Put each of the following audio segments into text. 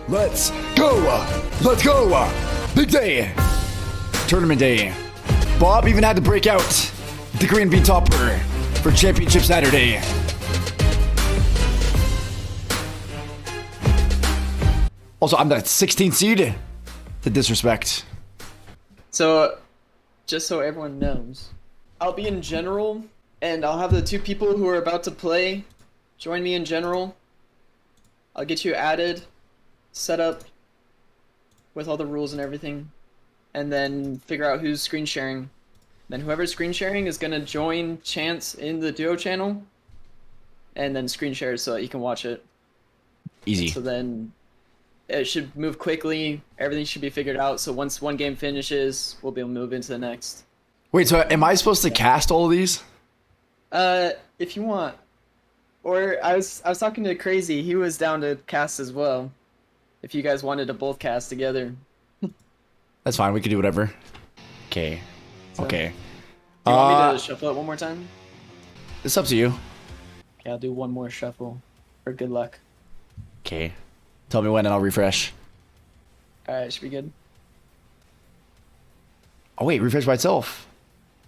Let's go! Let's go! Big day! Tournament day. Bob even had to break out the green bean topper for Championship Saturday. Also, I'm the 16th seed. The disrespect. So, just so everyone knows, I'll be in general, and I'll have the two people who are about to play join me in general. I'll get you added, set up with all the rules and everything, and then figure out who's screen sharing. Then whoever's screen sharing is gonna join Chance in the duo channel, and then screen share so that you can watch it. Easy. So then it should move quickly. Everything should be figured out. So once one game finishes, we'll be able to move into the next. Wait, so am I supposed to cast all of these? If you want. Or I was talking to Crazy. He was down to cast as well. If you guys wanted to both cast together. That's fine. We can do whatever. Okay. So, Okay. Do you want me to shuffle it one more time? It's up to you. Okay, I'll do one more shuffle for good luck. Okay. Tell me when and I'll refresh. Alright, should be good. Oh wait, refresh by itself.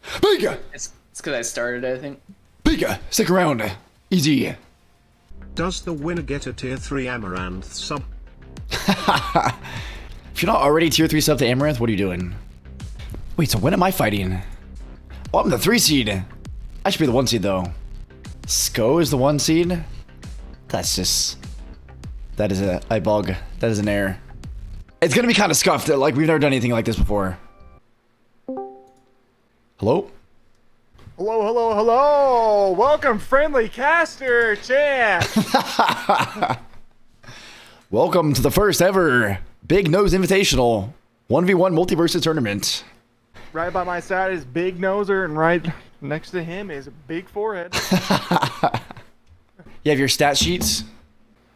Bigga! It's because I started it, I think. Bigga! Stick around. Easy. Does the winner get a tier 3 Amaranth sub? If you're not already tier 3 sub to Amaranth, what are you doing? Wait, so when am I fighting? Oh, I'm the 3 seed. I should be the 1 seed though. Sko is the 1 seed? That's just... That is a bug. That is an error. It's gonna be kind of scuffed. Like, we've never done anything like this before. Hello? Hello, hello, hello! Welcome, friendly caster, Chance! Welcome to the first ever Big Nose Invitational 1v1 Multiversus tournament. Right by my side is Big Noser, and right next to him is a big forehead. You have your stat sheets?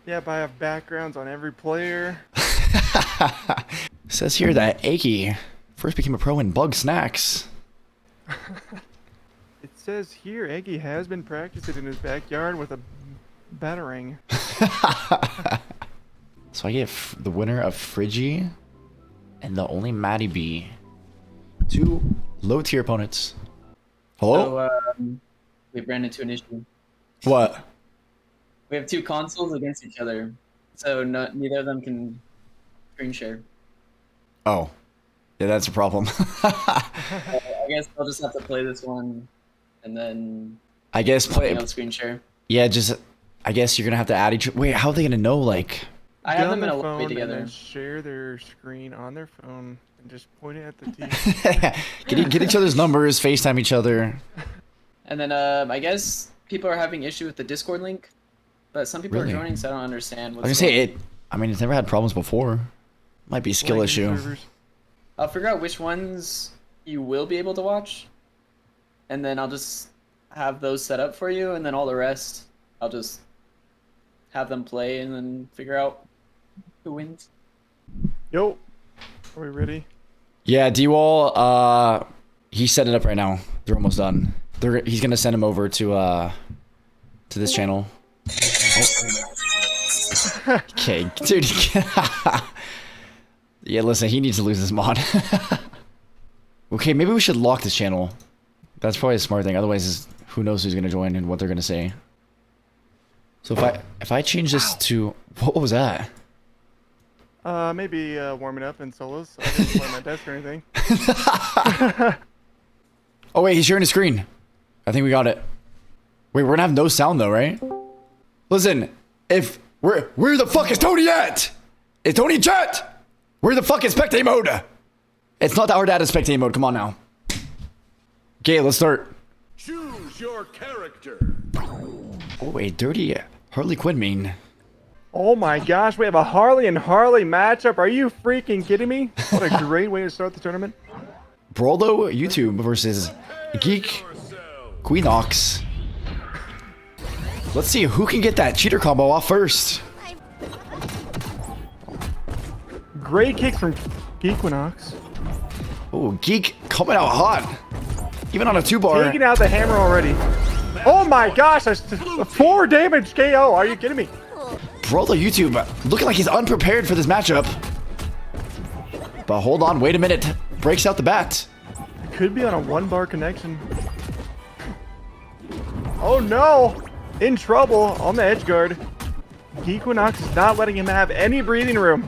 Yep, I have backgrounds on every player. Says here that Aki first became a pro in bug snacks. It says here, Eggy has been practicing in his backyard with a batarang. So I get the winner of Friggy and the only Maddie B. Two low tier opponents. Hello? So, we ran into an issue. What? We have two consoles against each other, so neither of them can screen share. Oh. Yeah, that's a problem. I guess I'll just have to play this one, and then I guess play... on screen share. Yeah, just... I guess you're gonna have to add each... Wait, how are they gonna know, like... I have them in a lobby together. And then share their screen on their phone and just point it at the TV. get each other's numbers, FaceTime each other. And then I guess people are having issue with the Discord link, but some people Really? are joining, so I don't understand what's I was gonna say it. I mean, it's never had problems before. Might be a skill Lagging issue. servers. I'll figure out which ones you will be able to watch, and then I'll just have those set up for you, and then all the rest, I'll just have them play and then figure out who wins. Yo, are we ready? Yeah, D-Wall, he set it up right now. They're almost done. He's gonna send him over to this channel. Oh. Okay, dude. Yeah, listen, he needs to lose his mod. Okay, maybe we should lock this channel. That's probably a smart thing. Otherwise, who knows who's gonna join and what they're gonna say. So if I change this to... What was that? Maybe warming up in solos. I didn't play my desk or anything. Oh wait, he's sharing his screen. I think we got it. Wait, we're gonna have no sound though, right? Listen, if where the fuck is Tony at? Is Tony in chat? Where the fuck is spectate mode? It's not that hard to add a spectate mode. Come on now. Okay, let's start. Choose your character. Oh wait, dirty Harley Quinn mean. Oh my gosh, we have a Harley and Harley matchup. Are you freaking kidding me? What a great way to start the tournament. Brawlo YouTube versus Geek CrazyNoc. Let's see who can get that cheater combo off first. Great kicks from Geekwinox. Oh, Geek coming out hot. Even on a 2-bar. Taking out the hammer already. Oh my gosh, that's 4 damage KO. Are you kidding me? Broldo YouTube looking like he's unprepared for this matchup. But hold on, wait a minute. Breaks out the bat. Could be on a 1-bar connection. Oh no! In trouble on the edge guard. Geekwinox is not letting him have any breathing room.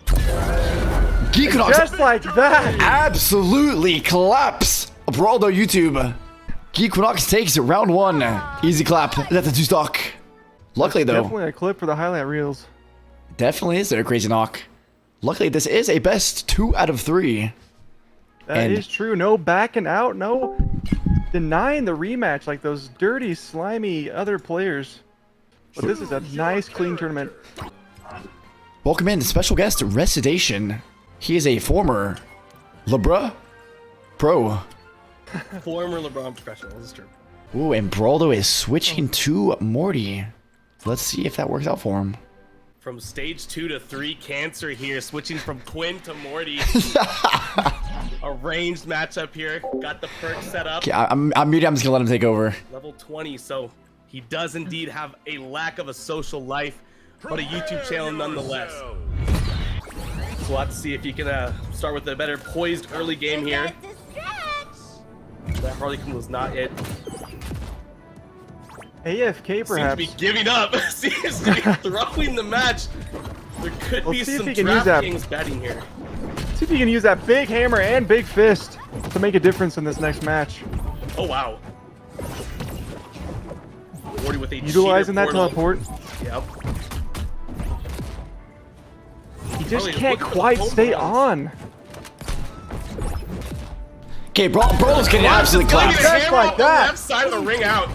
Geekwinox Just like that! absolutely claps Broldo YouTube. Geekwinox takes round 1. Easy clap. That's a 2-stock. Luckily though, Definitely a clip for the highlight reels. definitely is there, CrazyNoc. Luckily, this is a best 2 out of 3. That is true. No backing out. No denying the rematch like those dirty, slimy other players. But this is a nice, clean tournament. Welcome in special guest Residation. He is a former LeBron pro. Former LeBron professional. This is true. Ooh, and Broldo is switching to Morty. Let's see if that works out for him. From stage 2 to 3 cancer here, switching from Quinn to Morty. Arranged matchup here. Got the perk set up. Okay, I'm muted. I'm just gonna let him take over. Level 20, so he does indeed have a lack of a social life, but a YouTube channel nonetheless. So we'll have to see if he can start with a better poised early game here. That Harley-Quinn was not it. AFK perhaps. Seems to be giving up. Seems to be throwing the match. There could be see if some he can use that. DraftKings betting here. See if you can use that big hammer and big fist to make a difference in this next match. Oh wow. Morty with a Utilizing cheater that portal. teleport. Yep. He just Harley, can't look at the quite home stay runs. on. Okay, Broldo's getting absolutely Getting a clapped. Just hammer like off the that. left side of the ring out.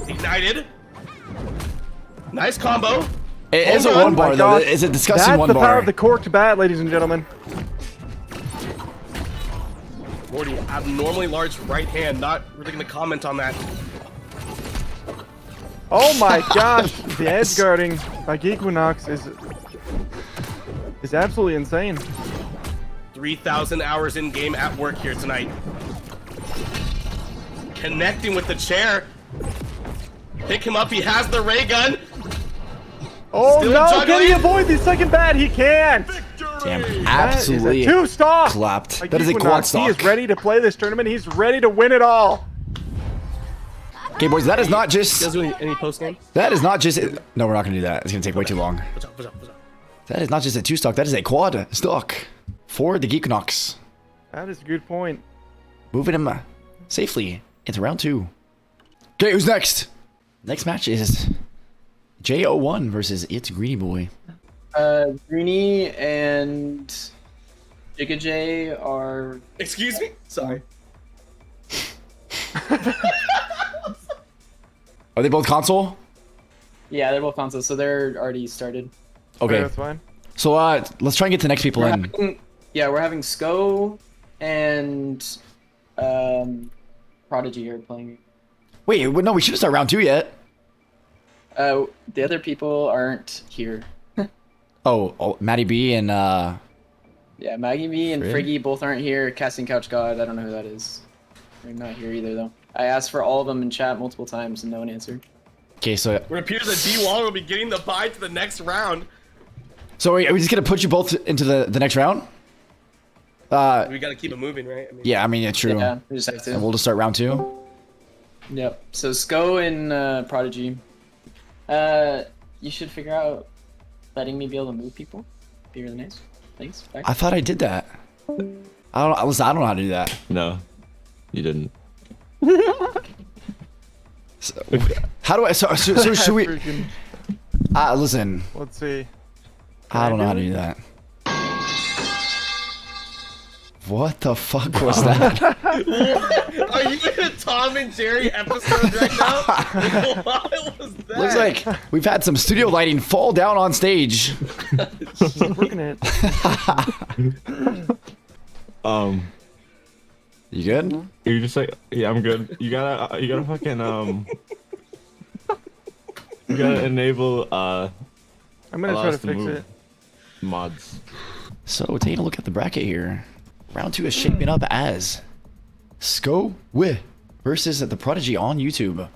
Ignited. Nice combo. It is a Hold on. 1-bar My though. gosh. It's a disgusting That's 1-bar. the power of the corked bat, ladies and gentlemen. Morty, abnormally large right hand. Not really going to comment on that. Oh my gosh, the edge guarding by Geekwinox is absolutely insane. 3,000 hours in game at work here tonight. Connecting with the chair. Pick him up. He has the ray gun. Oh Still no, juggling. can he avoid the second bat? He can't. Damn, That absolutely is a 2-stock. clapped. by That is a Geekwinox. quad He stock. is ready to play this tournament. He's ready to win it all. Okay, boys, that is not You guys just. do any post game? That is not just. No, we're not gonna do that. It's gonna take way too long. What's up? What's up? What's up? That is not just a 2-stock. That is a quad stock for the Geekwinox. That is a good point. Moving him safely into round 2. Okay, who's next? Next match is J01 versus It's Greeny Boy. Greeny and Jigga J are. Excuse me? Sorry. Are they both console? Yeah, they're both consoles, so they're already started. Okay, That's fine. so let's try and get the next people We're in. we're having Sko and Prodigy are playing. Wait, no, we shouldn't start round 2 yet. The other people aren't here. Oh, Maddie B and Yeah, Maggie V and Really? Friggy both aren't here. Casting Couch God, I don't know who that is. They're not here either, though. I asked for all of them in chat multiple times and no one answered. okay, so It appears that D-Wall will be getting the bye to the next round. are we just gonna put you both into the next round? We got to keep it moving, right? I mean, Yeah, I mean, it's true. Yeah, we just have And to. we'll just start round 2. Yep. So Sko and Prodigy. You should figure out letting me be able to move people. Be really nice. Thanks. Bye. I thought I did that. I don't. Listen, I don't know how to do that. No, you didn't. So, how do I? So should we? Freaking- Listen, Let's see. I don't know how to do that. What the fuck was that? Are you in a Tom and Jerry episode right now? What was that? Looks like we've had some studio lighting fall down on stage. Working it. You good? You're just like, yeah, I'm good. You gotta fucking you gotta enable I'm gonna allow try to us to fix move. it. mods. So taking a look at the bracket here, round 2 is shaping up as Sko Wi versus the Prodigy on YouTube.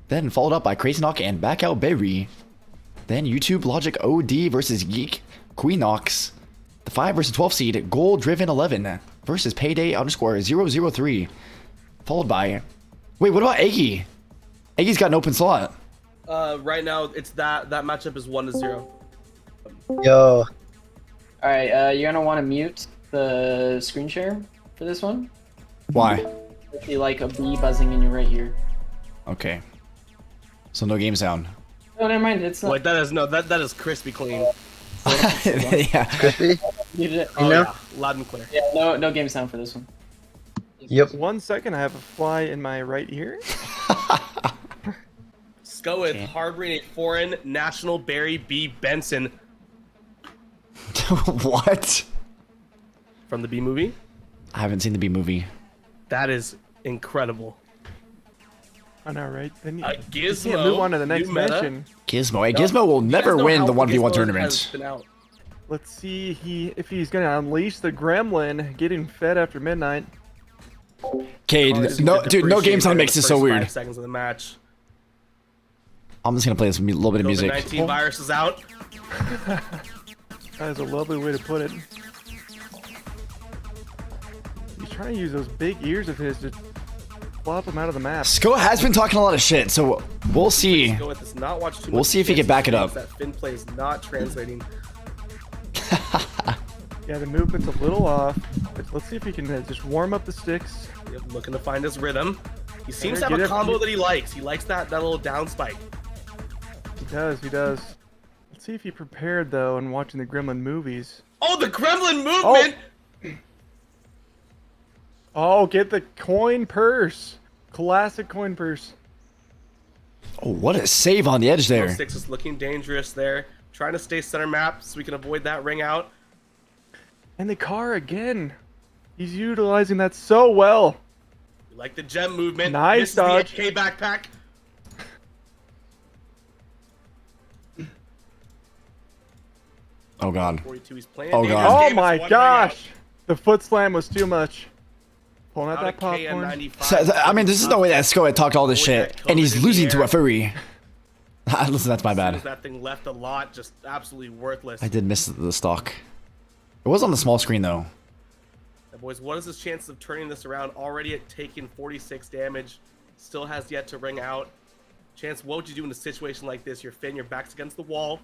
Then followed up by CrazyNoc and Back Out Berry. Then YouTube Logic OD versus Geek Queenox. The 5 versus 12 seed Goal Driven 11 versus Payday underscore 003. Followed by... Wait, what about Eggy? Eggy's got an open slot. Right now, it's that matchup is 1-0. Yo. Alright, you're gonna want to mute the screen share for this one. Why? If you like a bee buzzing in your right ear. Okay. So no game sound. Oh, never mind. It's not. Wait, that is crispy clean. Yeah. Crispy? Muted it. Oh know? yeah, loud and clear. Yeah, no game sound for this one. Yep. 1 second, I have a fly in my right ear. Let's go with harboring a foreign national Barry B. Benson What? from the B movie. I haven't seen the B movie. That is incredible. I know, right? Then you Gizmo. can't move on to the next new meta. mention. Gizmo. Hey, Gizmo will never win the 1v1 tournament. Let's see if he's gonna unleash the gremlin getting fed after midnight. Okay, no, dude, no game sound makes this so weird. 5 seconds of the match. I'm just gonna play this little bit of music. COVID-19 virus is out. That is a lovely way to put it. He's trying to use those big ears of his to flop him out of the map. Sko has been talking a lot of shit, so we'll see. Go with this. Not watch too We'll much see if he can back it up. That Finn play is not translating. Yeah, the movement's a little off. But let's see if he can just warm up the sticks. Yep, looking to find his rhythm. He seems to Get have a it. combo that he likes. He likes that little down spike. He does, he does. Let's see if he prepared though and watching the Gremlin movies. Oh, the gremlin movement! Oh, get the coin purse. Classic coin purse. Oh, what a save on the edge there. 6 is looking dangerous there. Trying to stay center map so we can avoid that ring out. And the car again. He's utilizing that so well. We like the gem movement. Nice Misses dodge. The 8K backpack. Oh god. 42, he's playing Oh, dangerous God. Oh game. It's my one ring gosh. The foot slam was too much. Pulling out out. that Out of popcorn. KN95. So, I mean, this is no way that Sko had talked all this shit, and he's losing to a furry. Listen, that's my bad. That thing left a lot, just absolutely worthless. I did miss the stock. It was on the small screen though. Now, boys, what is his chances of turning this around? Already at taking 46 damage, still has yet to ring out. Chance, what would you do in a situation like this? You're Finn, your back's against the wall.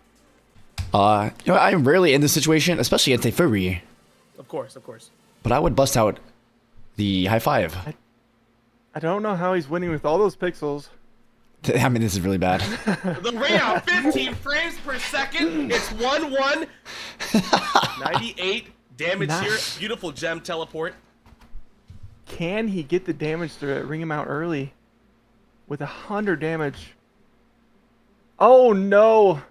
You know, I'm rarely in this situation, especially against a furry. Of course, of course. But I would bust out the high five. I don't know how he's winning with all those pixels. I mean, this is really bad. The ring out, 15 frames per second. It's 1-1. 98 damage here. Beautiful gem teleport. Can he get the damage to ring him out early? With 100 damage. Oh no!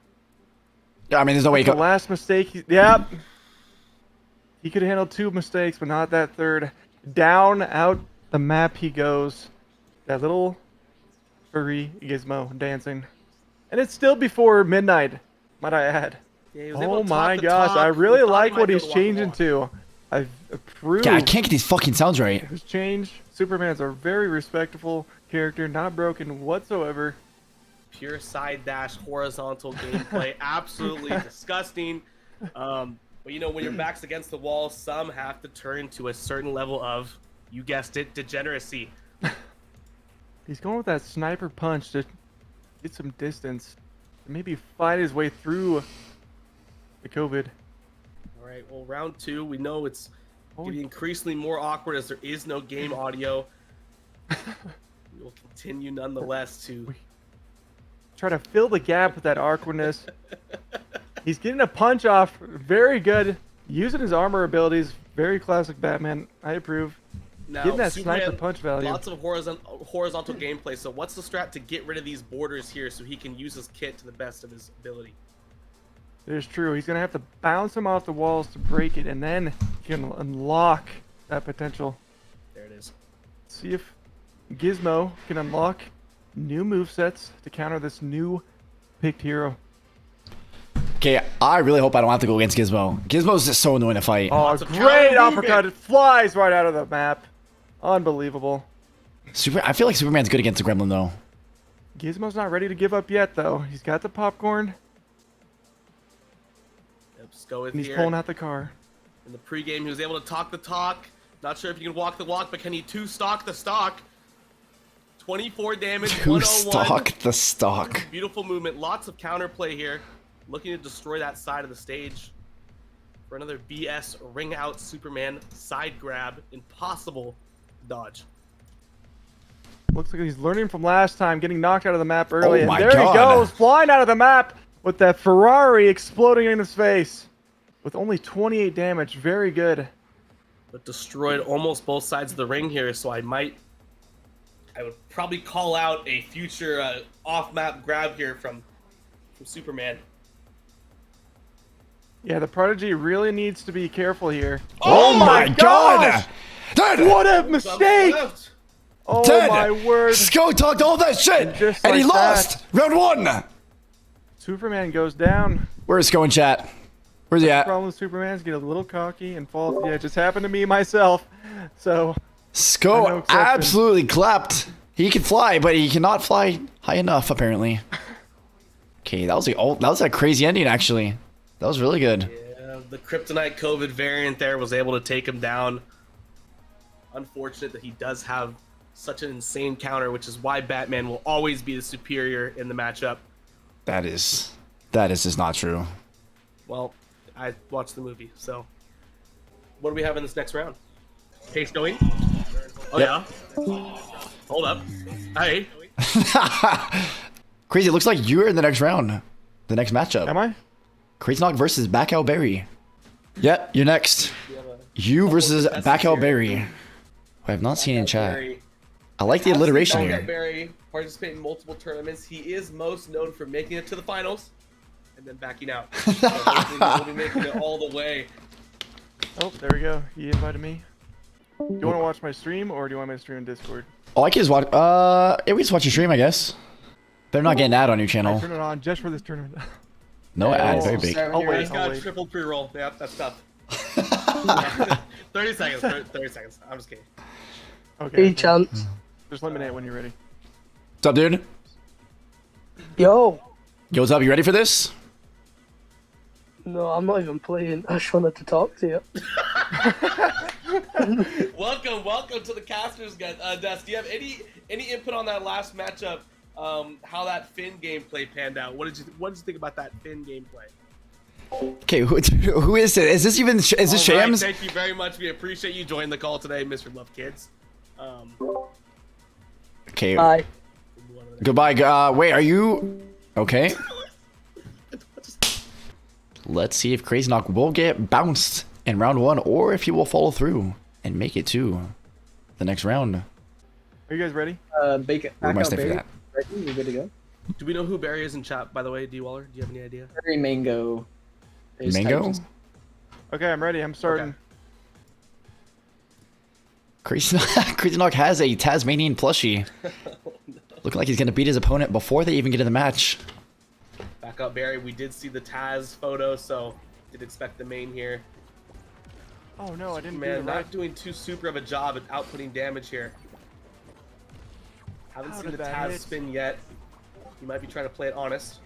I mean, there's no way. The last mistake. Yep. He could have handled 2 mistakes, but not that third. Down, out the map he goes. That little furry gizmo dancing. And it's still before midnight, might I add. Yeah, he was able Oh to my top the gosh, top. I really He thought like he might what be he's able to walk the changing wall. to. I approve. I can't get these fucking sounds right. His change. Superman's a very respectable character, not broken whatsoever. Pure side dash horizontal gameplay. Absolutely disgusting. But you know, when your back's against the wall, some have to turn to a certain level of, you guessed it, degeneracy. He's going with that sniper punch to get some distance. Maybe fight his way through the COVID. All right, well, round 2, we know it's Oh, getting increasingly more awkward as there is no game audio. We will continue nonetheless to... try to fill the gap with that awkwardness. He's getting a punch off. Very good. Using his armor abilities. Very classic Batman. I approve. Now, Getting that Superman, sniper punch value. Lots of horizontal gameplay. So what's the strat to get rid of these borders here so he can use his kit to the best of his ability? It is true. He's going to have to bounce him off the walls to break it, and then he can unlock that potential. There it is. See if Gizmo can unlock new movesets to counter this new picked hero. Okay, I really hope I don't have to go against Gizmo. Gizmo's just so annoying to fight. Oh, Lots of great counter uppercut. movement. It flies right out of the map. Unbelievable. I feel like Superman's good against the Gremlin though. Gizmo's not ready to give up yet, though. He's got the popcorn, Yep, Sko is and he's here. pulling out the car. In the pregame, he was able to talk the talk. Not sure if he can walk the walk, but can he two-stock the stock? 24 damage, Two 101. stock the stock. Beautiful movement, lots of counterplay here. Looking to destroy that side of the stage for another BS ring out Superman side grab. Impossible dodge. Looks like he's learning from last time, getting knocked out of the map early. Oh And my there God. he goes, flying out of the map with that Ferrari exploding in his face. With only 28 damage, very good. But destroyed almost both sides of the ring here, so I would probably call out a future off-map grab here from Superman. Yeah, the Prodigy really needs to be careful here. Oh my God! gosh! Dead! What a mistake! Left. Oh Dead! my word! Sko talked all that shit, and, just he like lost round 1. Superman goes down. Where's Sko in chat? Where's he at? Problem with Superman's get a little cocky and fall. Yeah, it just happened to me myself. So no Sko exception. absolutely clapped. He can fly, but he cannot fly high enough, apparently. Okay, that was a crazy ending, actually. That was really good. Yeah, the Kryptonite COVID variant there was able to take him down. Unfortunate that he does have such an insane counter, which is why Batman will always be the superior in the matchup. That is just not true. Well, I watched the movie, so what do we have in this next round? Case going? Oh Yep. yeah. Hold up. Hey. Crazy, it looks like you're in the next round. The next matchup. am I? CrazyNoc versus Backout Berry. Yep, you're next. You versus Backout Berry. Who I have not seen in chat. I like the alliteration here. Barry participate in multiple tournaments. He is most known for making it to the finals and then backing out. So hopefully he'll be making it all the way. Oh, there we go. He invited me. Do you want to watch my stream, or do you want me to stream in Discord? Oh, I can just watch. Yeah, we can just watch your stream, I guess. Better not get an ad on your I channel. turn it on just for this tournament. No ad, Oh, very big. I'll wait. He's got a wait. triple pre-roll. Yep, that's tough. 30 seconds. 30 seconds. I'm just kidding. Okay. Hey, chance. Just let me know when you're ready. What's up, dude? Yo. Yo, what's up? You ready for this? No, I'm not even playing. I just wanted to talk to you. Welcome to the casters desk. Do you have any input on that last matchup? How that Finn gameplay panned out? What did you think about that Finn gameplay? Okay, who is it? Is this even? Is this All right, Shams? thank you very much. We appreciate you joining the call today, Mr. Love Kids. Okay. Hi. Goodbye. Wait, are you okay? Let's see if CrazyNoc will get bounced in round 1, or if he will follow through and make it to the next round. Are you guys ready? Bacon. Where am I staying for that? Ready? You good to go? Do we know who Barry is in chat, by the way, D Waller? Do you have any idea? Very mango. There's Mango? types. Okay, I'm ready. I'm starting. Okay. CrazyNoc has a Tasmanian plushie. Looking like he's gonna beat his opponent before they even get in the match. Back up, Barry. We did see the Taz photo, so did expect the main here. Oh no, I didn't do Man, the right. not doing too super of a job at outputting damage here. Haven't How seen did the that Taz hit? spin yet. He might be trying to play it honest.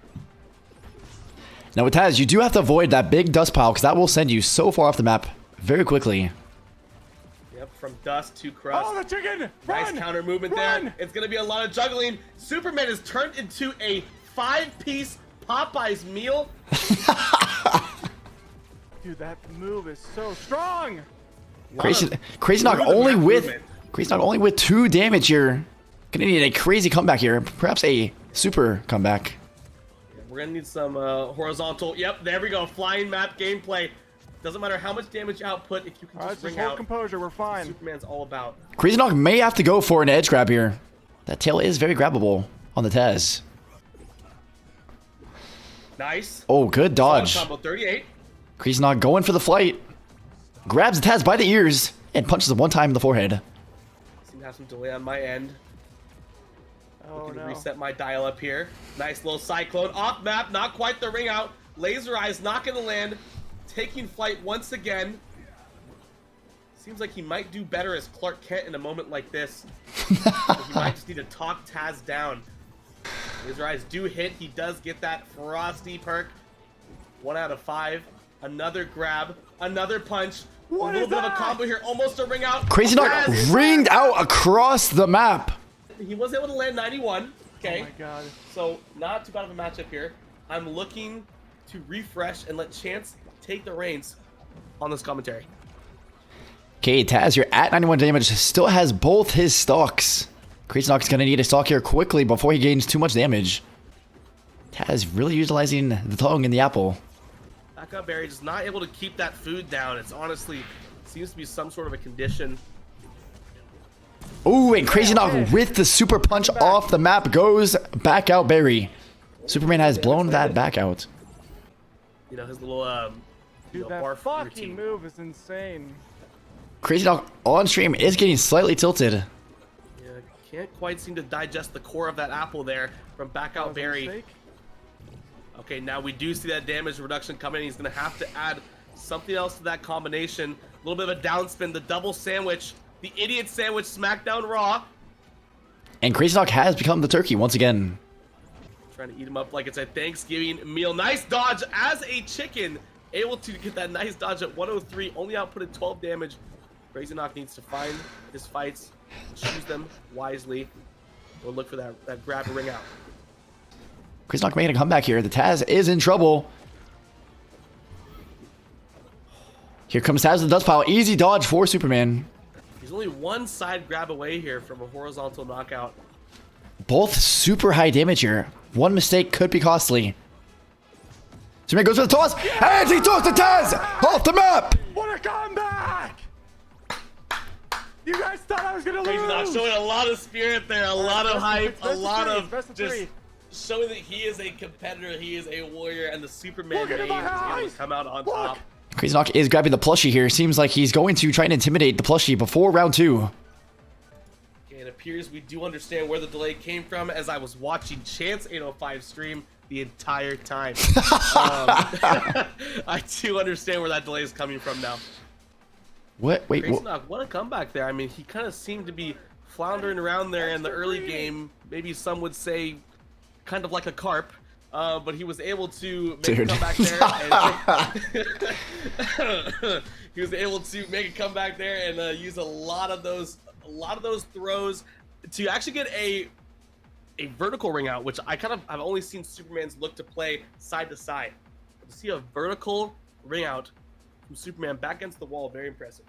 Now with Taz, you do have to avoid that big dust pile because that will send you so far off the map very quickly. Yep, from dust to crust. Oh, the chicken! Nice Run! counter movement Run! there. It's going to be a lot of juggling. Superman is turned into a 5-piece Popeyes meal. Dude, that move is so strong. CrazyNoc movement. only with 2 damage here. Gonna need a crazy comeback here. Perhaps a super comeback. We're going to need some horizontal. Yep, there we go. Flying map gameplay. Doesn't matter how much damage you output if you can All right, just just ring hold out. composure. We're fine. Superman's all about. CrazyNoc may have to go for an edge grab here. That tail is very grabbable on the Taz. Nice. Oh, good dodge. Combo 38. CrazyNoc going for the flight. Grabs the Taz by the ears and punches him 1 time in the forehead. Seem to have some delay on my end. Oh Gonna no. reset my dial up here. Nice little cyclone. Off map, not quite the ring out. Laser eyes not gonna land. Taking flight once again. Seems like he might do better as Clark Kent in a moment like this. But he might just need to talk Taz down. Laser eyes do hit. He does get that frosty perk. 1 out of 5. Another grab. Another punch. A little bit of a combo here. Almost a ring out. CrazyNoc ringed out across the map. He was able to land 91. Okay. Oh my god. So not too bad of a matchup here. I'm looking to refresh and let Chance take the reins on this commentary. Okay, Taz, you're at 91 damage. Still has both his stocks. CrazyNoc's gonna need a stock here quickly before he gains too much damage. Taz really utilizing the tongue and the apple. Back up, Barry, just not able to keep that food down. It's honestly seems to be some sort of a condition. Ooh, and CrazyNoc with the super punch off the map goes back out Barry. Superman has blown that back out. You know, his little Dude, that barf fucking routine. move is insane. CrazyNoc on stream is getting slightly tilted. Yeah, can't quite seem to digest the core of that apple there from back out That was a Barry. mistake. Okay, now we do see that damage reduction coming. He's going to have to add something else to that combination. A little bit of a downspin, the double sandwich, the idiot sandwich SmackDown Raw. And CrazyNoc has become the turkey once again. Trying to eat him up like it's a Thanksgiving meal. Nice dodge as a chicken. Able to get that nice dodge at 103. Only outputted 12 damage. CrazyNoc needs to find his fights, choose them wisely, or look for that grab and ring out. CrazyNoc making a comeback here. The Taz is in trouble. Here comes Taz with the dust pile. Easy dodge for Superman. He's only one side grab away here from a horizontal knockout. Both super high damage here. One mistake could be costly. Superman goes for the toss, and he tossed the Taz off the map. What a comeback! You guys thought I was gonna CrazyNoc lose! showing a lot of spirit there, a lot of hype, a lot of best of just three. showing that he is a competitor, he is a warrior, and the Superman Look name at is my able eyes! to come out on Look! top. CrazyNoc is grabbing the plushie here. Seems like he's going to try and intimidate the plushie before round 2. Okay, it appears we do understand where the delay came from as I was watching Chance 805 stream the entire time. I do understand where that delay is coming from now. What? Wait, what? CrazyNoc, what a comeback there. I mean, he kind of seemed to be floundering around there in the early game. Maybe some would say kind of like a carp. But he was able to make a comeback there. And he was able to make a comeback there and use a lot of those throws to actually get a vertical ring out, which I've only seen Superman's look to play side to side. But to see a vertical ring out from Superman back against the wall, very impressive.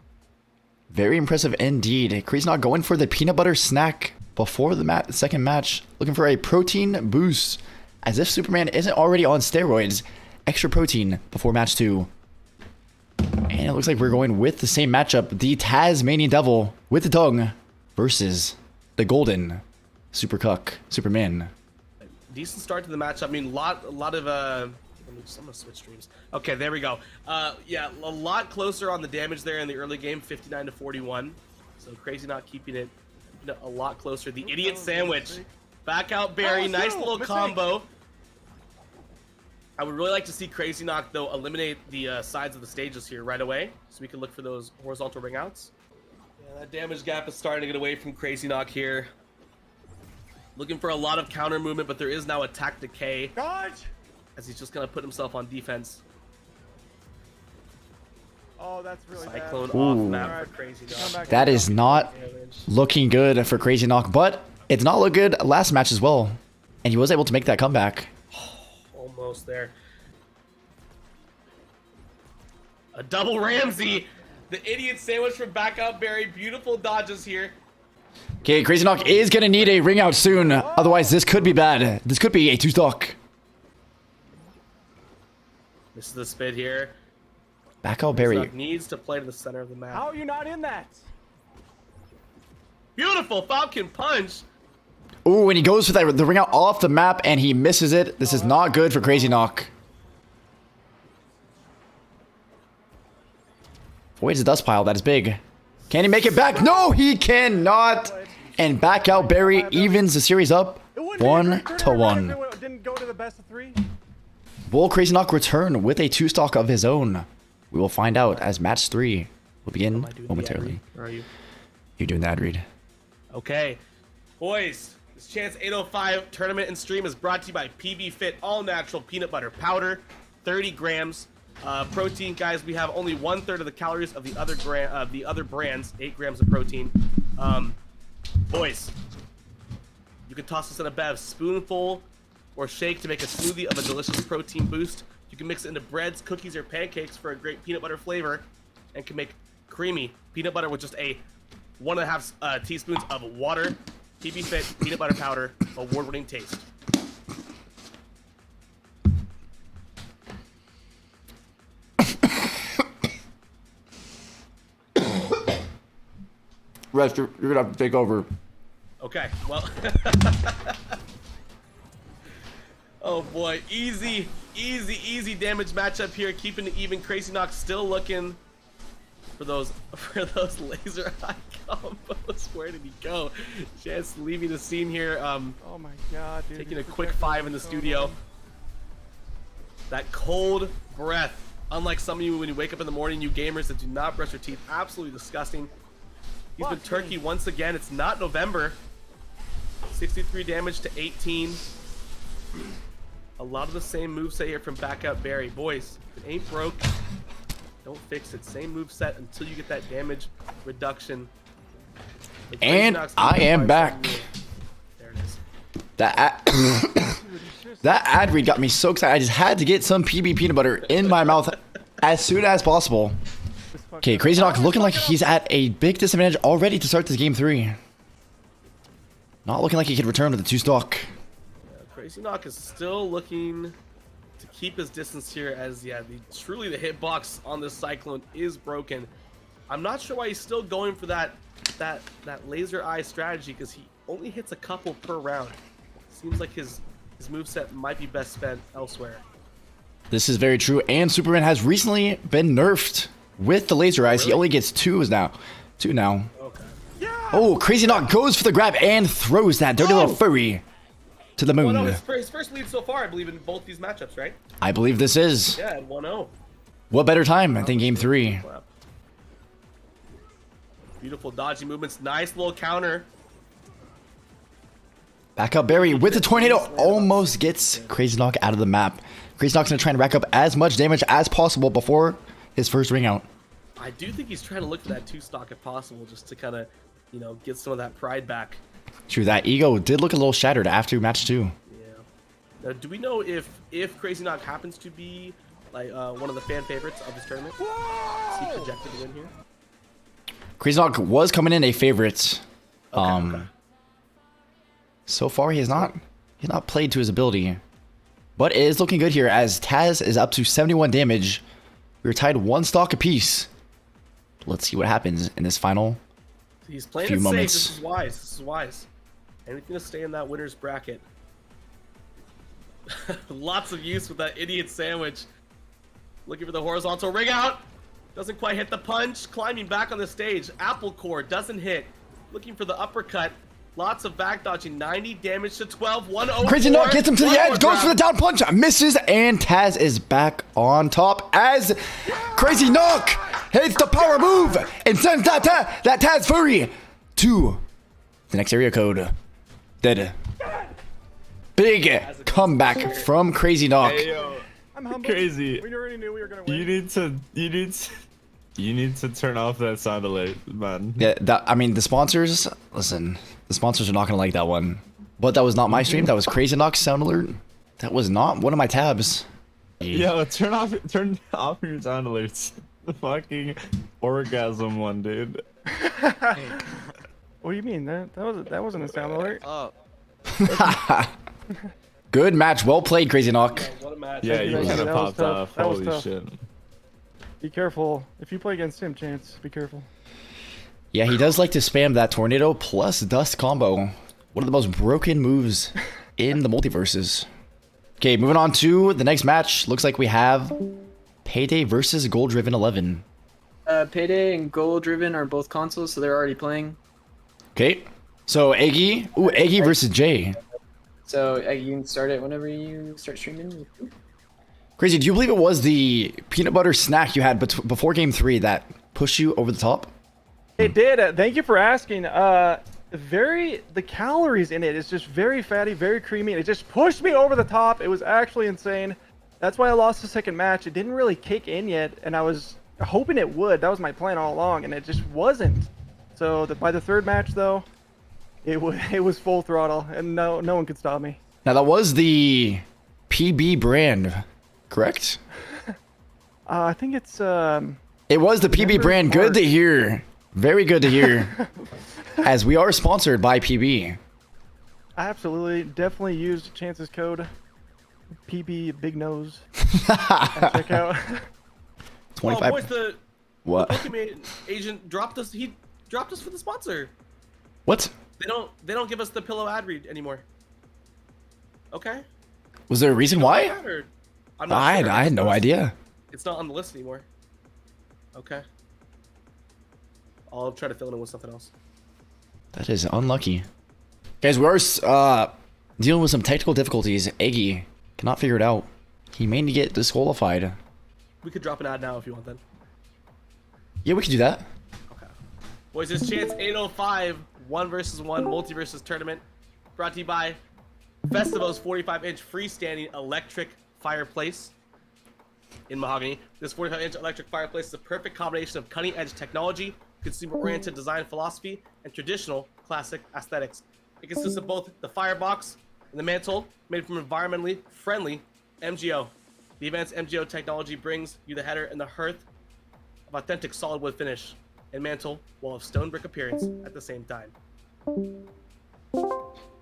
Very impressive indeed. CrazyNoc going for the peanut butter snack before the second match, looking for a protein boost. As if Superman isn't already on steroids. Extra protein before match 2. And it looks like we're going with the same matchup. The Tasmanian Devil with the tongue versus the Golden Super Cuck Superman. Decent start to the match. I mean, a lot of I'm gonna switch streams. Okay, there we go. Yeah, a lot closer on the damage there in the early game, 59 to 41. So CrazyNoc keeping it a lot closer. The idiot sandwich, back out Barry, nice little combo. I would really like to see CrazyNoc though eliminate the sides of the stages here right away, so we can look for those horizontal ring outs. Yeah, that damage gap is starting to get away from CrazyNoc here. Looking for a lot of counter movement, but there is now attack decay. Dodge! As he's just gonna put himself on defense. Oh, that's really Cyclone bad. off Ooh. map for CrazyNoc. That is not looking good for CrazyNoc, but it's not looked good last match as well. And he was able to make that comeback. Almost there. A double Ramsey. The idiot sandwich from back out Barry. Beautiful dodges here. Okay, CrazyNoc is going to need a ring out soon. Otherwise, this could be bad. This could be a 2-stock. This is the spit here. Back out Barry. CrazyNoc needs to play to the center of the map. How are you not in that? Beautiful Falcon punch. Ooh, and he goes for that, the ring out off the map, and he misses it. This is not good for CrazyNoc. Avoids the dust pile. That is big. Can he make it back? No, he cannot. And back out Barry evens the series up 1-1. If it didn't go to the best of 3. Will CrazyNoc return with a 2-stock of his own? We will find out as match 3 will begin momentarily. Where are you? You're doing the ad read. Okay. Boys, This Chance 805 tournament and stream is brought to you by PB Fit All Natural Peanut Butter Powder, 30 grams. Protein, guys, we have only 1/3 of the calories of the other brands, 8 grams of protein. Boys, you can toss this in a bev, spoonful or shake to make a smoothie of a delicious protein boost. You can mix it into breads, cookies, or pancakes for a great peanut butter flavor, and can make creamy peanut butter with just a 1.5 teaspoons of water. PB Fit peanut butter powder, award-winning taste. Rest, you're gonna have to take over. Okay, well. Oh boy, easy damage matchup here, keeping it even. CrazyNoc still looking for those laser eye combos. Where did he go? Chance leaving the scene here. Oh my god, dude. Taking a quick 5 in the studio. That cold breath. Unlike some of you when you wake up in the morning, you gamers that do not brush your teeth, absolutely disgusting. He's been turkey once again. It's not November. 63 damage to 18. A lot of the same moveset here from Back Out Barry. Boys, if it ain't broke, don't fix it. Same moveset until you get that damage reduction. And I am back. There it is. That ad read got me so excited. I just had to get some PB peanut butter in my mouth as soon as possible. Okay, CrazyNoc looking like he's at a big disadvantage already to start this game 3. Not looking like he could return with the 2 stock. CrazyNoc is still looking to keep his distance here as, truly the hitbox on this Cyclone is broken. I'm not sure why he's still going for that laser eye strategy, because he only hits a couple per round. Seems like his moveset might be best spent elsewhere. This is very true, and Superman has recently been nerfed with the laser eyes. Really? He only gets 2 now. Okay. Oh, CrazyNoc goes for the grab and throws that dirty little furry to the moon. Well, no, his first lead so far, I believe, in both these matchups, right? I believe this is. Yeah, at 1-0. What better time than game 3? Beautiful dodgy movements. Nice little counter. Back up Barry with the tornado. Almost gets CrazyNoc out of the map. CrazyNoc's going to try and rack up as much damage as possible before his first ring out. I do think he's trying to look for that 2 stock if possible, just to kind of, get some of that pride back. True, that ego did look a little shattered after match 2. Yeah. Now, do we know if CrazyNoc happens to be like one of the fan favorites of this tournament? Is he projected to win here? CrazyNoc was coming in a favorite. Okay. So far he's not played to his ability. But it is looking good here as Taz is up to 71 damage. We were tied 1 stock apiece. Let's see what happens in this final He's playing few it moments. safe. This is wise. Anything to stay in that winner's bracket. Lots of use with that idiot sandwich. Looking for the horizontal ring out. Doesn't quite hit the punch. Climbing back on the stage. Apple core doesn't hit. Looking for the uppercut. Lots of back dodging. 90 damage to 12. 104. CrazyNoc gets him to the edge. Goes for the down punch. Misses. And Taz is back on top as CrazyNoc hits the power move and sends that Taz Fury to the next area code. Dead. Big comeback from CrazyNoc. Hey, yo. I'm humble. Crazy. We already knew we were gonna win. You need to turn off that sound alert, man. Yeah, the sponsors, listen, the sponsors are not gonna like that one. But that was not my stream. That was CrazyNoc's sound alert. That was not one of my tabs. Yo, turn off your sound alerts. The fucking orgasm one, dude. What do you mean? That wasn't a sound alert. Good match, well played, CrazyNoc. What a match. Yeah, you That kind of was popped tough. off. That was Holy tough. shit. Be careful. If you play against him, Chance, be careful. Yeah, he does like to spam that tornado plus dust combo. One of the most broken moves in the multiverses. Okay, moving on to the next match. Looks like we have Payday versus Gold Driven 11. Payday and Goal Driven are both consoles, so they're already playing. Okay, so Eggy versus Jay. So you can start it whenever you start streaming. Crazy, do you believe it was the peanut butter snack you had before game 3 that pushed you over the top? It did. Thank you for asking. the calories in it is just very fatty, very creamy, and it just pushed me over the top. It was actually insane. That's why I lost the second match. It didn't really kick in yet, and I was hoping it would. That was my plan all along, and it just wasn't. So by the third match, though, it was full throttle, and no one could stop me. Now that was the PB brand, correct? I think it's It was the PB brand. Good to hear. Very good to hear. As we are sponsored by PB. I absolutely, definitely used Chance's code, PB Big Nose. At checkout. 25. Oh, boys, the What? Pokemon agent dropped us. He dropped us for the sponsor. What? They don't give us the pillow ad read anymore. Okay. Was there a reason why? I'm not sure. I had no idea. It's not on the list anymore. Okay. I'll try to fill it in with something else. That is unlucky. Guys, we are dealing with some technical difficulties. Eggy cannot figure it out. He may get disqualified. We could drop an ad now if you want then. Yeah, we could do that. Okay. Boys, it's Chance 805 1 versus 1 Multiversus tournament brought to you by Festivo's 45-inch freestanding electric fireplace in mahogany. This 45-inch electric fireplace is a perfect combination of cutting-edge technology, consumer-oriented design philosophy, and traditional classic aesthetics. It consists of both the firebox and the mantle, made from environmentally friendly MGO. The advanced MGO technology brings you the header and the hearth of authentic solid wood finish and mantle, while of stone brick appearance at the same time.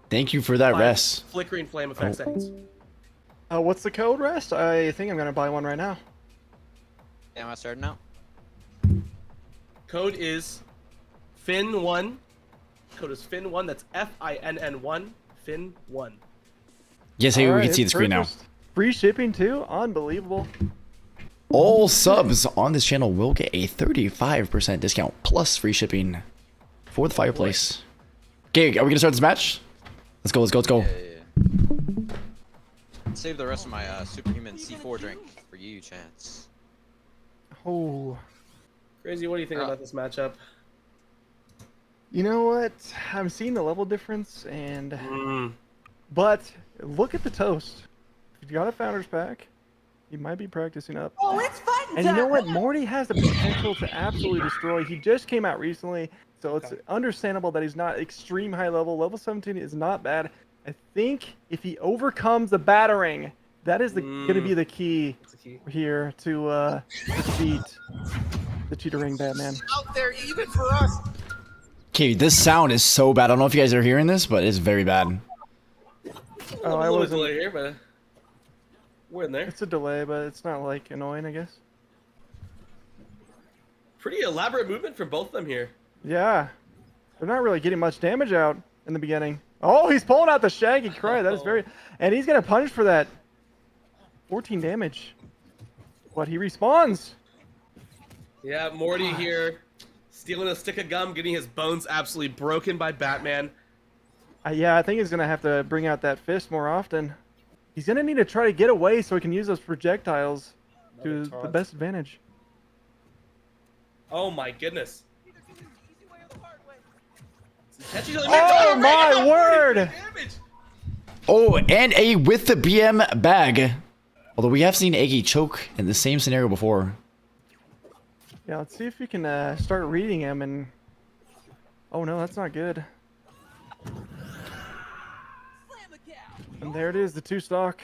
Thank you for that, Fine. Rest. Flickering flame effect settings. What's the code, Rest? I think I'm gonna buy one right now. Am I starting now? Code is Fin1. Code is Fin1. That's FINN1. Fin1. Yes, hey, we Alright, can see the it's screen now. purchased. Free shipping too? Unbelievable. All subs on this channel will get a 35% discount plus free shipping for the fireplace. Okay, are we gonna start this match? Let's go, let's go, let's go. Yeah. Save the rest of my superhuman C4 drink for you, Chance. Oh. Crazy, what do you think about this matchup? You know what? I'm seeing the level difference, and Mm. but look at the toast. If you got a founder's pack, he might be practicing up. Oh, it's fighting And you know time. what? Morty has the potential to absolutely destroy. He just came out recently, so it's understandable that he's not extreme high level. Level 17 is not bad. I think if he overcomes the battering, that is going to be the key here to defeat the cheatering Batman. Out there, even for us. Okay, this sound is so bad. I don't know if you guys are hearing this, but it's very bad. Oh, I a little wasn't. delay here, but we're in there. It's a delay, but it's not like annoying, I guess. Pretty elaborate movement from both of them here. Yeah, they're not really getting much damage out in the beginning. Oh, he's pulling out the Shaggy Cry. That is very, and he's gonna punish for that. 14 damage. But he respawns. Yeah, Morty here, stealing a stick of gum, getting his bones absolutely broken by Batman. Yeah, I think he's gonna have to bring out that fist more often. He's gonna need to try to get away so he can use those projectiles to the best advantage. Oh my goodness. Oh my word! Oh, and a with the BM bag. Although we have seen Eggy choke in the same scenario before. Yeah, let's see if you can start reading him and... Oh no, that's not good. And there it is, the 2-stock.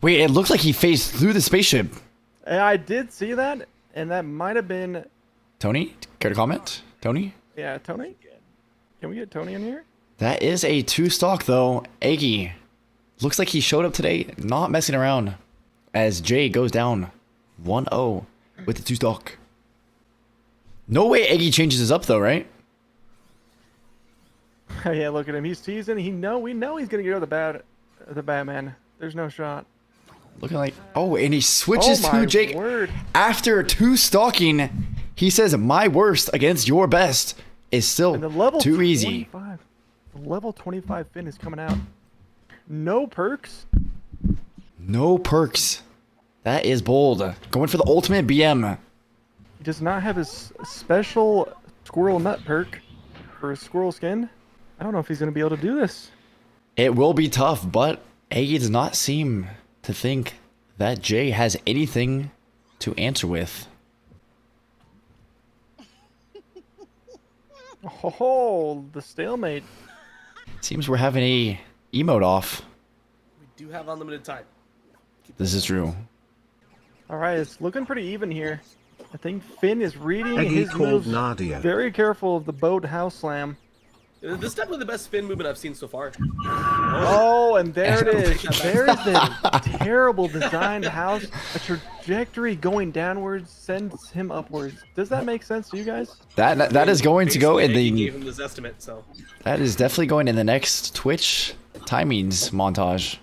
Wait, it looks like he phased through the spaceship. I did see that, and that might have been... Tony, care to comment? Tony? Yeah, Tony? Can we get Tony in here? That is a 2-stock though. Eggy. Looks like he showed up today, not messing around. As Jay goes down 1-0 with the 2-stock. No way Eggy changes his up though, right? Yeah, look at him. He's teasing. We know he's gonna get the Batman. There's no shot. Looking like, oh, and he switches to Jake. Word. After 2-stocking, he says, my worst against your best is still And the level too 25, easy. The level 25 Finn is coming out. No perks. No perks. That is bold. Going for the ultimate BM. He does not have his special squirrel nut perk. for a squirrel skin. I don't know if he's going to be able to do this. It will be tough, but Aggie does not seem to think that Jay has anything to answer with. Oh, the stalemate. Seems we're having a emote off. We do have unlimited time. This is true. All right, it's looking pretty even here. I think Finn is reading Eggy his called moves. Nadia. Very careful of the boat house slam. This is definitely the best Finn movement I've seen so far. Oh, and there it is. There's the terrible designed house. A trajectory going downwards sends him upwards. Does that make sense to you guys? That is going to go in He the. gave him this estimate, so. That is definitely going in the next Twitch timings montage.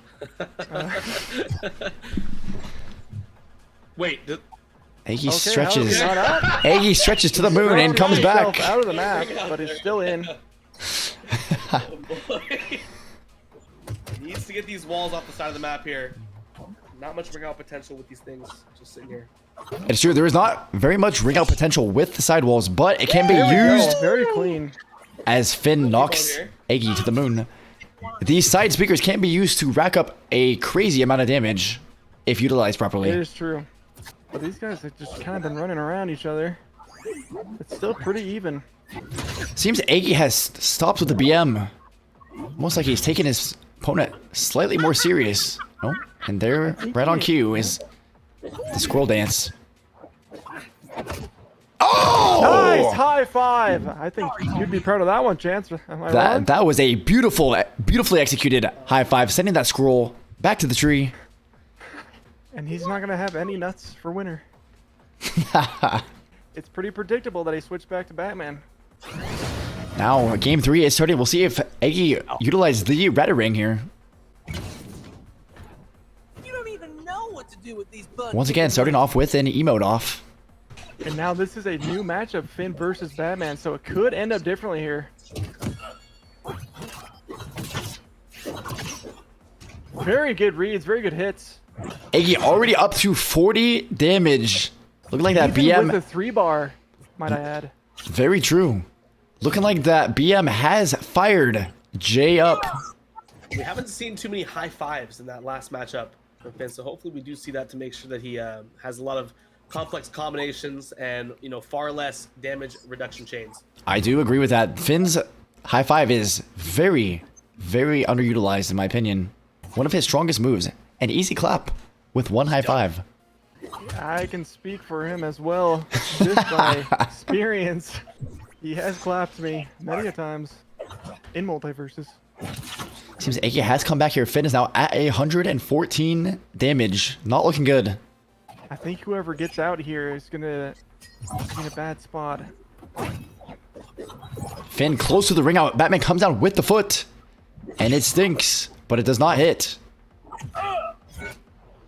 Wait, Aggie Okay, stretches. how is he not out? Aggie stretches to the moon and comes Himself back. out of the map, but he's still in. oh boy. He needs to get these walls off the side of the map here. Not much ring out potential with these things just sitting here. It's true, there is not very much ring out potential with the sidewalls, but it can be There we go. used Very clean. as Finn knocks Aggie to the moon. These side speakers can be used to rack up a crazy amount of damage if utilized It properly. is true. But these guys have just kind of been running around each other. It's still pretty even. Seems Aggie has stopped with the BM. Almost like he's taking his opponent slightly more serious. Oh, and there, right on cue, is the squirrel dance. Oh! Nice high five! I think you'd be proud of that one, Chance. Am I wrong? That was a beautifully executed high five, sending that squirrel back to the tree. And he's not gonna have any nuts for winter. It's pretty predictable that he switched back to Batman. Now, game 3 is starting. We'll see if Aggie utilizes the Ring here. You don't even know what to do with these bugs. Once again, starting off with an emote off. And now this is a new matchup, Finn versus Batman, so it could end up differently here. Very good reads, very good hits. Aggie already up to 40 damage. Looking like that Even BM. with the 3-bar, might I add. Very true. Looking like that BM has fired Jay up. We haven't seen too many high fives in that last matchup from Finn, so hopefully we do see that to make sure that he has a lot of complex combinations and, you know, far less damage reduction chains. I do agree with that. Finn's high five is very, very underutilized in my opinion. One of his strongest moves. An easy clap with one high five. I can speak for him as well, just by experience. He has clapped me many a times in Multiversus. Seems Aggie has come back here. Finn is now at 114 damage. Not looking good. I think whoever gets out here is gonna be in a bad spot. Finn close to the ring out. Batman comes down with the foot. And it stinks, but it does not hit.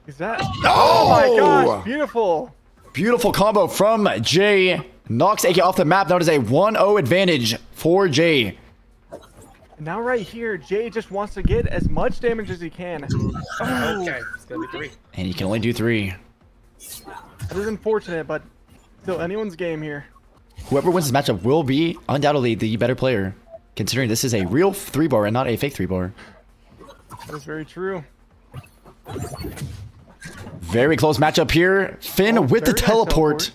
Is that? Oh my gosh, beautiful. Beautiful combo from Jay. Knocks Aggie off the map. Now it is a 1-0 advantage for Jay. Now right here, Jay just wants to get as much damage as he can. Oh, Okay, it's gonna be 3. And he can only do 3. that is unfortunate, but still anyone's game here. Whoever wins this matchup will be undoubtedly the better player, considering this is a real 3-bar and not a fake 3-bar. That is very true. Very close matchup here. Finn with the very nice teleport.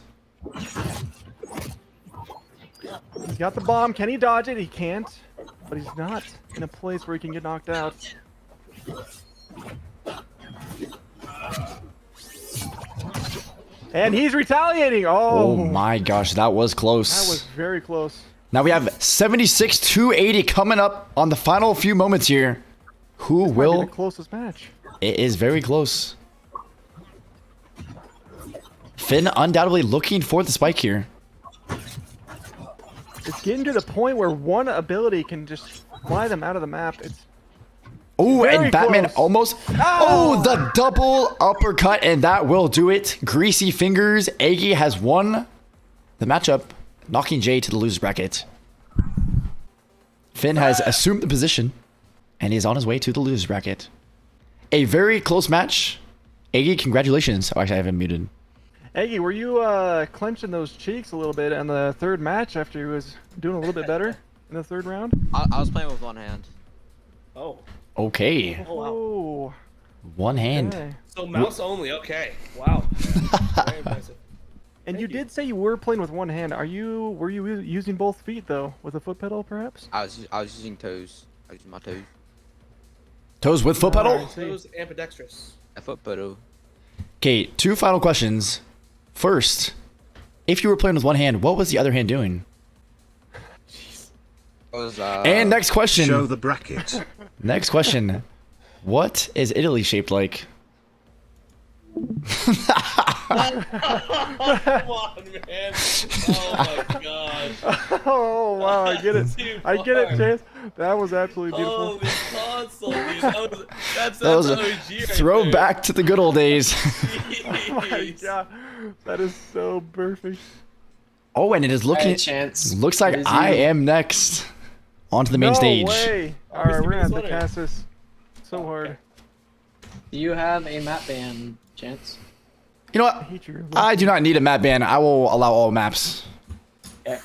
He's got the bomb. Can he dodge it? He can't. But he's not in a place where he can get knocked out. And he's retaliating. Oh Oh, my gosh, that was close. that was very close. Now we have 76 to 80 coming up on the final few moments here. Who Might be will? the closest match. It is very close. Finn undoubtedly looking for the spike here. It's getting to the point where one ability can just fly them out of the map. It's Oh, Very and Batman close. almost. Oh, the double uppercut, and that will do it. Greasy fingers. Aggie has won the matchup, knocking Jay to the loser's bracket. Finn has assumed the position, and is on his way to the loser's bracket. A very close match. Aggie, congratulations. Oh, actually, I have him muted. Eggy, were you clenching those cheeks a little bit on the third match after he was doing a little bit better? in the third round? I was playing with one hand. Oh. Okay. Oh, wow. Oh. One hand. Okay. So mouse only. Okay. Wow. Very impressive. And you did say you were playing with one hand. Were you using both feet though, with a foot pedal perhaps? I was using toes. I was using my toes. Toes with foot pedal? Toes ambidextrous. A foot pedal. Okay, 2 final questions. First, if you were playing with one hand, what was the other hand doing? Was, and next question. Show the bracket. Next question. What is Italy shaped like? Come on, man. Oh my gosh. Oh wow, I get it. I get it, Chance. That was absolutely beautiful. Holy console, dude. That's That was OG a right throwback to the good old days. Oh my god, that is so perfect. Oh, and it is looking. Alright, Chance. Looks like It is I you. am next onto the main No stage. way. All right, we're gonna have to cast this so hard. Do you have a map ban, Chance? You know I what? hate your. I do not need a map ban. I will allow all maps. Okay.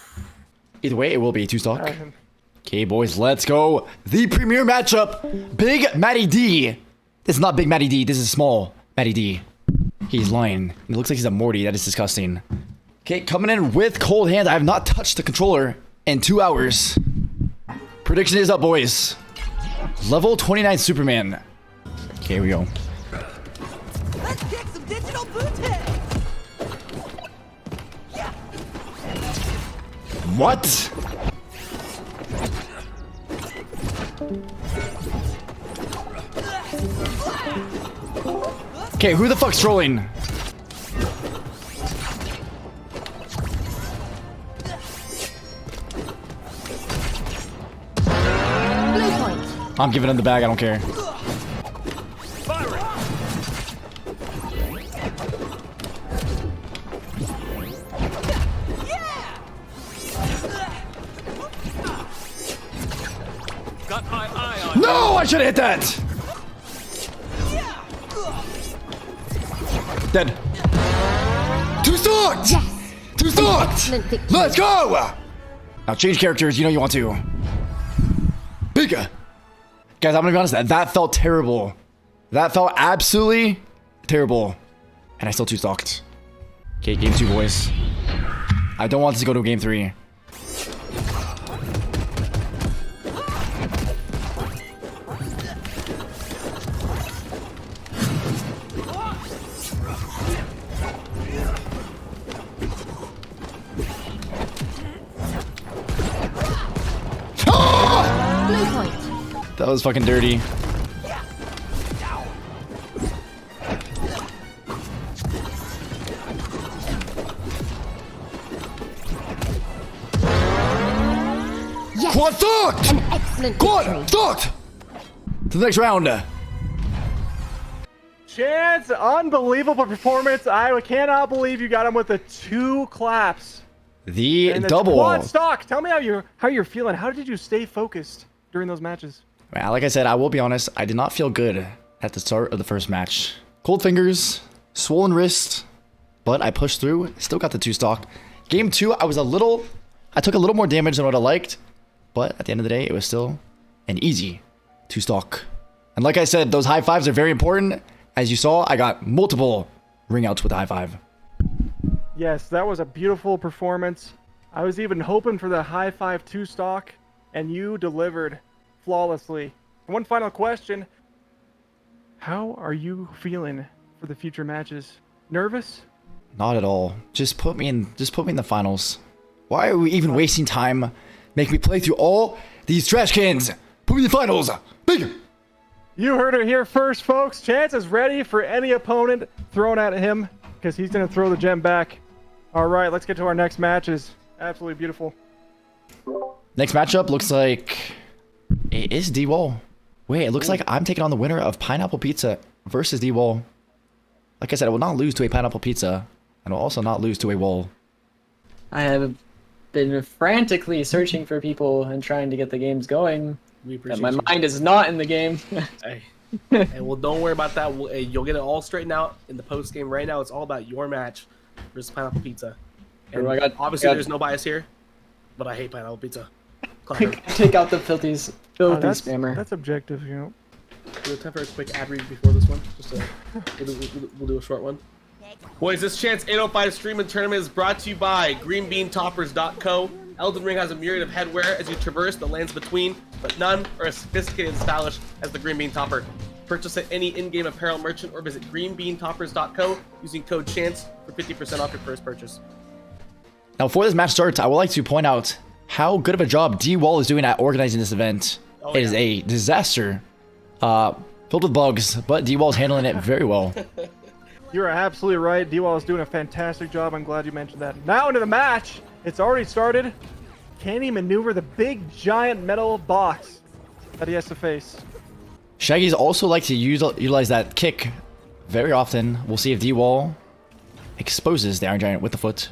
Either way, it will be 2 stock. Okay, boys, let's go. The premier matchup. Big Matty D. This is not Big Matty D. This is small Matty D. He's lying. It looks like he's a Morty. That is disgusting. Okay, coming in with cold hand. I have not touched the controller in 2 hours. Prediction is up, boys. Level 29 Superman. Okay, here we go. Let's kick some digital booty. What? Okay, who the fuck's trolling? Blue point. I'm giving him the bag. I don't care. Got my eye on. No, I should have hit that. Dead. 2 stocked. Yes. 2 stocked. Excellent victory. Let's go. Now change characters. You know you want to. Bigger. Guys, I'm gonna be honest. That felt terrible. That felt absolutely terrible. And I still 2 stocked. Okay, game 2, boys. I don't want this to go to game 3. Blue point. That was fucking dirty. Yes. Quad stocked! An excellent Quad victory. stocked! To the next round. Chance, unbelievable performance. I cannot believe you got him with the 2 claps. The And the double. quad stock. Tell me how you're feeling. How did you stay focused during those matches? Man, like I said, I will be honest, I did not feel good at the start of the first match. Cold fingers, swollen wrist, but I pushed through, still got the 2 stock. Game 2, I took a little more damage than what I liked, but at the end of the day, it was still an easy 2 stock. And like I said, those high fives are very important. As you saw, I got multiple ring outs with the high five. Yes, that was a beautiful performance. I was even hoping for the high 5 2 stock, and you delivered flawlessly. One final question. How are you feeling for the future matches? Nervous? Not at all. Just put me in the finals. Why are we even wasting time? Make me play through all these trash cans. Put me in the finals. Big. You heard it here first, folks. Chance is ready for any opponent thrown at him because he's going to throw the gem back. All right, let's get to our next matches. Absolutely beautiful. Next matchup looks like it is D-Wall. Wait, it looks like I'm taking on the winner of Pineapple Pizza versus D-Wall. Like I said, I will not lose to a Pineapple Pizza, and I will also not lose to a Wall. I have been frantically searching for people and trying to get the games going. We But appreciate my you. mind is not in the game. Hey. Hey, well, don't worry about that. Hey, you'll get it all straightened out in the post game. Right now, it's all about your match versus Pineapple Pizza. And I got- obviously, I got- there's no bias here, but I hate Pineapple Pizza. putter. Take out the filthy That's spammer. that's objective, you know. Do we have time for a quick ad read before this one? We'll do a short one. Boys, this Chance 805 stream and tournament is brought to you by greenbeantoppers.co. Elden Ring has a myriad of headwear as you traverse the lands between, but none are as sophisticated and stylish as the Green Bean Topper. Purchase at any in-game apparel merchant or visit greenbeantoppers.co using code CHANCE for 50% off your first purchase. Now, before this match starts, I would like to point out how good of a job D-Wall is doing at organizing this event. Oh, It is a disaster, filled with bugs, but D-Wall's handling it very well. You're absolutely right. D-Wall is doing a fantastic job. I'm glad you mentioned that. Now into the match. It's already started. Can he maneuver the big, giant metal box that he has to face? Shaggy's also like to utilize that kick very often. We'll see if D-Wall exposes the Iron Giant with the foot.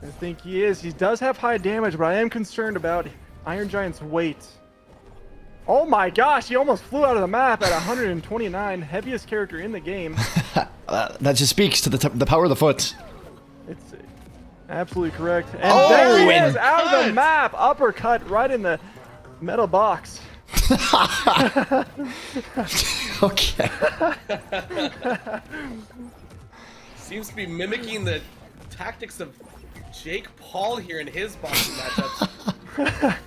I think he is. He does have high damage, but I am concerned about Iron Giant's weight. Oh my gosh, he almost flew out of the map at 129, heaviest character in the game. That just speaks to the power of the foot. It's absolutely correct. And Oh, there he and is, out of the map, uppercut right in the metal box. Okay. Seems to be mimicking the tactics of Jake Paul here in his boxing matchups.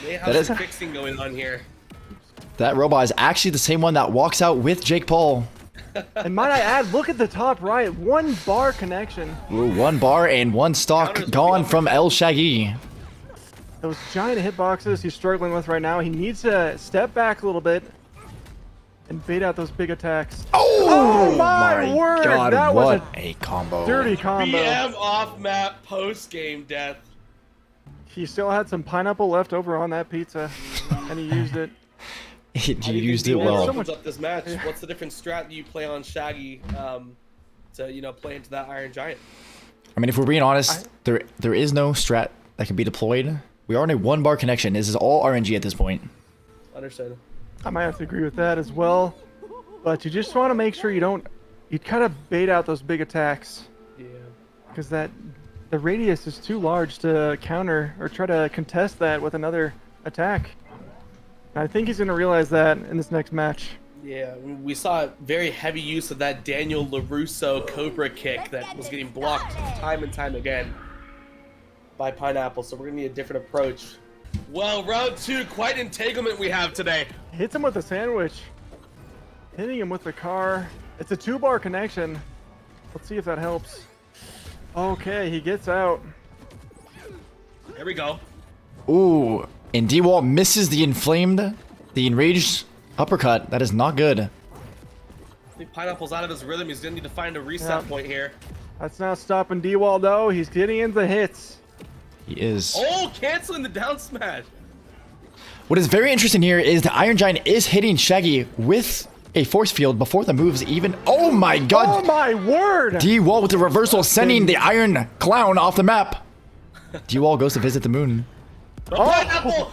May have some fixing going on here. That robot is actually the same one that walks out with Jake Paul. And might I add, look at the top right, 1 bar connection. Ooh, 1 bar and 1 stock gone from El Shaggy. Those giant hitboxes he's struggling with right now, he needs to step back a little bit and bait out those big attacks. Oh, my word! God, that what was a combo. dirty combo. BM off map post game death. He still had some pineapple left over on that pizza, and he used it. He How do you used think it D-Wall well. opens up this match? What's the different strat that you play on Shaggy to play into that Iron Giant? I mean, if we're being honest, there is no strat that can be deployed. We are in a 1 bar connection. This is all RNG at this point. Understood. I might have to agree with that as well, but you just want to make sure you kind of bait out those big attacks. Yeah. Because the radius is too large to counter or try to contest that with another attack. I think he's going to realize that in this next match. Yeah, we saw very heavy use of that Daniel LaRusso Cobra kick that was getting blocked time and time again by Pineapple, so we're going to need a different approach. Well, round 2, quite entanglement we have today. Hits him with a sandwich. Hitting him with the car. It's a 2-bar connection. Let's see if that helps. Okay, he gets out. There we go. Ooh, and D-Wall misses the enraged uppercut. That is not good. I think Pineapple's out of his rhythm. He's going to need to find a reset point here. That's not stopping D-Wall, though. He's getting into hits. He is. Oh, canceling the down smash. What is very interesting here is the Iron Giant is hitting Shaggy with a force field before the moves even. Oh my god! Oh my word! D-Wall with the reversal, sending the Iron Clown off the map. D-Wall goes to visit the moon. Oh. Pineapple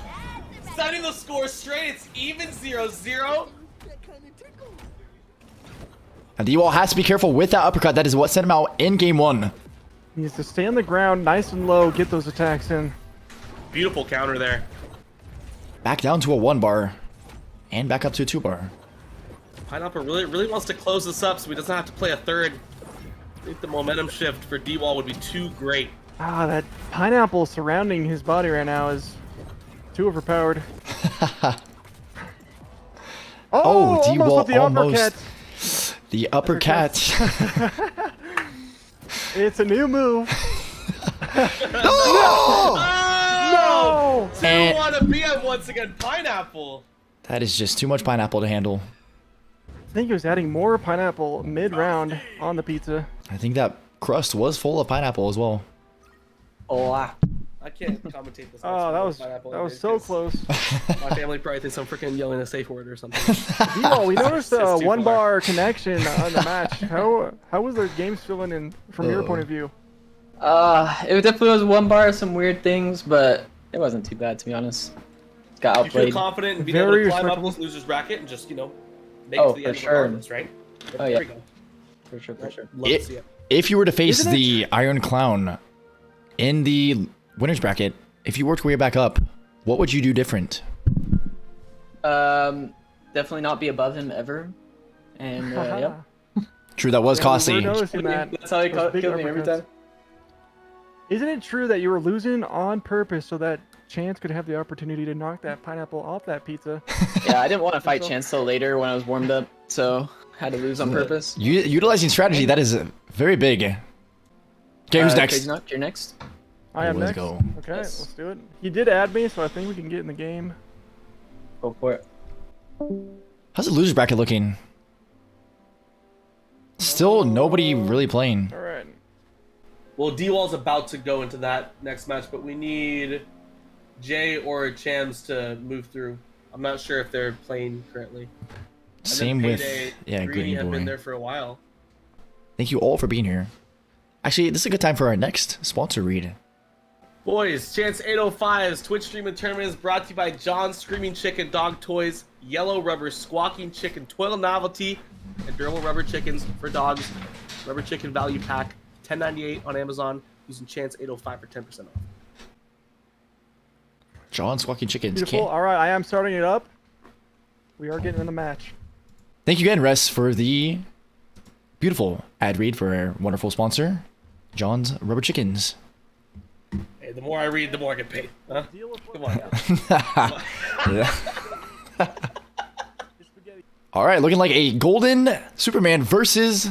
setting the score straight. It's even 0-0. And D-Wall has to be careful with that uppercut. That is what sent him out in game 1. He needs to stay on the ground, nice and low, get those attacks in. Beautiful counter there. Back down to a 1 bar. And back up to a 2 bar. Pineapple really wants to close this up so he doesn't have to play a third. I think the momentum shift for D-Wall would be too great. Ah, that pineapple surrounding his body right now is too overpowered. Oh, D-Wall with the uppercut. The uppercut. It's a new move. No! And- 2-1 BM once again. Pineapple. That is just too much pineapple to handle. I think he was adding more pineapple mid-round on the pizza. I think that crust was full of pineapple as well. Oh, I can't commentate this. Oh, that was so close. My family probably thinks I'm freaking yelling a safe word or something. D-Wall, we noticed a It's too 1 far. bar connection on the match. How was the games feeling in from your point of view? It definitely was 1 bar, some weird things, but it wasn't too bad, to be honest. Got You feel outplayed. confident in being Very able to climb up respectable. this loser's bracket and just, make it Oh, to the for end sure. regardless, right? Oh, There yeah. we go. For sure. Love to see it. If you were to face Isn't it- the Iron Clown in the winner's bracket, if you worked your way back up, What would you do different? Definitely not be above him ever. And yeah. True, that was costly. That's how he killed me every time. Isn't it true that you were losing on purpose so that Chance could have the opportunity to knock that pineapple off that pizza? Yeah, I didn't want to fight Chance till later when I was warmed up, so had to lose on purpose. Utilizing strategy, that is very big. Okay, who's next? CrazyNoc, you're next. I am Let's next. go. Okay, Yes. let's do it. He did add me, so I think we can get in the game. Go for it. How's the loser bracket looking? Still nobody really playing. All right. Well, D-Wall's about to go into that next match, but we need Jay or Chams to move through. I'm not sure if they're playing currently. And Same then with Payday, Greeny have been Boy. there for a while. Thank you all for being here. Actually, this is a good time for our next sponsor read. Boys, Chance 805's Twitch streaming tournament is brought to you by John's Screaming Chicken Dog Toys, Yellow Rubber Squawking Chicken Toil Novelty, and Durable Rubber Chickens for Dogs. Rubber Chicken Value Pack, $10.98 on Amazon, using Chance 805 for 10% off. John Squawking Chickens. Beautiful. All right, I am starting it up. We are getting in the match. Thank you again, Rest, for the beautiful ad read for our wonderful sponsor, John's Rubber Chickens. Hey, the more I read, the more I get paid. Huh? Come on now. Yeah. All right, looking like a golden Superman versus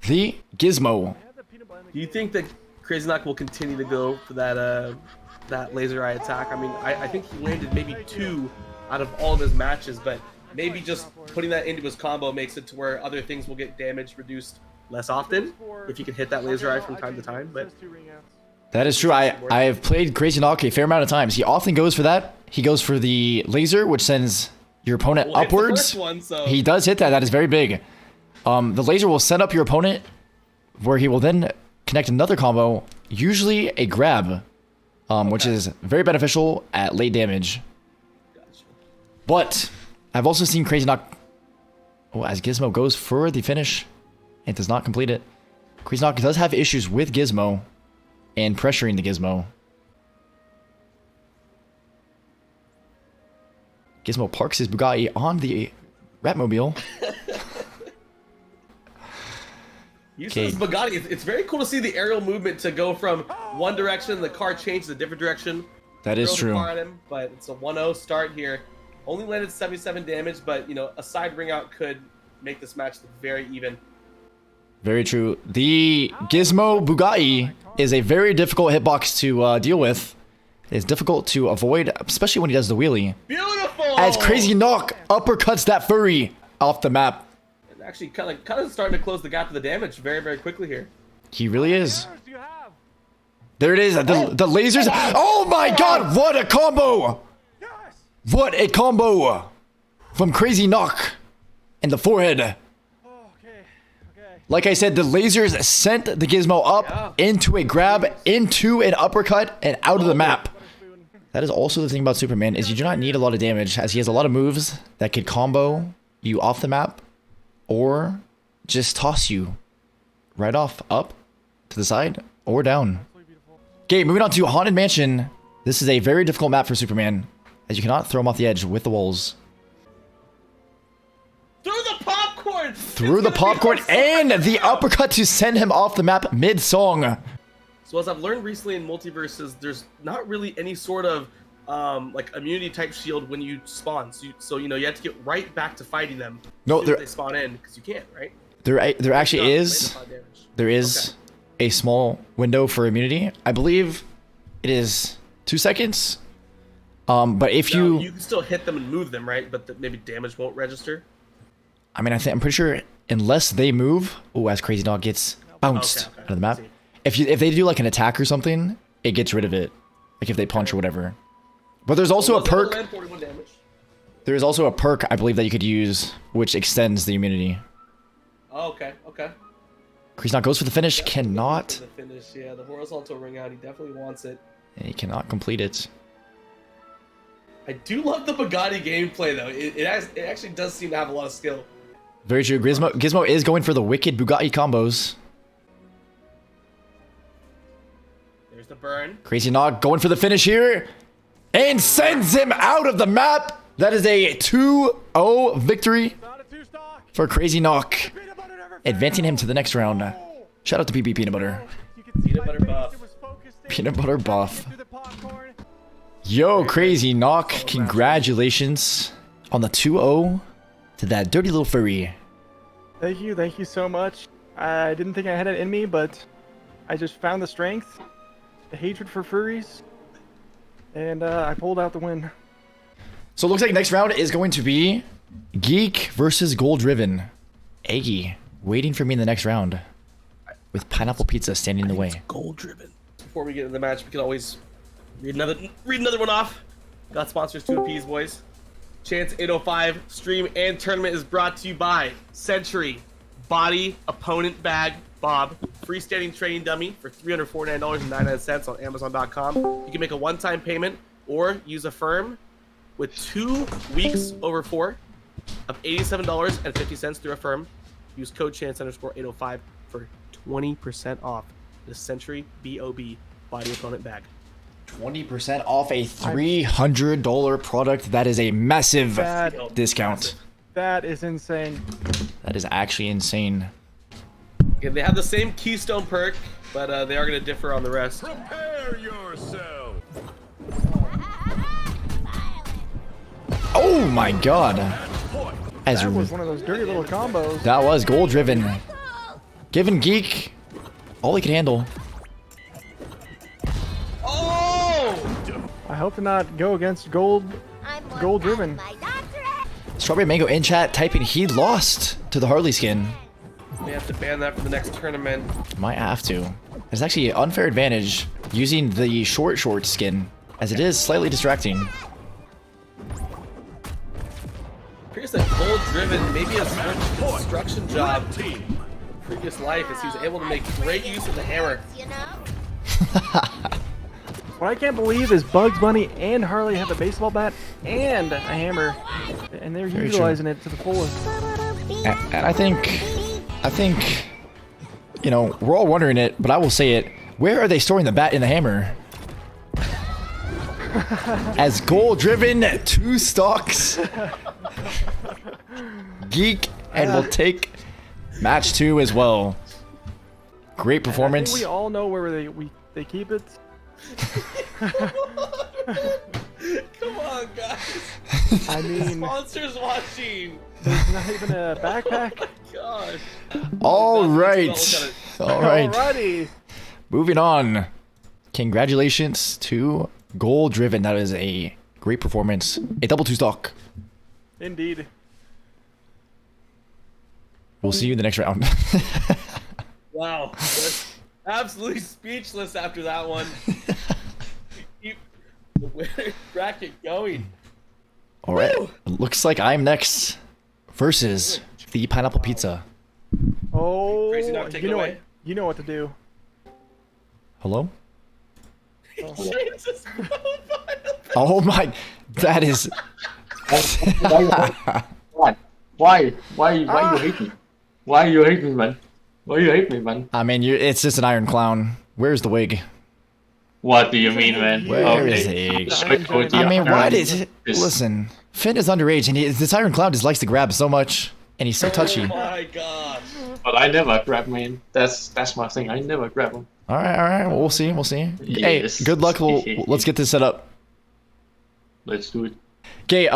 the Gizmo. Do you think that CrazyNoc will continue to go for that laser eye attack? I mean, I think he landed maybe 2 out of all of his matches, but maybe just putting that into his combo makes it to where other things will get damage reduced less often if you can hit that laser eye from time to time. But That is true. I have played CrazyNoc a fair amount of times. He often goes for that. He goes for the laser, which sends your opponent Well, it's the upwards. first one, so- He does hit that. That is very big. The laser will set up your opponent, where he will then connect another combo, usually a grab, which is very beneficial at late damage. But I've also seen CrazyNoc, as Gizmo goes for the finish and does not complete it. CrazyNoc does have issues with Gizmo and pressuring the Gizmo. Gizmo parks his Bugatti on the Ratmobile. You see this Bugatti, it's very cool to see the aerial movement to go from one direction, the car changes a different direction. That is Throw the true. car at him, but it's a 1-0 start here. Only landed 77 damage, but, you know, a side ring out could make this match look very even. Very true. The Gizmo Bugatti is a very difficult hitbox to deal with. It's difficult to avoid, especially when he does the wheelie. Beautiful! As CrazyNoc uppercuts that furry off the map. And actually kind of starting to close the gap of the damage very, very quickly here. He really is. There it is. The lasers. Oh my god, what a combo! What a combo from CrazyNoc in the forehead. Like I said, the lasers sent the Gizmo up into a grab, into an uppercut, and out of the map. That is also the thing about Superman, is you do not need a lot of damage, as he has a lot of moves that could combo you off the map, or just toss you right off, up, to the side, or down. Okay, moving on to Haunted Mansion. This is a very difficult map for Superman, as you cannot throw him off the edge with the walls. Through the popcorn! Through the popcorn and the uppercut to send him off the map mid-song. So as I've learned recently in Multiversus, there's not really any sort of like immunity type shield when you spawn. So you know you have to get right back to fighting them. No, as soon as they spawn in, because you can't, right? There actually Not is. landed by damage. There is a small window for immunity. I believe it is 2 seconds. But if No, you can still hit them and move them, right? But maybe damage won't register. I mean, I'm pretty sure unless they move. Oh, as CrazyNoc gets bounced out of the map. If they do like an attack or something, it gets rid of it. Like if they punch or whatever. But there's also a perk. Land 41 damage. There is also a perk I believe that you could use, which extends the immunity. Oh, okay. CrazyNoc goes for the finish. Definitely Cannot. for the finish, yeah. The horizontal ring out. He definitely wants it. And he cannot complete it. I do love the Bugatti gameplay though. It actually does seem to have a lot of skill. Very true. Gizmo is going for the wicked Bugatti combos. There's the burn. CrazyNoc going for the finish here. and sends him out of the map. That is a 2-0 victory for CrazyNoc, advancing him to the next round. Shout out to PP Peanut Butter. Peanut butter buff. Peanut Butter buff. Yo, CrazyNoc, congratulations on the 2-0 to that dirty little furry. Thank you so much. I didn't think I had it in me, but I just found the strength, the hatred for furries, and I pulled out the win. So it looks like next round is going to be Geek versus Goal Driven. Aggie waiting for me in the next round with pineapple pizza standing in the way. Goal driven. Before we get into the match, we can always read another one off. Got sponsors to appease, boys. Chance 805 stream and tournament is brought to you by Century Body Opponent Bag Bob, freestanding training dummy for $349.99 on Amazon.com. You can make a one-time payment or use Affirm with 2 weeks over 4 of $87.50 through Affirm. Use code chance_805 for 20% off the Century BOB Body Opponent Bag. 20% off a $300 product. That is a massive discount. That is insane. That is actually insane. Okay, they have the same Keystone perk, but they are going to differ on the rest. Prepare yourself. Oh my god. That was one of those dirty little combos. That was Goal Driven. Giving Geek all he can handle. I hope to not go against Goal Driven. Strawberry Mango in chat typing he lost to the Harley skin. They have to ban that for the next tournament. Might have to. It's actually an unfair advantage using the short skin, as it is slightly distracting. Appears that Goal Driven maybe has a construction job in previous life, as he was able to make great use of the hammer. What I can't believe is Bugs Bunny and Harley have a baseball bat and a hammer, and they're utilizing it to the fullest. And I think, you know, we're all wondering it, but I will say it. Where are they storing the bat and the hammer? As Goal Driven 2 stocks. Geek and will take match 2 as well. Great performance. I think we all know where they keep it. Come on, guys. I mean, sponsors watching. There's not even a backpack. Oh my gosh. All right. All right. Alrighty. Moving on. Congratulations to Goal Driven. That is a great performance. A double 2 stock. Indeed. We'll see you in the next round. Wow. Absolutely speechless after that one. Keep the winner bracket going. All right. Looks like I'm next versus the pineapple pizza. Oh, CrazyNoc, take it away. You know what to do. Hello? Oh my, that is. Why you hate me? Why you hate me, man? Why you hate me, man? I mean, it's just an iron clown. Where's the wig? What do you mean, man? Where is he? I mean, what is it? Listen, Finn is underage, and this iron clown just likes to grab so much, and he's so touchy. Oh my gosh. But I never grab, man. That's my thing. I never grab him. All right. Well, we'll see. Yes. Hey, good luck. Let's get this set up. Let's do it. Okay.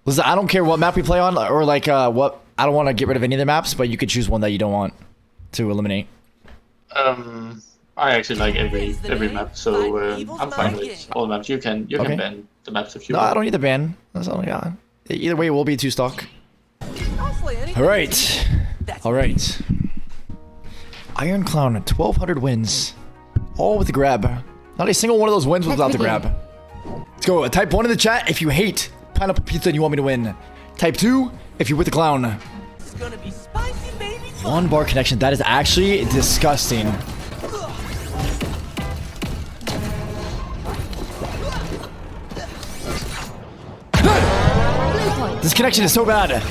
Listen, I don't care what map we play on, or like what. I don't want to get rid of any of the maps, but you could choose one that you don't want to eliminate. I actually like every map, so I'm fine with all maps. You can ban the maps if you want. No, I don't need the ban. That's all I got. Either way, it will be 2 stock. All right. Iron Clown, 1,200 wins, all with the grab. Not a single one of those wins without the grab. Let's go. Type 1 in the chat if you hate pineapple pizza and you want me to win. Type 2 if you're with the clown. It's gonna be spicy, baby. 1 bar connection. That is actually disgusting. This connection is so bad.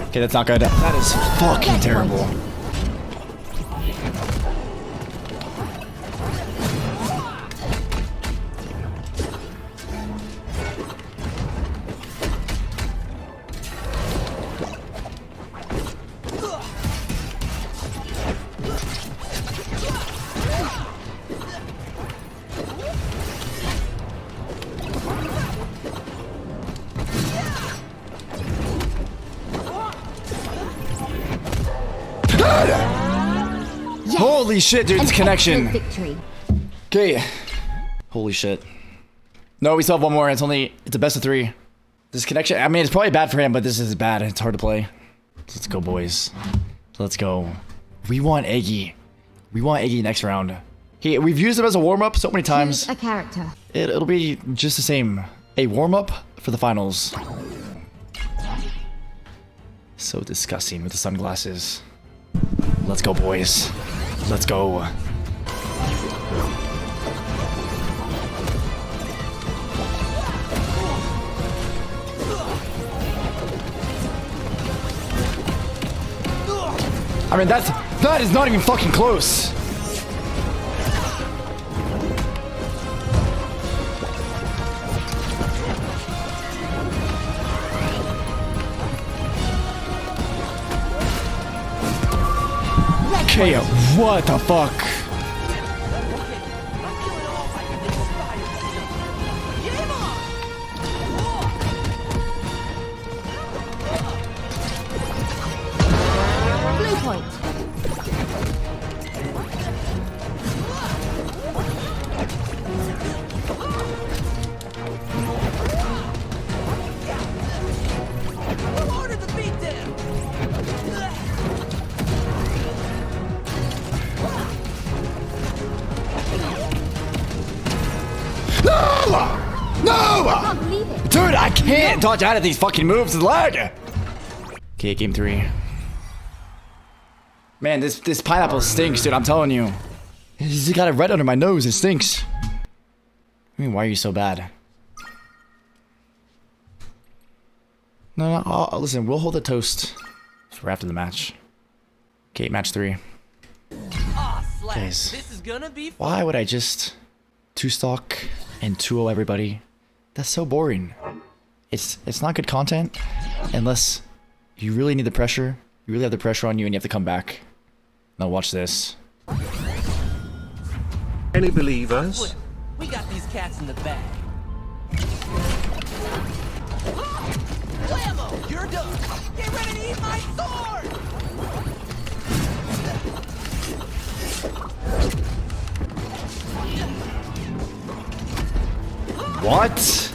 Okay, that's not good. That is fucking terrible. Holy shit, dude, it's connection. Victory. Okay. Holy shit. No, we still have one more. It's a best of 3. This connection, I mean, it's probably bad for him, but this is bad. It's hard to play. Let's go, boys. Let's go. We want Eggy. We want Eggy next round. Hey, we've used him as a warm-up so many times. Choose a character. It'll be just the same. A warm-up for the finals. So disgusting with the sunglasses. Let's go, boys. Let's go. I mean, that is not even fucking close. Okay, what the fuck? Blue point. Order the beatdown. No! I can't believe it. Dude, I can't dodge out of these fucking moves. It's lag. Okay, game 3. Man, this pineapple stinks, dude. I'm telling you. He's got it right under my nose. It stinks. I mean, why are you so bad? No, listen. We'll hold the toast for after the match. Okay, match 3. Guys, This is gonna be fun. why would I just 2-stock and 2-0 everybody? That's so boring. It's not good content unless you really need the pressure. You really have the pressure on you and you have to come back. Now watch this. Any believers? We got these cats in the bag. Blammo! You're done! Get ready to eat my sword! What?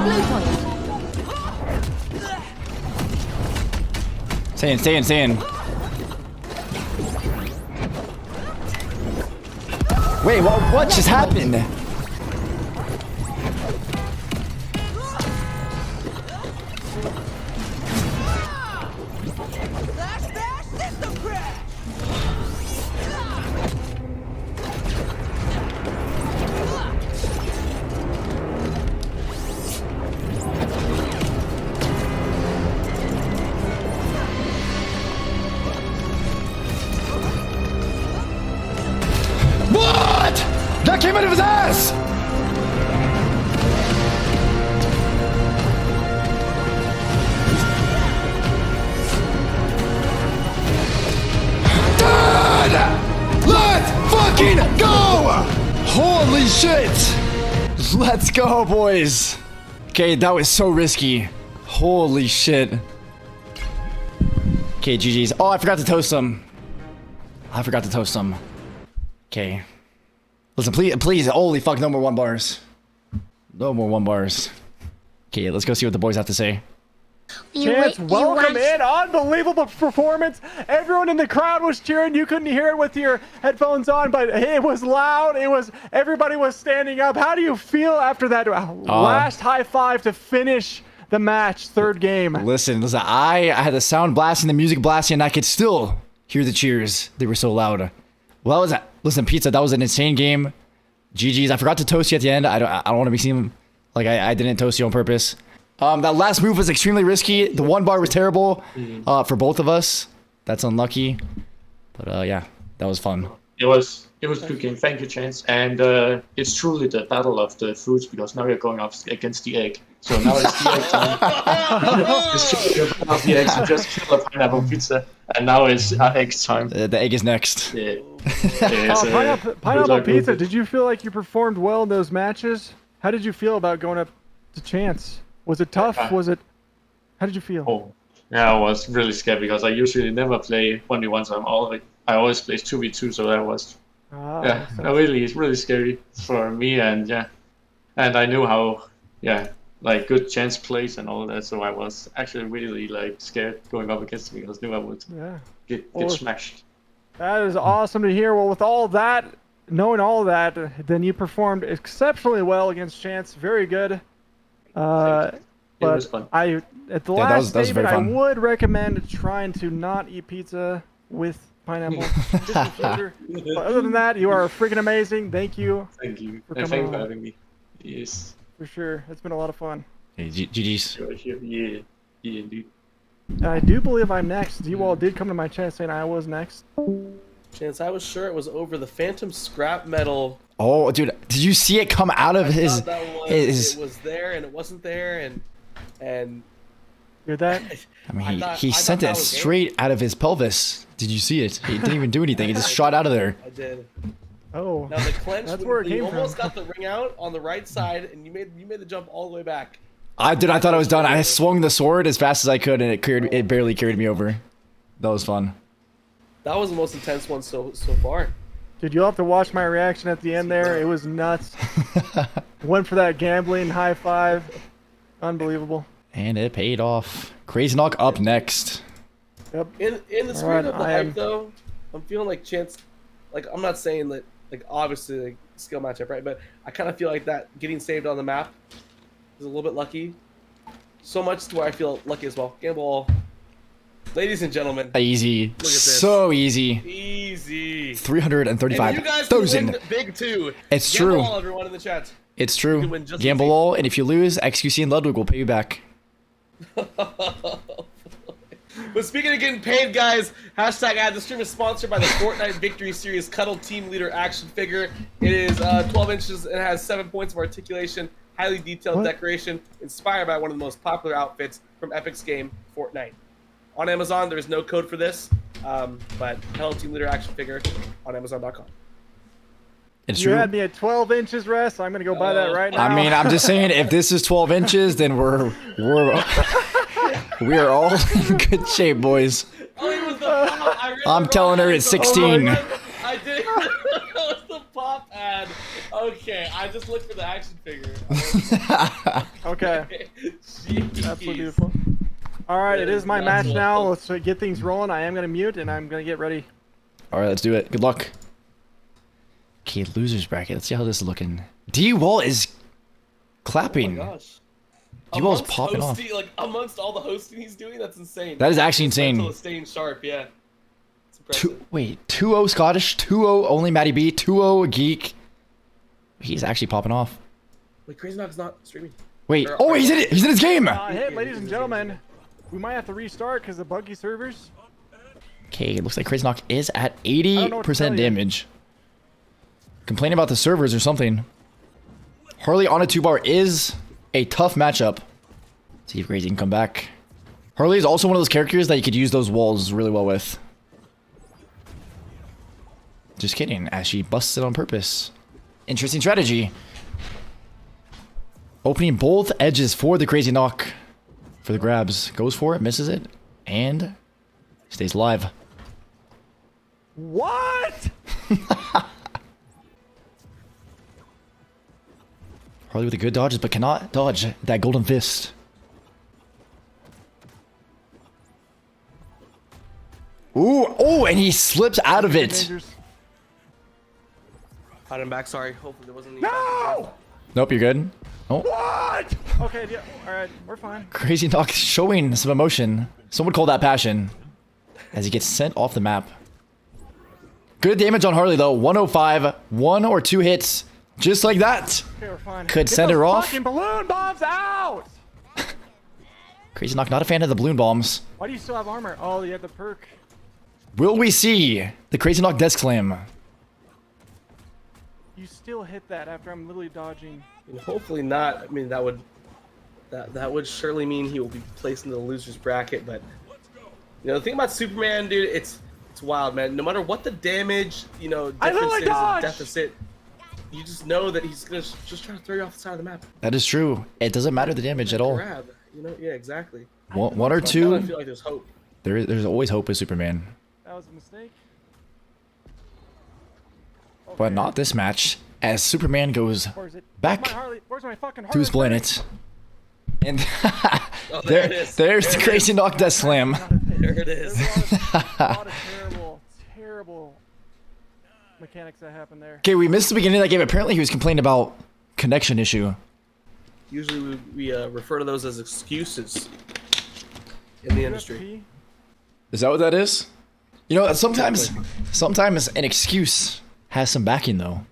Blue point. Stay in. Wait, what just happened? Flash bash system crash! What? That came out of his ass! Dad! Let's fucking go! Holy shit! Let's go, boys. Okay, that was so risky. Holy shit. Okay, GG's. Oh, I forgot to toast them. Okay. Listen, please, holy fuck, no more 1 bars. No more 1 bars. Okay, let's go see what the boys have to say. Chance, welcome in. Unbelievable performance. Everyone in the crowd was cheering. You couldn't hear it with your headphones on, but it was loud. Everybody was standing up. How do you feel after that last high five to finish the match, third game. Listen, I had the sound blasting, the music blasting, and I could still hear the cheers. They were so loud. Well, listen, Pizza, that was an insane game. GG's. I forgot to toast you at the end. I don't want to be seen like I didn't toast you on purpose. That last move was extremely risky. The one bar was terrible for both of us. That's unlucky. But yeah, that was fun. It was a good game. Thank you, Chance. And it's truly the battle of the fruits because now you're going up against the egg. So now it's the egg time. It's truly the battle of the egg. So just kill a pineapple pizza. And now it's egg time. The egg is next. Yeah. Pineapple pizza. Did you feel like you performed well in those matches? How did you feel about going up to Chance? Was it tough? How did you feel? Oh, yeah, I was really scared because I usually never play 1v1. I always play 2v2, so that was really scary for me. And yeah, and I knew how like good Chance plays and all that, so I was actually really like scared going up against him because I knew I would get smashed. That is awesome to hear. Well, with all that, knowing all that, then you performed exceptionally well against Chance. Very good. But at the last statement, I would recommend trying to not eat pizza with pineapple. Just in future. But other than that, you are freaking amazing. Thank you. Thank you. And thanks for having me. Yes. For sure. It's been a lot of fun. Hey, GG's. Yeah, indeed. And I do believe I'm next. D-Wall did come to my chat saying I was next. Chance, I was sure it was over the Phantom Scrap Metal. Oh, dude, did you see it come out of his? It was there and it wasn't there and. Hear that? I mean, he sent it straight out of his pelvis. Did you see it? He didn't even do anything. It just shot out of there. I did. Oh. Now the clench. That's where it came from. You almost got the ring out on the right side, and you made the jump all the way back. I thought I was done. I swung the sword as fast as I could, and it barely carried me over. That was fun. That was the most intense one so far. Dude, you'll have to watch my reaction at the end there. It was nuts. Went for that gambling high five. Unbelievable. And it paid off. CrazyNoc up next. Yep. In the spirit of the hype, though, I'm feeling like Chance. Like, I'm not saying that, like, obviously, like, skill matchup, right? But I kind of feel like that getting saved on the map is a little bit lucky. So much to where I feel lucky as well. Gamble. Ladies and gentlemen. Easy. Look at this. So easy. Easy. 335,000. Big two. It's Gamble true. all, everyone in the chat. It's true. Gamble all, and if you lose, XQC and Ludwig will pay you back. But speaking of getting paid, guys, hashtag ad. The stream is sponsored by the Fortnite Victory Series Cuddle Team Leader action figure. It is 12 inches and has 7 points of articulation, highly detailed decoration, inspired by one of the most popular outfits from Epic's game, Fortnite. On Amazon, there is no code for this, but Cuddle Team Leader action figure on Amazon.com. It's you true. had me at 12 inches, Russ. So I'm gonna go buy that right now. I mean, I'm just saying, if this is 12 inches, then we are all in good shape, boys. Oh, it was the pop. I'm telling her it's 16. I did. That was the pop ad. Okay, I just looked for the action figure. Okay. Jeez. Absolutely beautiful. All right, it is my match now. Let's get things rolling. I am gonna mute and I'm gonna get ready. All right, let's do it. Good luck. Okay, losers bracket. Let's see how this is looking. D-Wall is clapping. Oh my gosh. D-Wall's popping off. Like, amongst all the hosting he's doing, that's insane. That is actually insane. Staying sharp, yeah. It's impressive. 2-0 Scottish, 2-0 only Matty B, 2-0 Geek. He's actually popping off. Wait, CrazyNoc's not streaming. Wait, oh, he's in it. He's in his game. Hey, ladies and gentlemen, we might have to restart because of buggy servers. Okay, it looks like CrazyNoc is at 80% damage. Complaining about the servers or something. Harley on a 2-bar is a tough matchup. See if Crazy can come back. Harley is also one of those characters that you could use those walls really well with. Just kidding, as she busts it on purpose. Interesting strategy. Opening both edges for the CrazyNoc for the grabs. Goes for it, misses it, and stays alive. What? Harley with the good dodges, but cannot dodge that golden fist. Ooh, oh, and he slips out of it. Hide him back, sorry. Hopefully there wasn't any. No! Nope, you're good. Oh, What? Okay, yeah, alright, we're fine. CrazyNoc showing some emotion. Some would call that passion. As he gets sent off the map. Good damage on Harley though. 105. 1 or 2 hits. Just like that. Okay, we're fine. Could Get send those her off. fucking balloon bombs out! CrazyNoc not a fan of the balloon bombs. Why do you still have armor? Oh, you have the perk. Will we see the CrazyNoc desk slam? You still hit that after I'm literally dodging. And hopefully not. I mean, that would surely mean he will be placed into the loser's bracket. But you know, the thing about Superman, dude, it's wild, man. No matter what the damage, you know, differences, deficit, you just know that he's gonna just try to throw you off the side of the map. That is true. It doesn't matter the damage at all. Grab, you know, yeah, exactly. One or I two. feel like there's hope. There's always hope with Superman. That was a mistake. But not this match, as Superman goes Where's it? back Where's my Harley? Where's my fucking Harley? to his planet. And There it is. there's the There it is. CrazyNoc death slam. There it is. There's a lot of terrible mechanics that happened there. Okay, we missed the beginning of that game. Apparently he was complaining about connection issue. Usually we refer to those as excuses in the industry. Is that what that is? You know, sometimes an excuse has some backing though.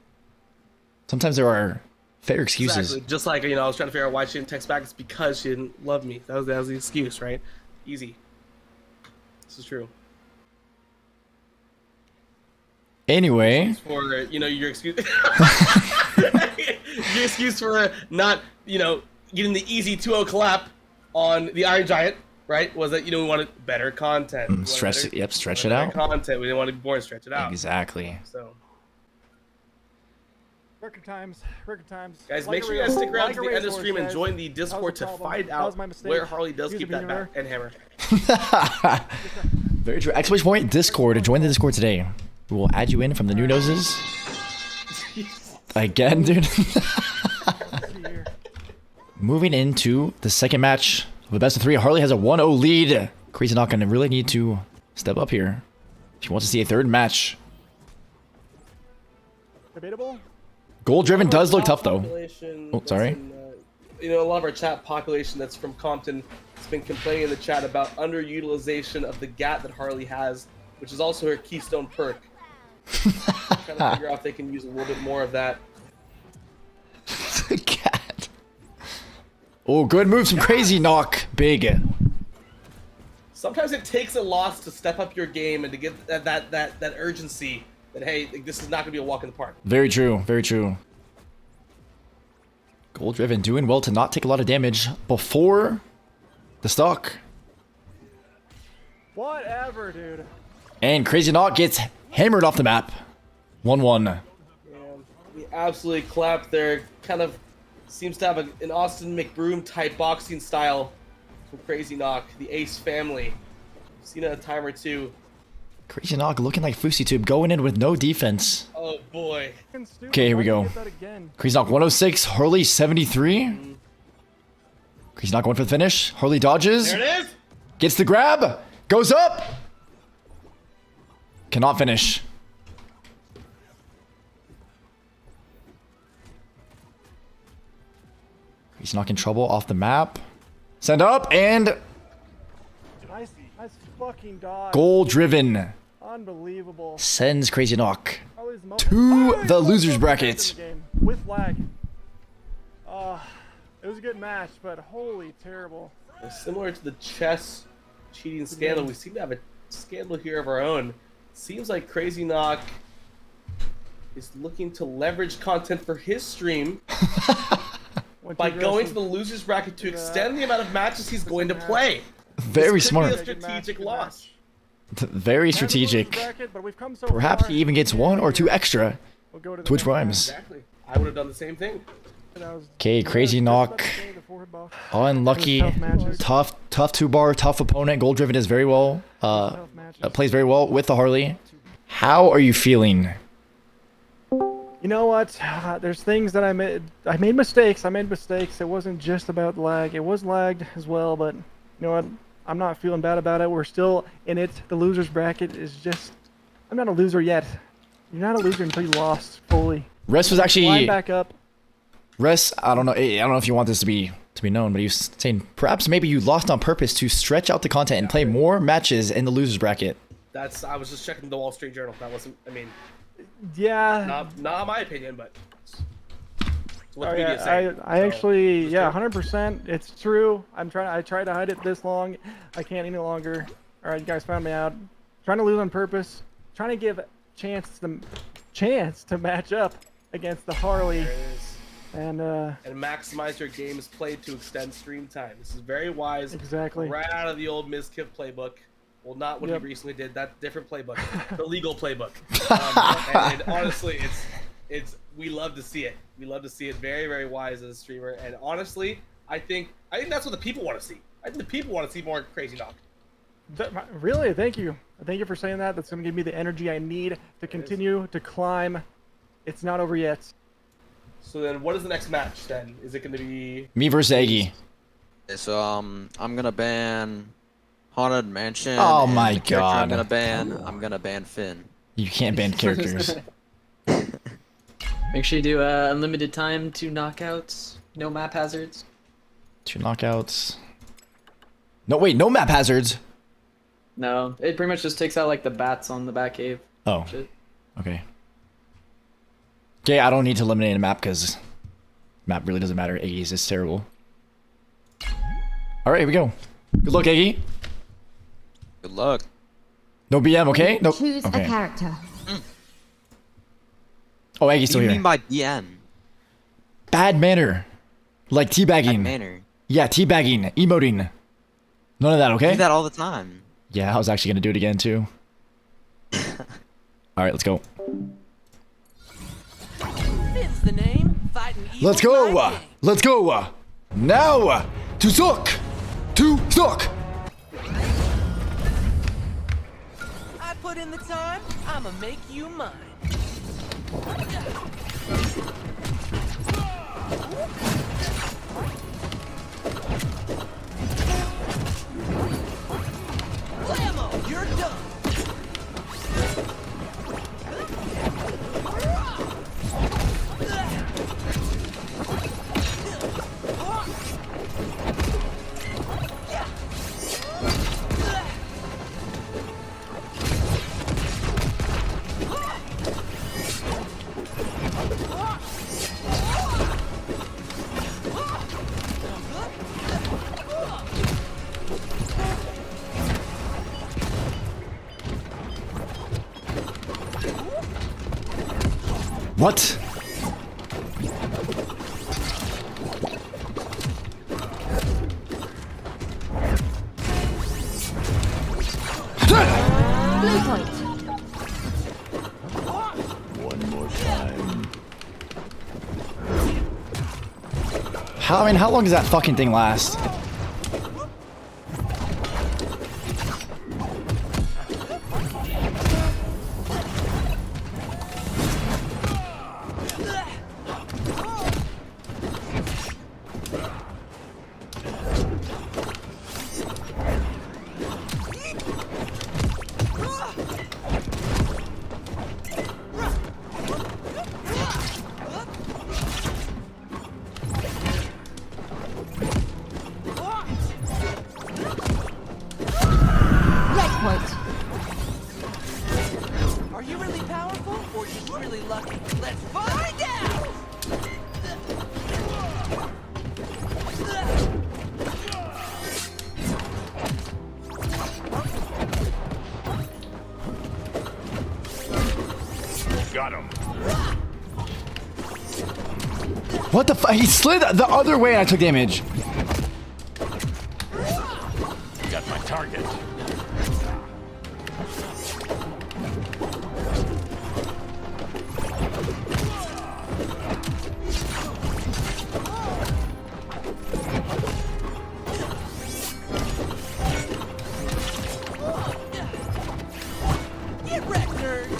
Sometimes there are fair excuses. Exactly. Just like, you know, I was trying to figure out why she didn't text back. It's because she didn't love me. That was the excuse, right? Easy. This is true. Anyway, For, you know, your excuse your excuse for not, you know, getting the easy 2-0 clap on the Iron Giant, right? Was that, you know, we wanted better content. We wanted stretch better- it. Yep, stretch we it wanted out. better Content. We didn't want to be boring. Stretch it out. Exactly. So, Record times. guys, Like make a sure you guys real- stick around like to a the end of the racehorse, stream and guys. join the That was Discord the to problem. find That was out my mistake. where Harley does Use keep a that beaver. bat and hammer. Very true. Exclamation point Discord. Join the Discord today. We will add you in from the new noses. Again, dude. Moving into the second match of the best of 3. Harley has a 1-0 lead. CrazyNoc gonna really need to step up here if he wants to see a third match. Debatable? Goal driven does look tough though. Population Oh, that's sorry. in, you know, a lot of our chat population that's from Compton has been complaining in the chat about underutilization of the GAT that Harley has, which is also her keystone perk. Trying to figure out if they can use a little bit more of that. Cat. Oh, good moves from CrazyNoc. Big. Sometimes it takes a loss to step up your game and to get that urgency that, hey, like, this is not going to be a walk in the park. Very true. Very true. Goal driven doing well to not take a lot of damage before the stock. Whatever, dude. And CrazyNoc gets hammered off the map. 1-1. Yeah, we absolutely clapped there. Kind of seems to have an Austin McBroom type boxing style from CrazyNoc, the Ace family. Seen it a time or two. CrazyNoc looking like Fousey Tube going in with no defense. Oh boy. Okay, here we go. CrazyNoc 106, Harley 73. CrazyNoc going for the finish. Harley dodges. There it is. Gets the grab. Goes up. Cannot finish. CrazyNoc in trouble off the map. Send up and Nice fucking dodge. goal driven. Unbelievable. Sends CrazyNoc Probably the most- to Oh, the he's losers most bracket. in the game with lag. It was a good match, but holy terrible. Similar to the chess cheating scandal, we seem to have a scandal here of our own. Seems like CrazyNoc is looking to leverage content for his stream by going to the losers bracket to extend the amount of matches he's going to play. Very This could be smart. a strategic loss. Very strategic. Perhaps he even gets 1 or 2 extra. Twitch rhymes. Exactly. I would have done the same thing. Okay, CrazyNoc. Unlucky. Tough 2-bar, tough opponent. Goal driven is very well. Plays very well with the Harley. How are you feeling? You know what? There's things that I made. I made mistakes. It wasn't just about lag. It was lagged as well, but you know what? I'm not feeling bad about it. We're still in it. The losers bracket is just. I'm not a loser yet. You're not a loser until you lost fully. Rest was Line actually back up. Russ, I don't know if you want this to be known, but he was saying perhaps maybe you lost on purpose to stretch out the content and play more matches in the losers bracket. I was just checking the Wall Street Journal. That wasn't. I mean, Yeah. not my opinion, but. Oh, yeah, I actually, yeah, 100%. It's true. I tried to hide it this long. I can't any longer. All right, you guys found me out. Trying to lose on purpose. Trying to give chance to match up against the Harley. And maximize your games played to extend stream time. This is very wise. Exactly. Right out of the old Ms. Kiff playbook. Well, not what he recently did. That different playbook. The legal playbook. And honestly, it's we love to see it. We love to see it. Very, very wise as a streamer. And honestly, I think that's what the people want to see. I think the people want to see more CrazyNoc. Really, thank you. Thank you for saying that. That's going to give me the energy I need to continue to climb. It's not over yet. So then, what is the next match? Then is it going to be me versus Eggy? So I'm gonna ban Haunted Mansion. Oh my god! I'm gonna ban Finn. You can't ban characters. Make sure you do unlimited time, 2 knockouts, no map hazards. 2 knockouts. No, wait, no map hazards. No, it pretty much just takes out like the bats on the back cave. Oh. Shit. Okay. Okay, I don't need to eliminate a map because map really doesn't matter. Iggy's is terrible. All right, here we go. Good luck, Iggy. Good luck. No BM, okay? No. Choose okay. a character. Oh, Eggy's still here. What do you mean by BM? Bad manner. Like teabagging. Bad manner. Yeah, teabagging, emoting. None of that, okay? I do that all the time. Yeah, I was actually going to do it again, too. All right, let's go. Finn's the name. Fighting evil. Let's go! Let's go! Now! To suck! To suck! I put in the time. I'ma make you mine. Blammo, you're done. What? Blue point. One more time. How long does that fucking thing last? Are you really powerful or just really lucky? Let's find out! Got him. What the fuck? He slid the other way and I took damage. Got my target. Get wrecked, nerd!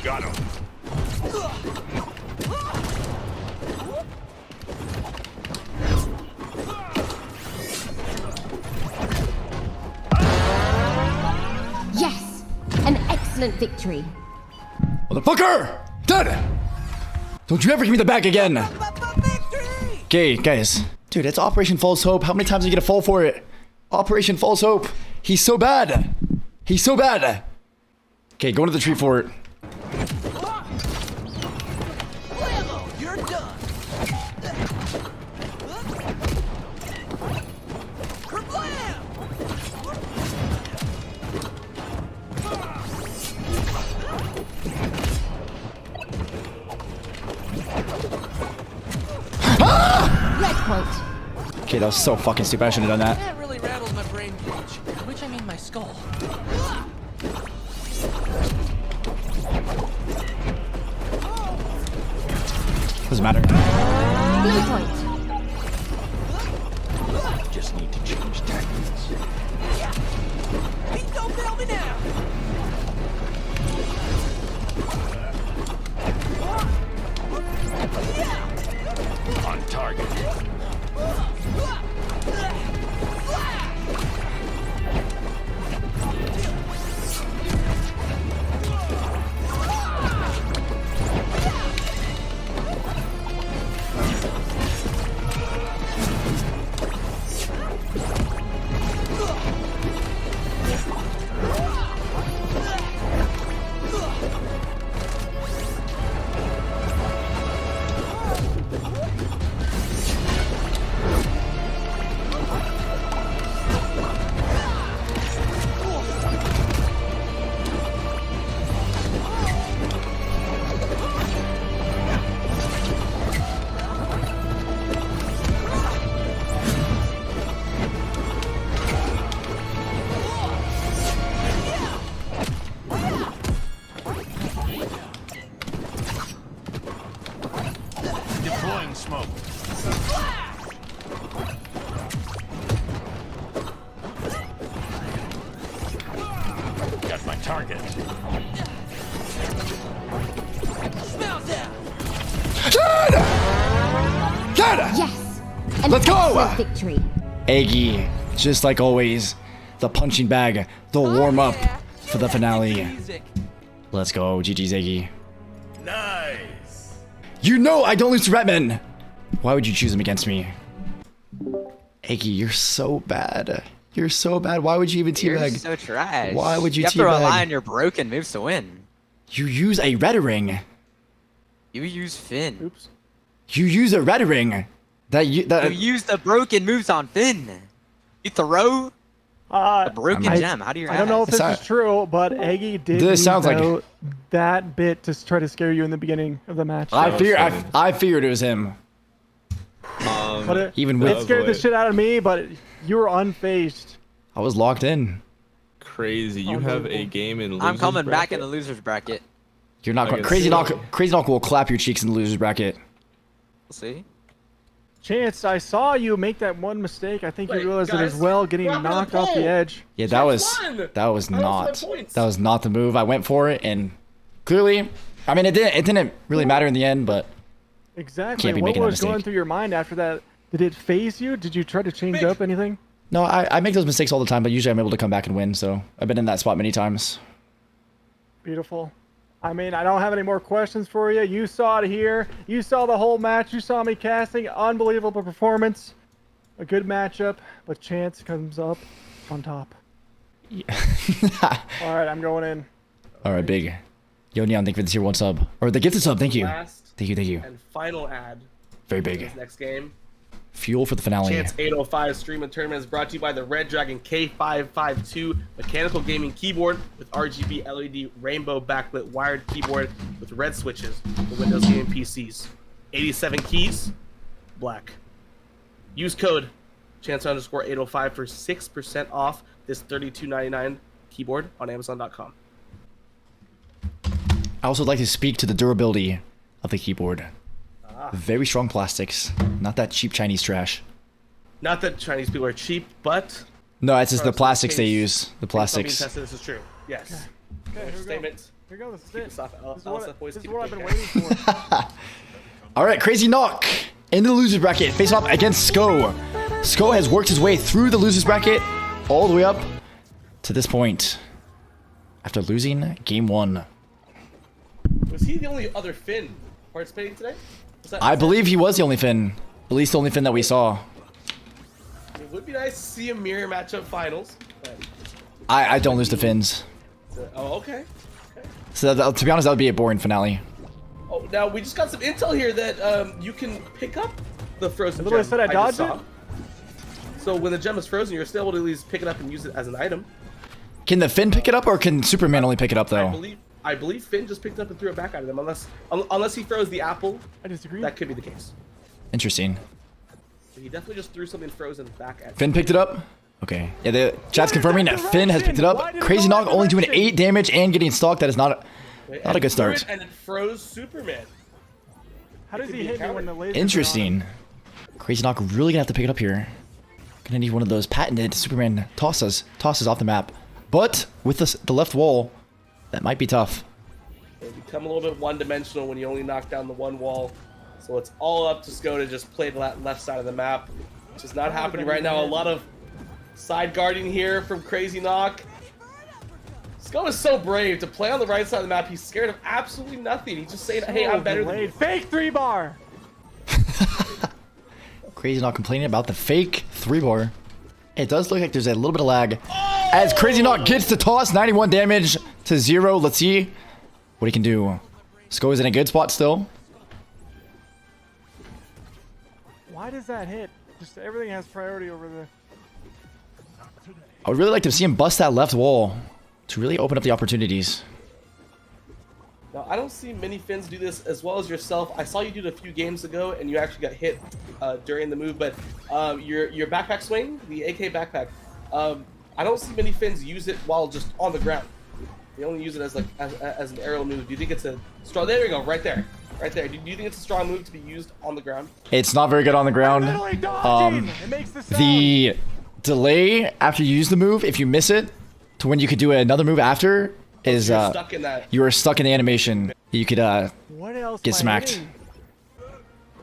Got him. Yes! An excellent victory. Motherfucker! Dead! Don't you ever give me the bag again! Okay, guys. Dude, it's Operation False Hope. How many times are you gonna fall for it? Operation False Hope. He's so bad. He's so bad. Okay, go into the tree fort. You're done. Red point. Okay, that was so fucking stupid. I shouldn't have done that. That really rattled my brain cage, which I mean my skull. Doesn't matter. Blue point. Just need to change tactics. Pete, don't fail me now. On target. Deploying smoke. Got my target. Smells out. Yes! An Let's go! excellent victory. Eggy, just like always. The punching bag, the warm up for the finale. Music. Let's go, GG's Eggy. Nice. You know I don't lose to Redman. Why would you choose him against me? Eggy, you're so bad. You're so bad. Why would you even You're teabag? so trash. Why would you have to rely teabag? on your broken moves to win. You use a red ring. You use Finn. Oops. You use a red ring. You use the broken moves on Finn. You throw the broken gem. How do you? I don't know if this It's is true, but Eggy did This use sounds like- that bit to try to scare you in the beginning of the match. I figured it was him. But it, Even it with scared the shit out of me, but you were unfazed. I was locked in. Crazy. You have a game in losers I'm coming back bracket? in the losers bracket. You're not I going. guess CrazyNoc will clap your cheeks in the losers bracket. We'll see. Chance, I saw you make that one mistake. I think Wait, you realized it guys, as well, getting drop the knocked off the pole. edge. Yeah, that was not the move. I went for it, and clearly, I mean, it didn't really matter in the end, but Exactly. Can't be What making that was going mistake. through your mind after that? Did it phase you? Did you try to change up anything? no, I make those mistakes all the time, but usually I'm able to come back and win. So I've been in that spot many times. Beautiful. I mean, I don't have any more questions for you. You saw it here. You saw the whole match. You saw me casting. Unbelievable performance. A good matchup, but Chance comes up on top. All right, I'm going in. All right, big. Yo, Neon, thank you for the tier 1 sub. Or the gifted sub, thank you. Last Thank you. and final ad. Very for big. this next game. Fuel for the finale. Chance 805 stream and tournament is brought to you by the Red Dragon K552 mechanical gaming keyboard with RGB LED rainbow backlit wired keyboard with red switches for Windows gaming PCs. 87 keys, black. Use code Chance_805 for 6% off this $32.99 keyboard on Amazon.com. I also would like to speak to the durability of the keyboard. Very strong plastics, not that cheap Chinese trash. Not that Chinese people are cheap, but No, it's just the Case- plastics they case- use. The case I'm being plastics. tested, this is true. Yes. Okay, here we go. Statement. Here goes the Keep sit. us off. This is what I've been waiting for. All right, CrazyNoc in the losers bracket, face off against Sko. Sko has worked his way through the losers bracket all the way up to this point after losing game 1. Was he the only other Finn participating today? I believe he was the only Finn, at least the only Finn that we saw. It would be nice to see a mirror matchup finals. But... I don't lose to Finns. Oh, okay. So to be honest, that would be a boring finale. Oh, now we just got some intel here that you can pick up the frozen gem. I said I just dodged saw. So when the gem is frozen, you're still able to at least pick it up and use it as an item. Can the Finn pick it up, or can Superman only pick it up though? I believe Finn just picked it up and threw it back at him, unless he throws the apple. I disagree. That could be the case. Interesting. He definitely just threw something frozen back at Finn picked it up? Okay. Yeah, the chat's confirming that Finn has picked it up. CrazyNoc only doing 8 damage and getting stalked. That is not a good start. And it froze Superman. How does he hit me when the laser? Interesting. CrazyNoc really gonna have to pick it up here. Gonna need one of those patented Superman tosses off the map. But with the left wall, that might be tough. They become a little bit one-dimensional when you only knock down the one wall. So it's all up to Sko to just play the left side of the map, which is not happening right now. A lot of side guarding here from CrazyNoc. Sko is so brave to play on the right side of the map. He's scared of absolutely nothing. He's just saying, hey, I'm better than you. Fake 3-bar! CrazyNoc complaining about the fake 3-bar. It does look like there's a little bit of lag. As CrazyNoc gets the toss, 91 damage to 0. Let's see what he can do. Sko is in a good spot still. Why does that hit? Just everything has priority over there. I would really like to see him bust that left wall to really open up the opportunities. Now, I don't see many Finns do this as well as yourself. I saw you do it a few games ago, and you actually got hit during the move. But your backpack swing, the AK backpack, I don't see many Finns use it while just on the ground. They only use it as as an aerial move. Do you think it's a strong? There we go, right there. Right there. Do you think it's a strong move to be used on the ground? It's not very good on the ground. The delay after you use the move, if you miss it, to when you could do another move after, is stuck in that. you are stuck in the animation. You could get smacked.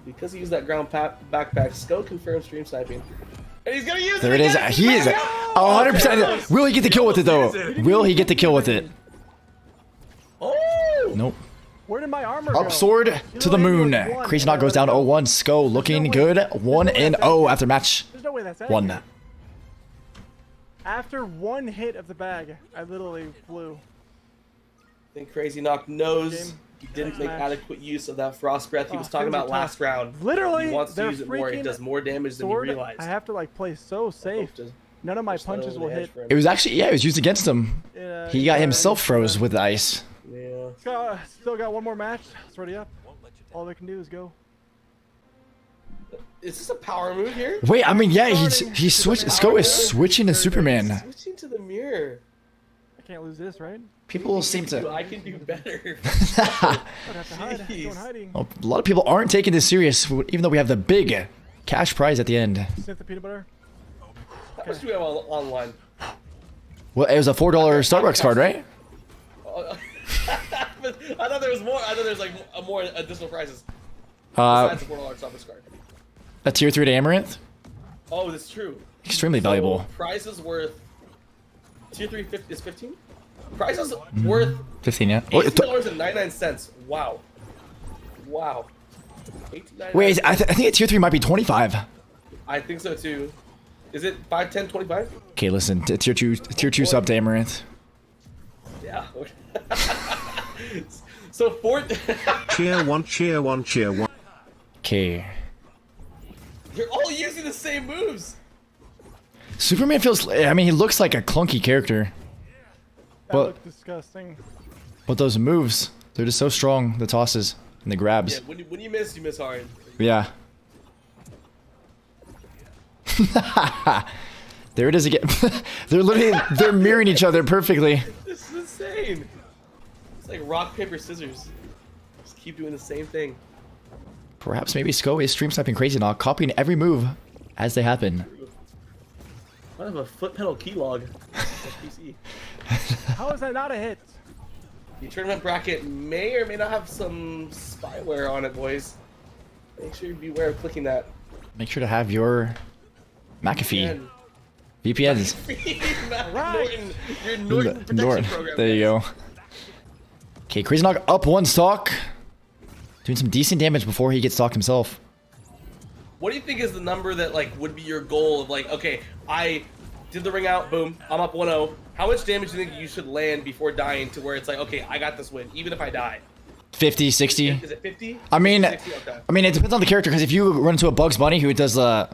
Because he used that ground backpack, Sko confirms stream sniping. And he's gonna use There it is. He is 100%. Will he get the kill with it though? Will he get the kill with it? Oh! Nope. Where did my armor go? Up sword to the moon. CrazyNoc goes down 0-1. Sko looking good. 1-0 after match There's no way that's 1. accurate. After one hit of the bag, I literally flew. I think CrazyNoc knows he didn't make adequate use of that frost breath he was talking about last round. Literally, he wants to their use it more. It does more damage than sword, you realize. I have to like play so safe. None of my punches will hit. It was actually, yeah, it was used against him. He got himself froze with the ice. Yeah. Still got one more match. It's already up. All they can do is go. Is this a power move here? Wait, I mean, yeah, he switched. Sko is switching to Superman. Switching to the mirror. I can't lose this, right? People seem to. I can do better. I'd have to hide. Go in hiding. Well, a lot of people aren't taking this serious, even though we have the big cash prize at the end. Sniff the peanut butter. How much do we have online? Well, it was a $4 Starbucks card, right? I thought there was more. I thought there was like more additional prizes. Besides the $4 Starbucks card. A tier 3 to Amaranth. Oh, that's true. Extremely valuable. Prizes worth tier 3 is 15. Prizes worth 15, yeah. $18.99. Wow. Wow. Wait, I think a tier 3 might be 25. I think so too. Is it 5, 10, 25? Okay, listen. Tier 2 sub to Amaranth. Yeah. So Cheer 1, cheer 1, cheer 1. Okay. You're all using the same moves. Superman feels. I mean, he looks like a clunky character. That looked disgusting. But those moves, they're just so strong. The tosses and the grabs. Yeah, when you miss hard. Yeah. There it is again. they're mirroring each other perfectly. This is insane. It's like rock, paper, scissors. Just keep doing the same thing. Perhaps maybe Sko is stream sniping CrazyNoc, copying every move as they happen. I have a foot pedal keylog. PC. How is that not a hit? The tournament bracket may or may not have some spyware on it, boys. Make sure you beware of clicking that. Make sure to have your McAfee. VPNs. Norton, your Norton protection program. There you go. Okay, CrazyNoc up one stock. Doing some decent damage before he gets stocked himself. What do you think is the number that like would be your goal of like, okay, I did the ring out, boom, I'm up 1-0. How much damage do you think you should land before dying to where it's like, okay, I got this win, even if I die? 50, 60. Is it 50? I mean, 60? Okay. I mean, it depends on the character, because if you run into a Bugs Bunny who does a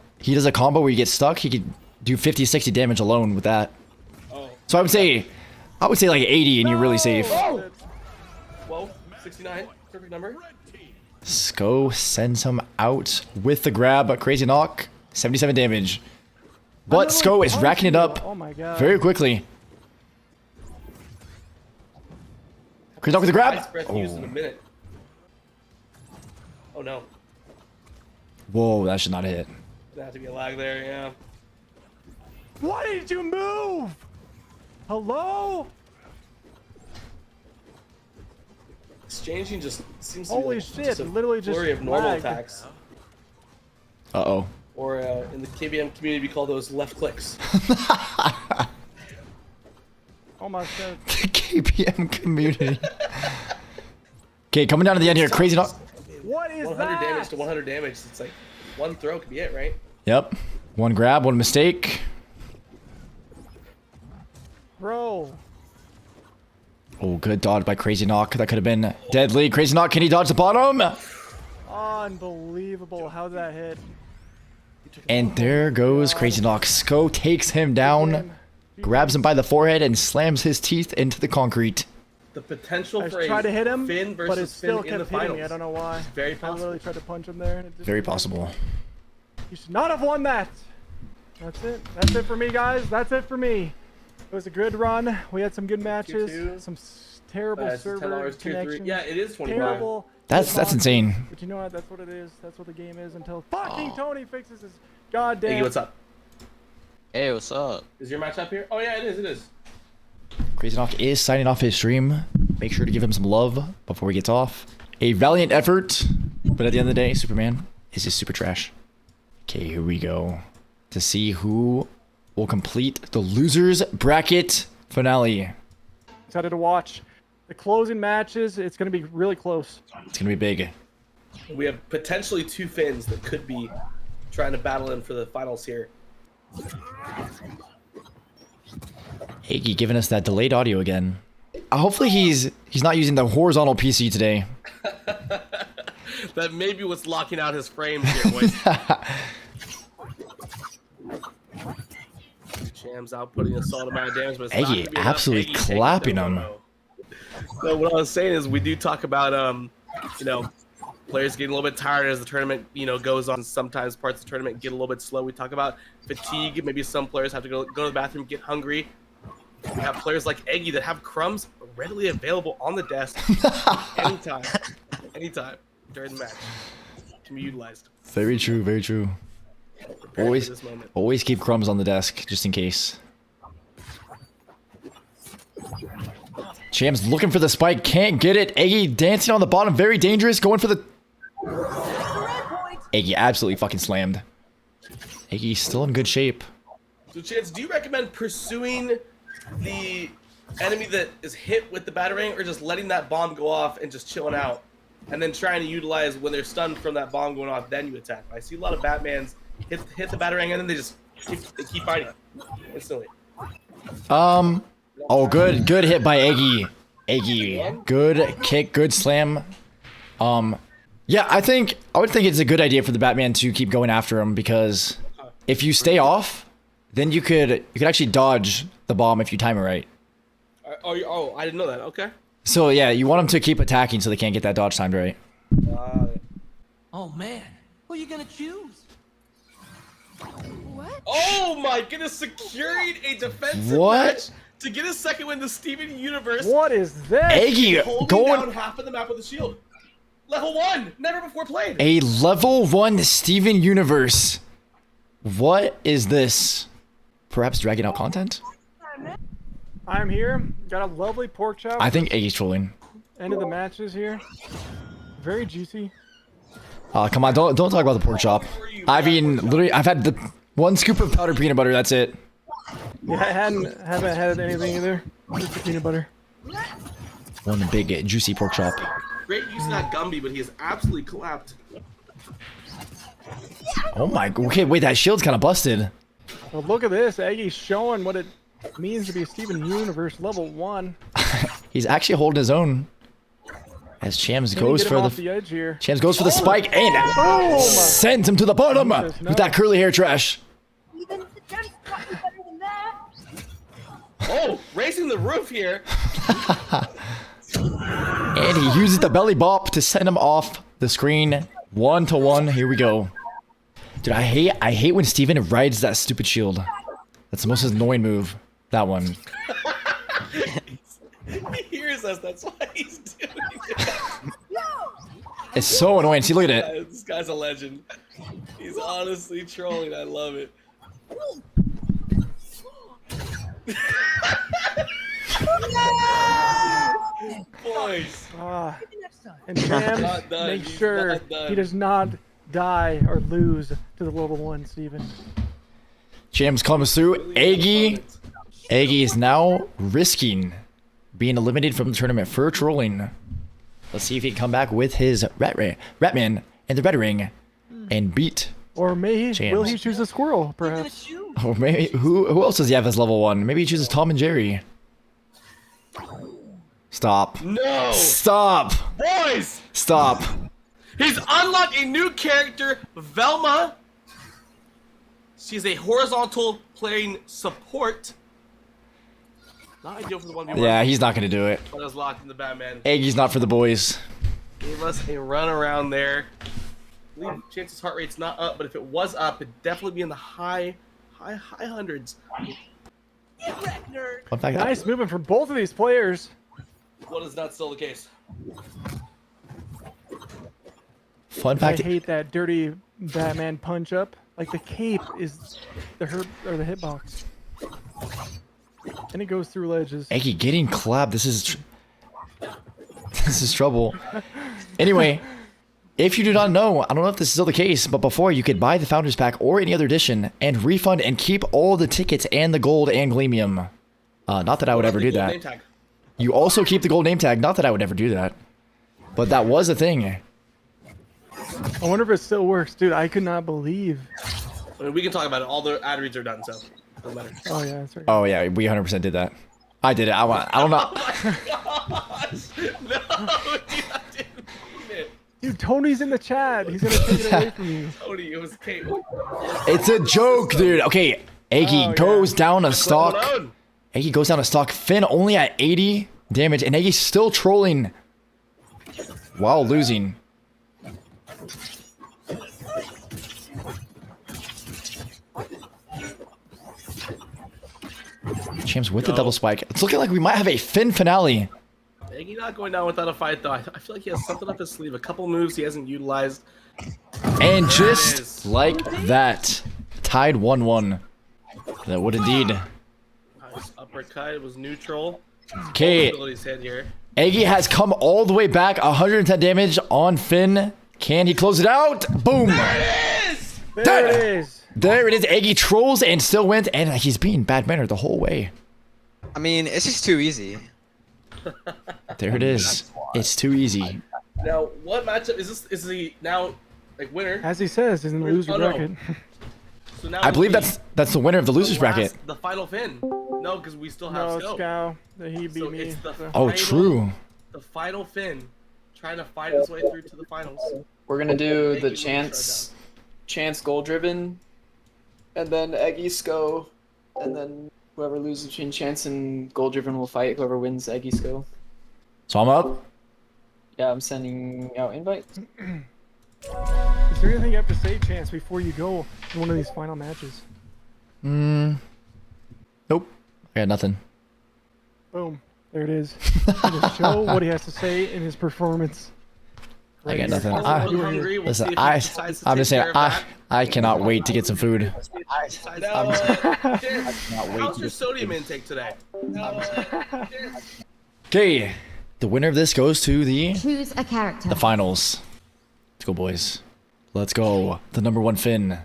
combo where you get stuck, he could do 50, 60 damage alone with that. Oh. So I would say like 80 and you're really safe. Oh! Whoa, 69, perfect number. Sko sends him out with the grab. CrazyNoc, 77 damage. But Sko is racking it up very quickly. CrazyNoc with the grab. Used in a minute. Oh no. Whoa, that should not hit. There have to be a lag there, yeah. Why did you move? Hello? Exchanging just seems to Holy be shit, just a literally just flurry of normal lagged. attacks. Uh-oh. Or in the KBM community, we call those left clicks. Oh my god. The KPM community. Okay, coming down to the end here. CrazyNoc. What is 100 that? damage to 100 damage. It's like one throw could be it, right? Yep. One grab, one mistake. Bro. Oh, good dodge by CrazyNoc. That could have been deadly. CrazyNoc, can he dodge the bottom? Unbelievable how that hit. And there goes CrazyNoc. Sko takes him down, grabs him by the forehead, and slams his teeth into the concrete. The potential I for tried to hit him, Finn versus but it still Finn in the kept hitting finals. me. I don't know why. It's very I possible. literally tried to punch him there. And it just Very possible. You should not have won that. That's it. That's it for me, guys. That's it for me. It was a good run. We had some good matches. Tier 2. Some terrible It's server $10, tier 3. connections. Yeah, it is 25. Terrible. That's insane. But you know what? That's what it is. That's what the game is until fucking Tony fixes his goddamn. Iggy, what's up? Hey, what's up? Is your match up here? Oh yeah, it is. It is. CrazyNoc is signing off his stream. Make sure to give him some love before he gets off. A valiant effort, but at the end of the day, Superman is just super trash. Okay, here we go. To see who will complete the losers bracket finale. Excited to watch the closing matches. It's going to be really close. It's gonna be big. We have potentially two Finns that could be trying to battle in for the finals here. Iggy giving us that delayed audio again. Hopefully he's not using the horizontal PC today. That may be what's locking out his frames here, boys. Cham's outputting a solid amount of damage, but it's not Iggy gonna be enough. absolutely Iggy taking clapping the him. no-no. So what I was saying is we do talk about you know, players getting a little bit tired as the tournament, you know, goes on. Sometimes parts of the tournament get a little bit slow. We talk about fatigue. Maybe some players have to go to the bathroom, get hungry. We have players like Eggy that have crumbs readily available on the desk anytime during the match can be utilized. Very true, very true. Prepare for this moment. Always keep crumbs on the desk, just in case. Cham's looking for the spike, can't get it. Eggy dancing on the bottom, very dangerous, going for the... Eggy absolutely fucking slammed. Eggy's still in good shape. So Chance, do you recommend pursuing the enemy that is hit with the batarang, or just letting that bomb go off and just chilling out, and then trying to utilize when they're stunned from that bomb going off, then you attack? I see a lot of Batmans hit the batarang and then they just keep fighting instantly. Oh, good hit by Eggy. Eggy, good kick, good slam. Yeah, I would think it's a good idea for the Batman to keep going after him, because if you stay off, then you could actually dodge the bomb if you time it right. Oh, I didn't know that. Okay. So yeah, you want them to keep attacking so they can't get that dodge timed right. Oh man, who are you gonna choose? What? Oh my goodness, securing a defensive What? match to get a second win. The Steven Universe. What is this? Eggy Holding going down half of the map with a shield. Level 1, never before played. a level 1 Steven Universe. What is this? Perhaps dragging out content? I'm here. Got a lovely pork chop. I think Iggy's trolling. End of the matches here. Very juicy. Come on, don't talk about the pork chop. I've eaten literally. I've had the 1 scoop of powdered peanut butter. That's it. Yeah, I haven't had anything either. Just the peanut butter. One big juicy pork chop. Great using that Gumby, but he is absolutely collapsed. Oh my. Okay, wait. That shield's kind of busted. Well, look at this. Eggie's showing what it means to be a Steven Universe level 1. He's actually holding his own. As Chams goes for the edge here. Chams goes for the spike and sends him to the bottom with that curly hair trash. Oh, raising the roof here. And he uses the belly bop to send him off the screen. 1-1. Here we go. Dude, I hate when Steven rides that stupid shield. That's the most annoying move. That one. He hears us. That's why he's doing it. It's so annoying. See, look at it. This guy's a legend. He's honestly trolling. I love it. Boys. And Chams, make sure he does not die or lose to the level 1 Steven. Chams comes through. Eggy is now risking being eliminated from the tournament for trolling. Let's see if he can come back with his Ratman and the Red Ring and beat. Or maybe Chams. will he choose a squirrel, perhaps? Or maybe who else does he have as level 1? Maybe he chooses Tom and Jerry. Stop. No. Stop. Boys. Stop. He's unlocked a new character, Velma. She's a horizontal playing support. Not ideal for the 1v1. Yeah, he's not gonna do it. But I was locked in the Batman. Eggy's not for the boys. Gave us a run around there. I believe Chance's heart rate's not up, but if it was up, it'd definitely be in the high hundreds. Nice movement from both of these players. What is not still the case? Fun fact. I hate that dirty Batman punch up. Like the cape is the hitbox. And it goes through ledges. Eggy getting clapped. This is trouble. Anyway, if you do not know, I don't know if this is still the case, but before you could buy the Founders Pack or any other edition and refund and keep all the tickets and the gold and Glamium. Not that I would ever do that. You also keep the gold name tag. Not that I would ever do that. But that was a thing. I wonder if it still works. Dude, I could not believe. I mean, we can talk about it. All the ad reads are done, so doesn't matter. Oh, yeah, that's right. Oh, yeah, we 100% did that. I did it. I don't know. Oh my gosh! No, dude, I didn't mean it. Dude, Tony's in the chat. He's gonna take it away from you. Tony, it was Kate. It's a joke, dude. Okay, Eggy goes down a stock. Hold on. Eggy goes down a stock. Finn only at 80 damage, and Eggy's still trolling while losing. Chams with the double spike. It's looking like we might have a Finn finale. Eggy not going down without a fight, though. I feel like he has something up his sleeve. A couple moves he hasn't utilized. And just like that, tied 1-1. That would indeed. Nice uppercut. It was neutral. Okay. Hit here. Eggy has come all the way back. 110 damage on Finn. Can he close it out? Boom. There it is! There it is. There it is. Eggy trolls and still wins, and he's being bad mannered the whole way. I mean, it's just too easy. There it is. It's too easy. Now, what matchup is this? Is the now like winner? As he says, is in the loser bracket. So now I believe that's the winner of the losers bracket. The final Finn. No, because we still have No, Scow. He beat me. It's the Oh, final, true. The final Finn trying to fight his way through to the finals. We're gonna do the chance goal driven, and then Eggy Sko, and then whoever loses between Chance and goal driven will fight. Whoever wins Eggy Sko. So I'm up. Yeah, I'm sending out invites. Is there anything you have to say, Chance, before you go in one of these final matches? Nope. I got nothing. Boom. There it is. To show what he has to say in his performance. I got nothing. I'm hungry. We'll see Listen, if he decides to I'm take just saying, care of that. I cannot wait to get some food. Now, how's your sodium intake today? Okay, the winner of this goes to Choose a character. the finals. Let's go, boys. Let's go. The #1 Finn.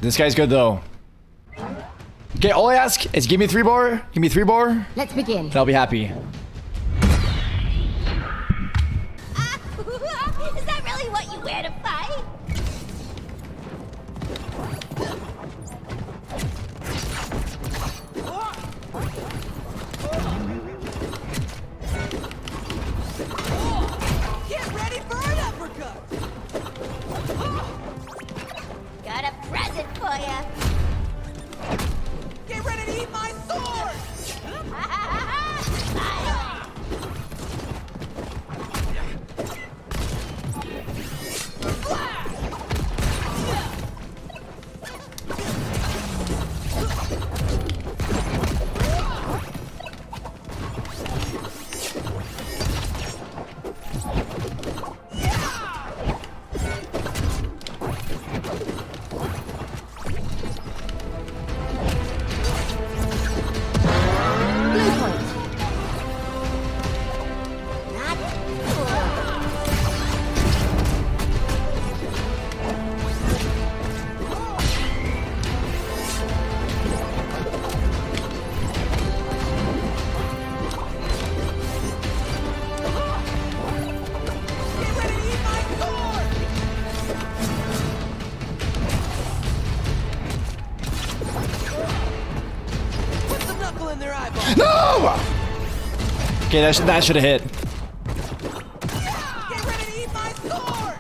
This guy's good though. Okay, all I ask is give me 3-bar. Give me 3-bar, Let's begin. and I'll be happy. Is that really what you wear to fight? Get ready for an uppercut! Got a present for you. Get ready to eat my sword! Blue point. That's cool. Get ready to eat my sword! Put the knuckle in their eyeball! No! Okay, that should have hit. Get ready to eat my sword!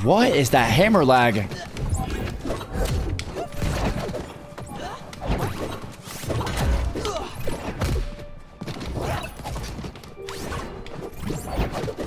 What is that hammer lag? Sorry about this.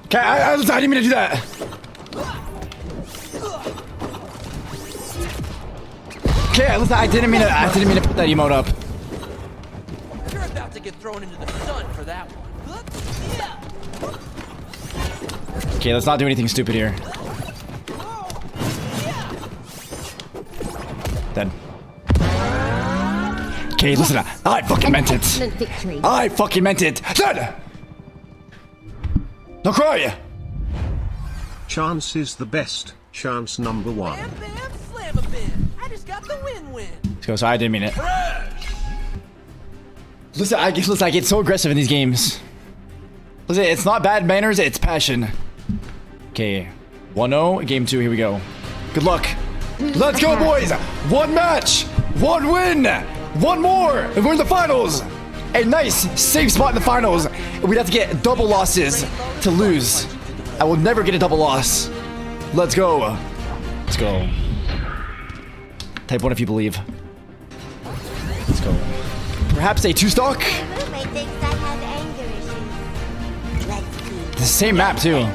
Okay, I didn't mean to do that. Okay, listen, I didn't mean to put that emote up. You're about to get thrown into the sun for that one. Okay, let's not do anything stupid here. Dead. Okay, listen, I fucking meant it. Excellent victory. I fucking meant it. Dead. No cry. Chance is the best. Chance #1. Bam, bam, slam a bin. I just got the win-win. Let's go. Sorry, I didn't mean it. Listen, I get so aggressive in these games. Listen, it's not bad manners, it's passion. Okay, 1-0, game 2, here we go. Good luck. Let's go, boys! 1 match, 1 win, 1 more, and we're in the finals. A nice, safe spot in the finals. We'd have to get double losses to lose. I will never get a double loss. Let's go. Let's go. Type 1 if you believe. Let's go. Perhaps a 2-stock? My roommate thinks I have anger issues. Let's keep The same map, too.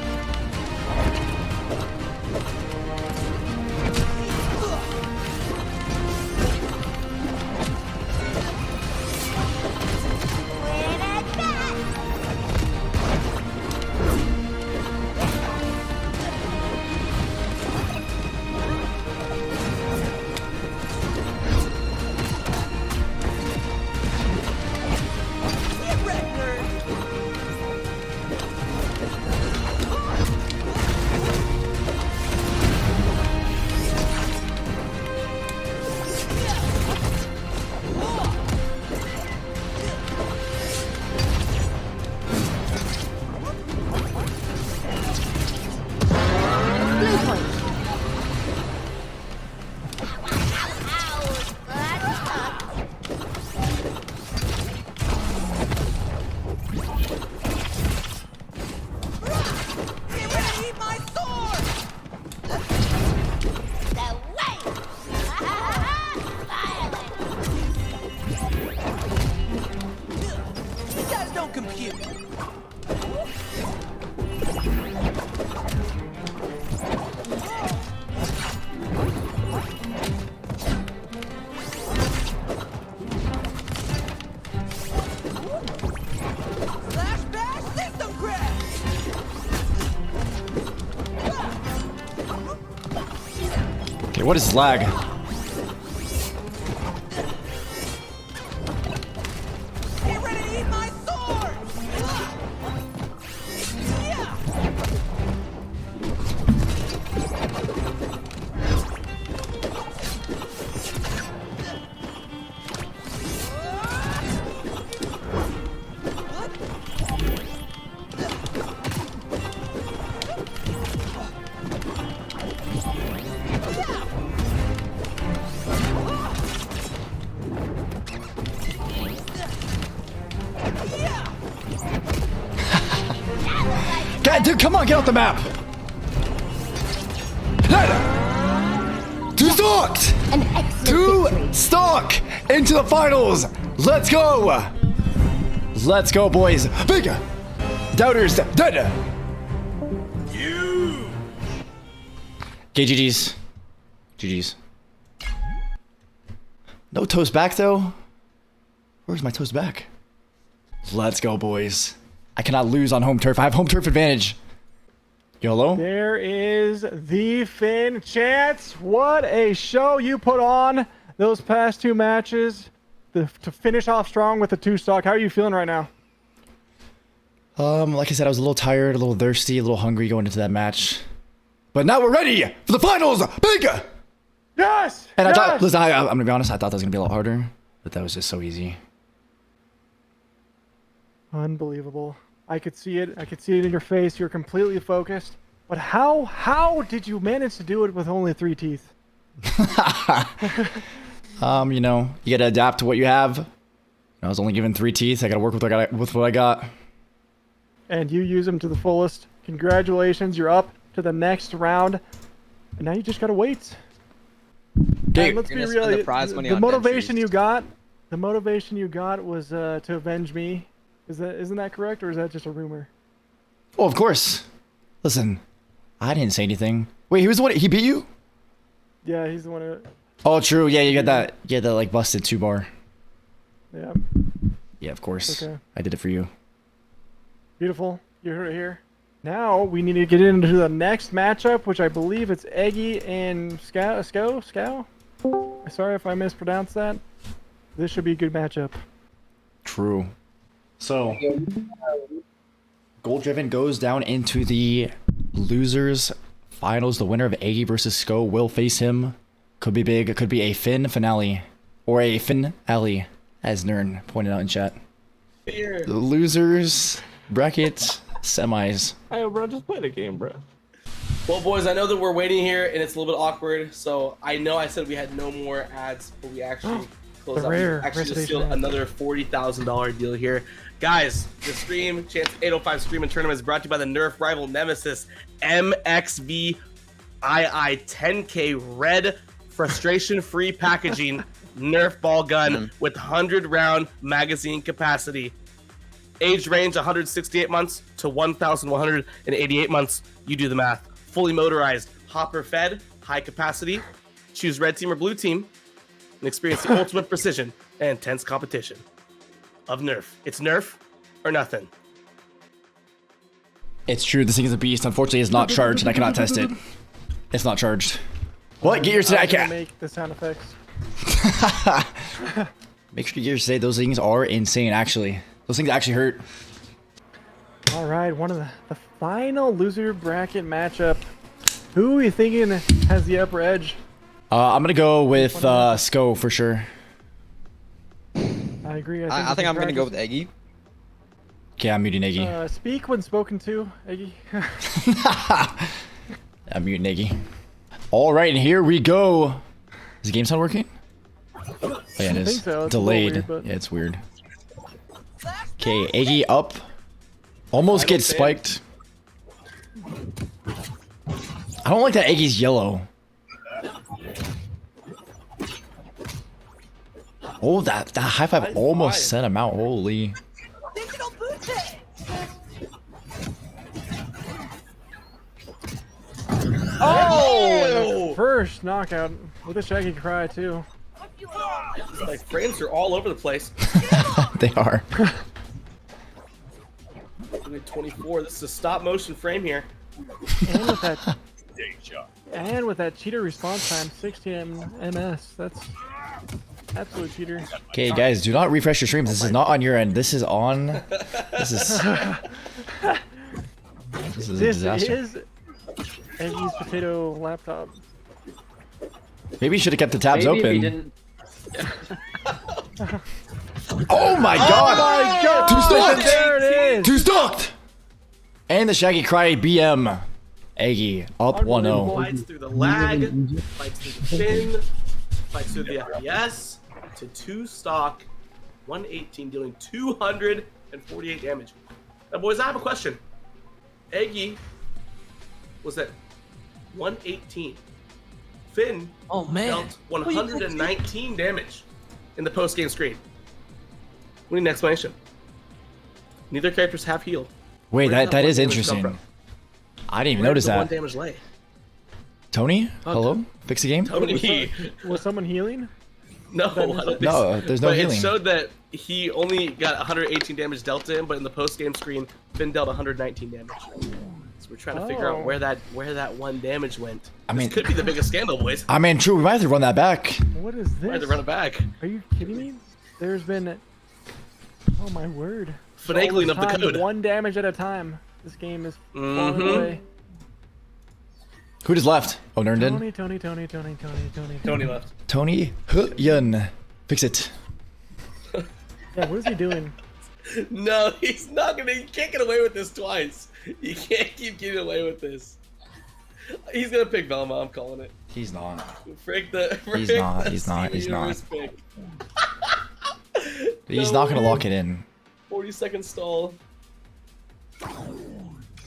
Where that back. Get wrecked, nerd. Okay, what is lag? Get ready to eat my sword! Yeah! God, dude, come on, get off the map! Two stocks! An excellent Two victory. stock into the finals! Let's go! Let's go, boys! Big doubters dead! You. Okay, GG's. GG's. No toast back, though? Where's my toast back? Let's go, boys. I cannot lose on home turf. I have home turf advantage. YOLO? There is the Finn chance. What a show you put on those past two matches to finish off strong with the 2-stock. How are you feeling right now? Like I said, I was a little tired, a little thirsty, a little hungry going into that match. But now we're ready for the finals! Big! Yes! And I yes! thought, listen, I'm gonna be honest, I thought that was gonna be a lot harder. But that was just so easy. Unbelievable. I could see it. I could see it in your face. You're completely focused. But how did you manage to do it with only 3 teeth? You know, you gotta adapt to what you have. I was only given 3 teeth. I gotta work with what I got. And you use them to the fullest. Congratulations. You're up to the next round. And now you just gotta wait. Okay. And let's be You're gonna real. spend the prize money The on motivation dentures. you got was to avenge me. Isn't that correct, or is that just a rumor? Oh, of course. Listen, I didn't say anything. Wait, he was the one. He beat you? Yeah, he's the one who. Oh, true. Yeah, you got that. Yeah, that like busted 2-bar. Yeah. Yeah, of course. Okay. I did it for you. Beautiful. You heard it here. Now we need to get into the next matchup, which I believe it's Eggy and Scow. Sorry if I mispronounced that. This should be a good matchup. True. So, Gold Driven goes down into the losers finals. The winner of Aggie versus Sko will face him. Could be big. It could be a Finn finale. Or a Finn alley, as Nern pointed out in chat. Here. The losers bracket semis. Hey, bro, just play the game, bro. Well, boys, I know that we're waiting here, and it's a little bit awkward. So I know I said we had no more ads, but we actually closed The out. rare We actually just recitation sealed ad. another $40,000 deal here. Guys, the stream, Chance 805 Stream and Tournament is brought to you by the Nerf rival nemesis, MXV II 10K Red Frustration-Free Packaging Nerf Ball Gun with 100-round magazine capacity. Age range 168 months to 1,188 months. You do the math. Fully motorized, hopper fed, high capacity. Choose red team or blue team and experience the ultimate precision and intense competition of Nerf. It's Nerf or nothing. It's true, this thing is a beast. Unfortunately, it's not charged, and I cannot test it. It's not charged. What? Get yours today? I I'm gonna can't. make the sound effects. Make sure you get yours today. Those things are insane, actually. Those things actually hurt. All right, one of the final loser bracket matchup. Who are you thinking has the upper edge? I'm gonna go with Sko for sure. I agree. I think I'm gonna go with Eggy. Okay, I'm muting Iggy. Speak when spoken to, Eggy. I'm muting Iggy. All right, and here we go. Is the game sound working? Oh, yeah, it I is. think so. It's a little Delayed. weird, but- Yeah, it's weird. Okay, Iggy up. Almost gets spiked. I don't like that Iggy's yellow. Oh, that high five almost sent him out. Holy. Digital booty! Oh! First knockout with a Shaggy cry too. Like frames are all over the place. They are. 24. This is a stop motion frame here. And with that And with that cheater response time, 16 MS. That's absolute cheater. Okay, guys, do not refresh your streams. This is not on your end. This is on. This is. This is a disaster. Is Eggie's potato laptop. Maybe you should have kept the tabs Maybe if he open. didn't. Oh my god! Oh my god! Two stocked! There it is! Two stocked! And the Shaggy Cry BM. Eggy up 1-0. Fights through the lag, fights through the fin, fights through the FPS to 2 stock, 118 dealing 248 damage. Now boys, I have a question. Eggy was at 118. Finn dealt 119 damage in the post-game screen. We need an explanation. Neither characters have healed. Wait, Where did that one is damage come interesting. from? I didn't even Where notice did the that. 1 damage lay? Tony? Hello? Fix the game? Tony. Was someone healing? No, I don't think No, so. there's no but healing. It showed that he only got 118 damage dealt to him, but in the post-game screen, Finn dealt 119 damage. So we're trying to figure out where that 1 damage went. I mean, this could be the biggest scandal, boys. I mean, true. We might have to run that back. What is We have this? to run it back. Are you kidding me? There's been. Oh my word. Finagling of the Time, code. 1 damage at a time. This game is falling away. Who just left? Oh, Nern did. Tony left. Tony Yun. Fix it. Yeah, what is he doing? No, he's not gonna. You can't get away with this twice. You can't keep getting away with this. He's gonna pick Velma. I'm calling it. He's not. Frick the. He's frick not. the He's not. He's Steven not. Universe pick. He's No not gonna way. lock it in. 40-second stall.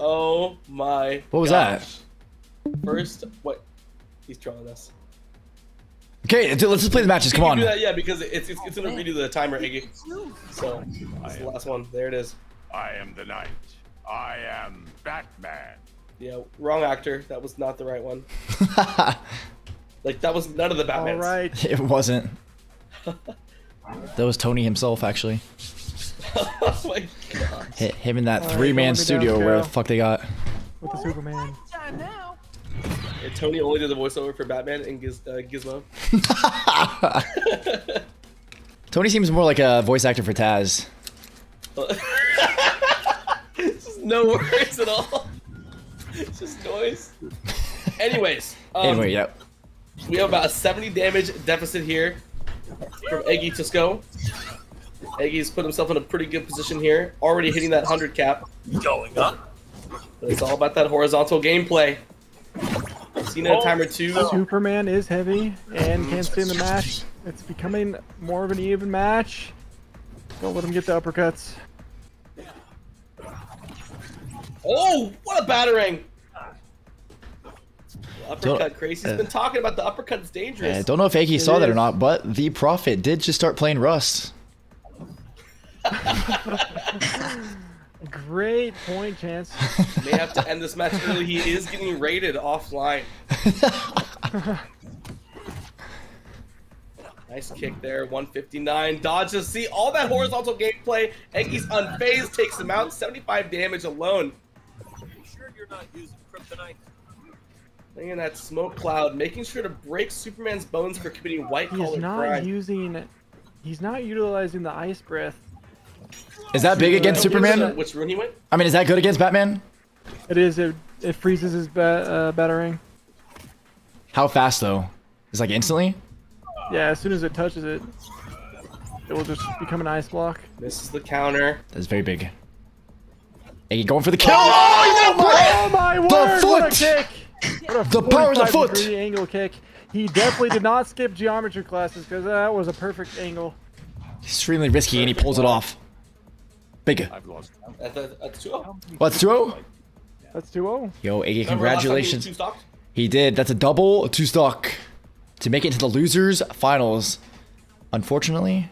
Oh my. What was gosh. First, what? He's trolling us. Okay, let's just play the matches. Come You on. can do that, yeah, because it's gonna redo the timer, Iggy. So this is the last one. There it is. I am the knight. I am Batman. Yeah, wrong actor. That was not the right one. Like that was none of the Batmans. All right. It wasn't. That was Tony himself, actually. Oh my god. Him in that All right, 3-man going to studio down, where Joe. the fuck they got. With the Superman. Time now. And Tony only did the voiceover for Batman and Gizmo. Tony seems more like a voice actor for Taz. It's just no words at all. It's just noise. Anyways. Anyway, yeah. We have about a 70 damage deficit here from Eggy to Sko. Eggy's put himself in a pretty good position here. Already hitting that 100 cap. Going up. But it's all about that horizontal gameplay. Cena timer 2. Superman is heavy and can't stay in the match. It's becoming more of an even match. Don't let him get the uppercuts. Oh, what a battering! Uppercut crazy. He's been talking about the uppercut's dangerous. Don't know if Aki saw that or is. not, but the Prophet did just start playing Rust. Great point, Chance. May have to end this match early. He is getting raided offline. Nice kick there, 159. Dodges. See all that horizontal gameplay. Eggy's unfazed, takes him out. 75 damage alone. Sure you're not using kryptonite. Laying that smoke cloud, making sure to break Superman's bones for committing white He's collar not crime. he's not utilizing the ice breath. Is that big against Superman? Which rune he went? I mean, is that good against Batman? It is. It freezes his battering. How fast, though? It's like instantly? Yeah, as soon as it touches it, it will just become an ice block. Misses the counter. That's very big. Aki going for the kill! Oh my word! The What a foot! kick! What a The power of the 45 foot! degree angle kick. He definitely did not skip geometry classes because that was a perfect angle. Extremely risky, and he pulls it off. Big. I've lost. At the 2-0. Let's throw. That's 2-0. Yo, Aki, Remember last time he congratulations. two-stocked? He did. That's a double 2-stock to make it into the losers finals. Unfortunately,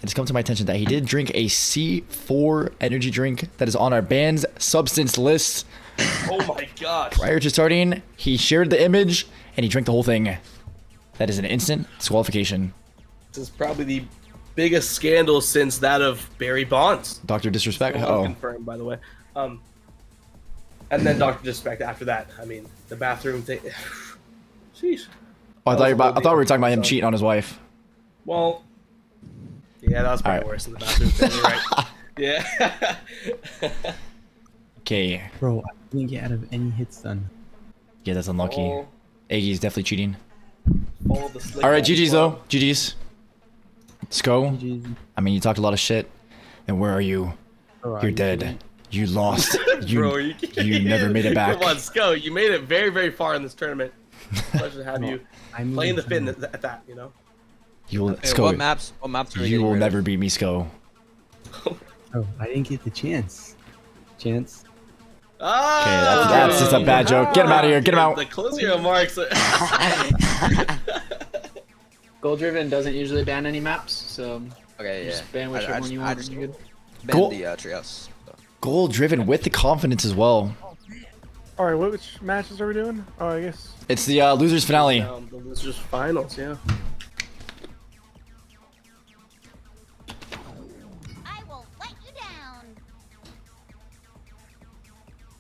it's come to my attention that he did drink a C4 energy drink that is on our band's substance list. Oh my gosh. Prior to starting, he shared the image and he drank the whole thing. That is an instant disqualification. This is probably the biggest scandal since that of Barry Bonds. Dr. Disrespect. Oh, Oh, confirmed, by the way. And then Dr. Disrespect after that. I mean, the bathroom thing. Sheesh. Oh, I thought we were talking about him cheating on his wife. Well, yeah, that was probably Alright. worse than the bathroom thing. You're right. Yeah. Okay. Bro, I didn't get out of any hits done. Yeah, that's unlucky. Oh. Iggy's definitely cheating. Follow the slick Alright, back GG's flow. though. GG's. Sko. GG's. I mean, you talked a lot of shit. And where are you? Bro, You're dead. You lost. You, Bro, you never made it back. Come on, Sko. You made it very, very far in this tournament. Pleasure to have you I'm playing the moving Finn at that, you know? You will, Hey, Sko, what maps are we you getting will rid of? never beat me, Sko. Bro, I didn't get the chance. Chance. Ah, Okay, that's just a bad joke. Get him out of here. Get him out. The closing remarks. Gold Driven doesn't usually ban any maps, so Okay, yeah. just ban whichever one you I want. just You're good. ban Goal- the trios. So. Goal driven with the confidence as well. All right, which matches are we doing? Oh, I guess. It's the losers finale. The losers finals, yeah. I will let you down.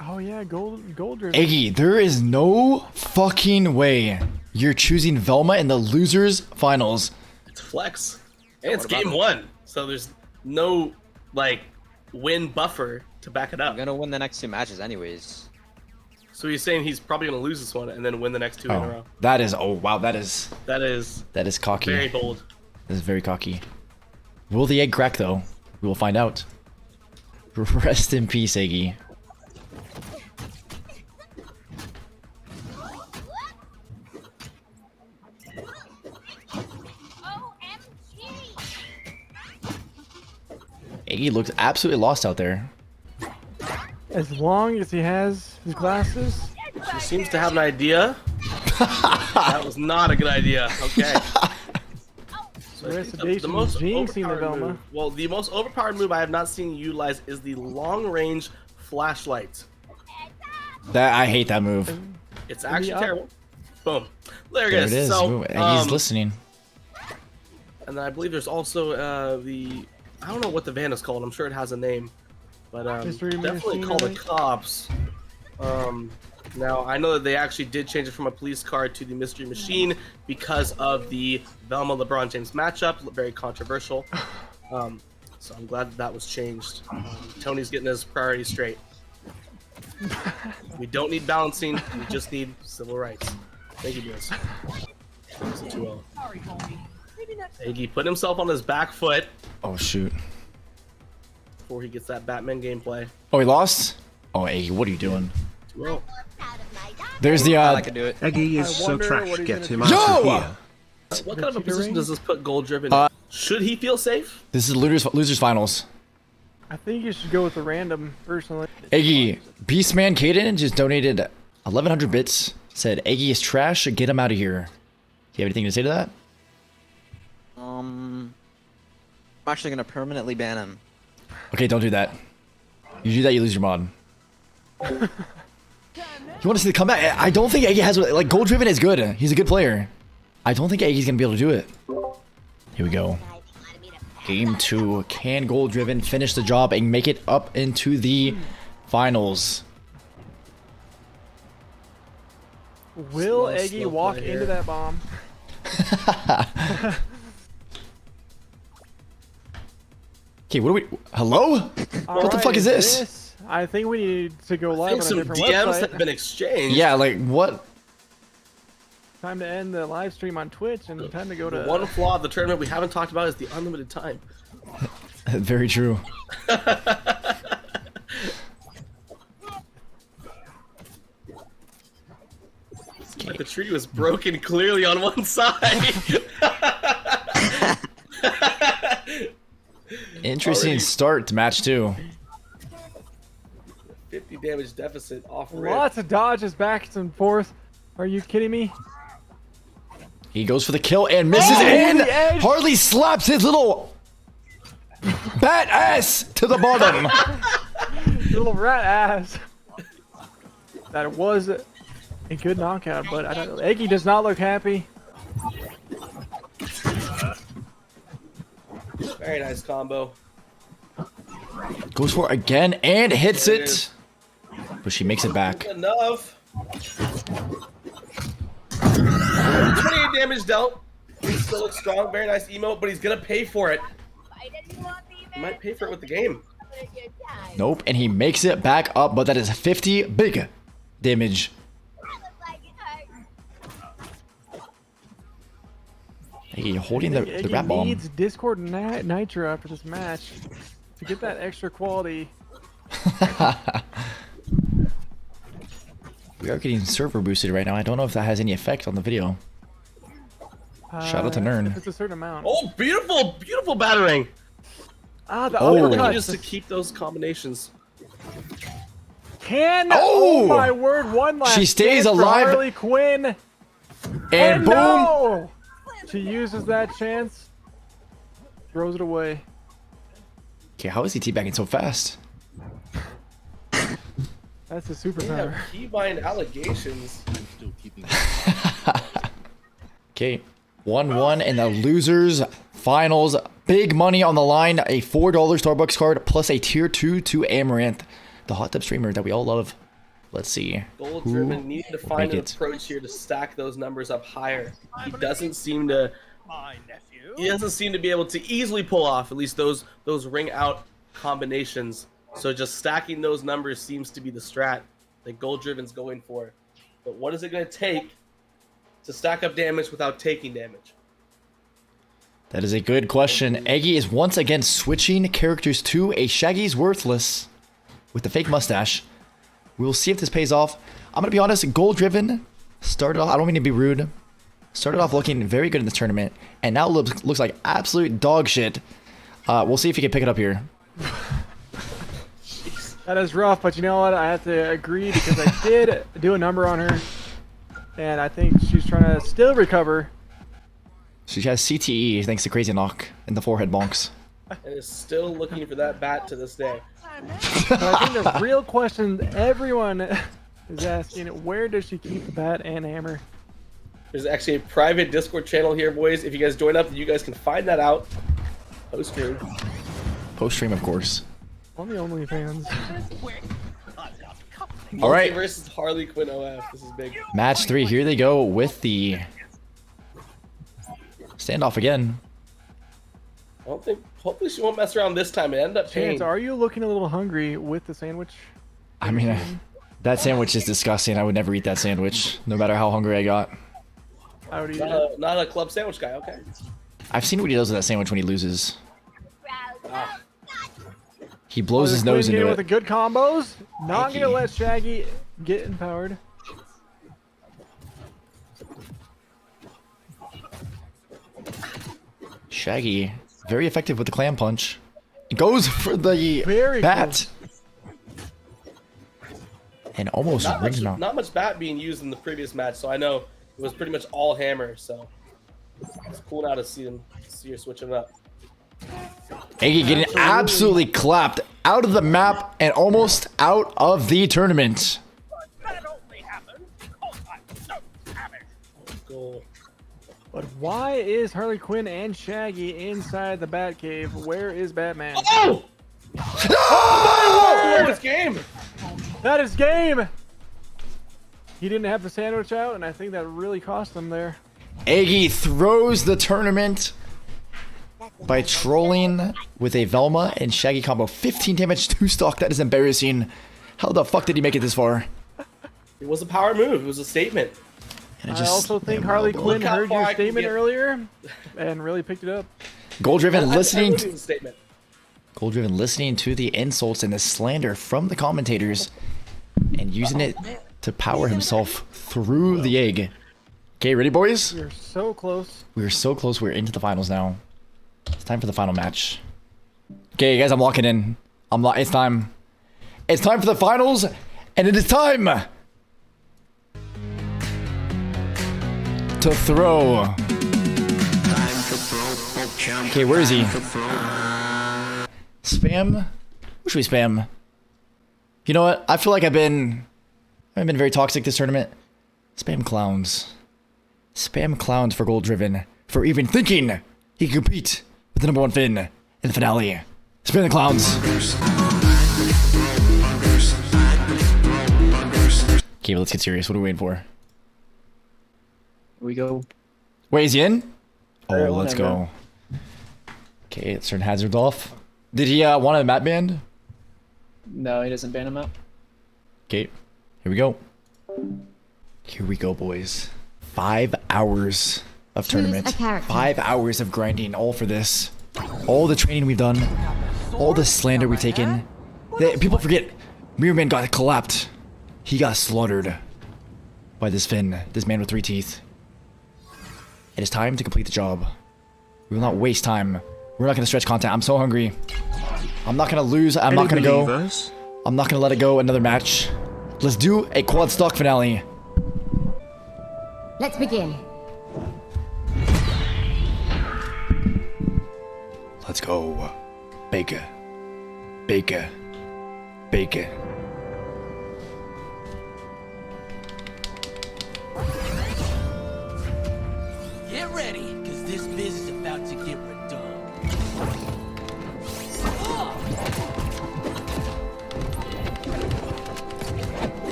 Oh yeah, gold driven. Iggy, there is no fucking way you're choosing Velma in the losers finals. It's flex. And it's game one, so there's no, like, win buffer to back it I'm up. gonna win the next 2 matches anyways. So he's saying he's probably going to lose this one and then win the next 2 in a Oh, row. that is, oh wow, that is cocky. Very bold. That is very cocky. Will the egg crack though? We will find out. Rest in peace, Iggy. Iggy looks absolutely lost out there. As long as he has his glasses. He seems to have an idea. That was not a good idea. Okay. So I think the most jinxing the overpowered Velma. move. Well, the most overpowered move I have not seen you utilize is the long-range flashlight. That I hate that move. It's actually up. terrible. Boom. There There it it is. is. So, Ooh, Iggy's listening. and then I believe there's also the, I don't know what the van is called. I'm sure it has a name, but Mystery definitely machine, call the maybe? cops. Now I know that they actually did change it from a police car to the mystery machine because of the Velma LeBron James matchup. Very controversial. So I'm glad that was changed. Tony's getting his priorities straight. We don't need balancing. We just need civil rights. Thank you, guys. It's a 2-0. Iggy put himself on his back foot Oh shoot. before he gets that Batman gameplay. Oh, he lost? Oh, Iggy, what are you doing? 2-0. There's the I can do it. Eggy is I so wonder trash, what he's get him gonna out of Yo! here. What kind of a position does this put Gold Driven? Uh, Should he feel safe? This is losers finals. I think you should go with the random, personally. Iggy, Beastman Caden just donated 1,100 bits. Said Iggy is trash. Get him out of here. Do you have anything to say to that? I'm actually gonna permanently ban him. Okay, don't do that. You do that, you lose your mod. You want to see the comeback? I don't think Iggy has, like, Gold Driven is good. He's a good player. I don't think Iggy's gonna be able to do it. Here we go. Game 2. Can Gold Driven finish the job and make it up into the finals? Will Slow Eggy walk play here. into that bomb? Okay, what do we... Hello? What the fuck is this? I think we need to go I live think on a some different DMs website. have been exchanged. Yeah, like, what? Time to end the live stream on Twitch and time to go The to... one flaw of the tournament we haven't talked about is the unlimited time. Very true. Like the tree was broken clearly on one side. Interesting Already- start to match 2. 50 damage deficit off rip. Lots of dodges back and forth. Are you kidding me? He goes for the kill and misses, Oh, and the edge. Harley slaps his little bat ass to the bottom. Little rat ass. That was a good knockout, but I don't know. Eggy does not look happy. Very nice combo. Goes for it again and hits There it it. is. but she makes it back. Enough. 28 damage dealt. He still looks strong. Very nice emote, but he's gonna pay for it. He might pay for it with the game. Nope, and he makes it back up, but that is 50 big damage. Hey, holding the rat bomb. Needs Discord Nitro after this match to get that extra quality. We are getting server boosted right now. I don't know if that has any effect on the video. Shout out to Nern. If it's a certain amount. Oh, beautiful, beautiful battering. Ah, the Oh. uppercut. Just to keep those combinations. Oh my word! One last. She stays chance for alive. Harley Quinn. And boom! No! She uses that chance. Throws it away. Okay, how is he teabagging so fast? That's a superpower. Yeah, keybind allegations. Okay, 1-1 in the losers finals. Big money on the line. A $4 Starbucks card plus a tier 2 to Amaranth, the hot tub streamer that we all love. Let's see. Goal who driven, needing to will find make an it. approach here to stack those numbers up higher. He doesn't seem to. He doesn't seem to be able to easily pull off at least those ring out combinations. So just stacking those numbers seems to be the strat that Goal Driven's going for. But what is it going to take to stack up damage without taking damage? That is a good question. Eggy is once again switching characters to a Shaggy's Worthless with the fake mustache. We'll see if this pays off. I'm going to be honest, Goal Driven started off, I don't mean to be rude, started off looking very good in this tournament, and now looks like absolute dog shit. We'll see if he can pick it up here. That is rough, but you know what? I have to agree because I did do a number on her, and I think she's trying to still recover. She has CTE thanks to CrazyNoc and the forehead bonks. And is still looking for that bat to this day. But I think the real question everyone is asking, where does she keep the bat and hammer? There's actually a private Discord channel here, boys. If you guys join up, you guys can find that out post-stream. Post-stream, of course. On the OnlyFans. All right. Versus Harley Quinn OF. This is big. Match 3, here they go with the standoff again. I don't think. Hopefully, she won't mess around this time and end up paying. Chance, are you looking a little hungry with the sandwich? I mean, that sandwich is disgusting. I would never eat that sandwich, no matter how hungry I got. I would eat it. Not a club sandwich guy. Okay. I've seen what he does with that sandwich when he loses. He blows his nose into with the it. good combos. Not gonna let Shaggy get empowered. Shaggy, very effective with the clam punch. He goes for the bat. And almost rings him out. Not much bat being used in the previous match, so I know it was pretty much all hammer. So it's cool now to see her switching up. Eggy getting absolutely clapped out of the map and almost out of the tournament. Goal. But why is Harley Quinn and Shaggy inside the Batcave? Where is Batman? Oh! Oh my word! It's game! That is game! He didn't have the sandwich out, and I think that really cost him there. Eggy throws the tournament by trolling with a Velma and Shaggy combo. 15 damage, 2 stock. That is embarrassing. How the fuck did he make it this far? It was a power move. It was a statement. I also think Harley Quinn heard your statement earlier and really picked it up. Goal Driven listening. Statement. Goal Driven listening to the insults and the slander from the commentators and using it to power himself through the egg. Okay, ready, boys? You're so close. We're so close. We're into the finals now. It's time for the final match. Okay, guys, I'm locking in. It's time. It's time for the finals, and it is time to throw. Okay, where is he? Spam? Who should we spam? You know what? I feel like I've been very toxic this tournament. Spam clowns. Spam clowns for Goal Driven. For even thinking he can compete with the #1 Finn in the finale. Spam the clowns. Okay, but let's get serious. What are we waiting for? Here we go. Wait, is he in? Oh, Alright, let's whatever. go. Okay, let's turn hazards off. Did he want a map band? No, he doesn't ban him out. Okay, here we go. Here we go, boys. 5 hours of tournament. 5 hours of grinding, all for this. All the training we've done. All the slander we've taken. People forget, Mirror Man got collapsed. He got slaughtered by this Finn, this man with 3 teeth. It is time to complete the job. We will not waste time. We're not going to stretch content. I'm so hungry. I'm not going to lose. I'm not going to go. I'm not going to let it go another match. Let's do a quad stock finale. Let's begin. Let's go. Baker. Baker. Baker. Get ready, because this biz is about to get redone.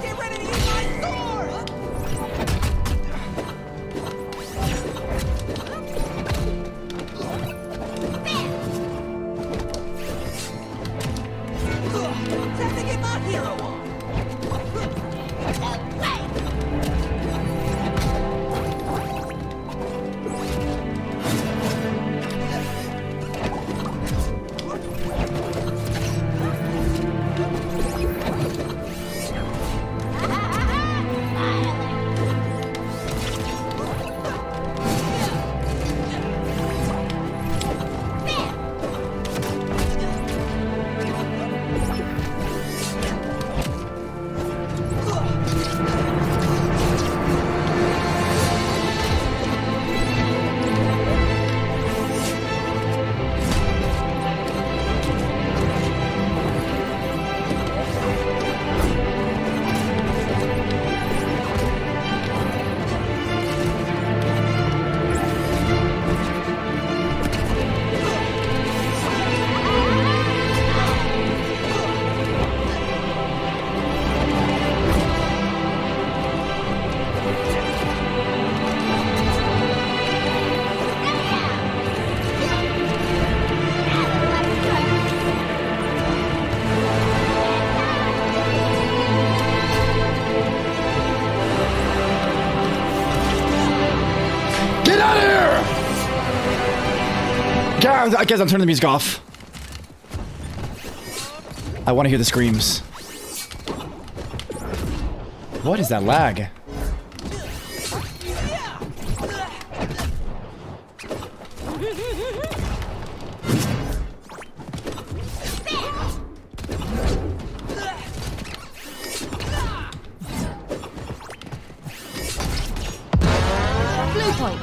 Get ready to use my sword! Time to get my hero on! Get out of here! I guess I'm turning the music off. I want to hear the screams. What is that lag? Blue point.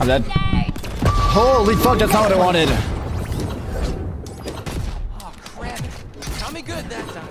I'm dead. Holy fuck, that's not what I wanted. Oh, crap. Got me good that time.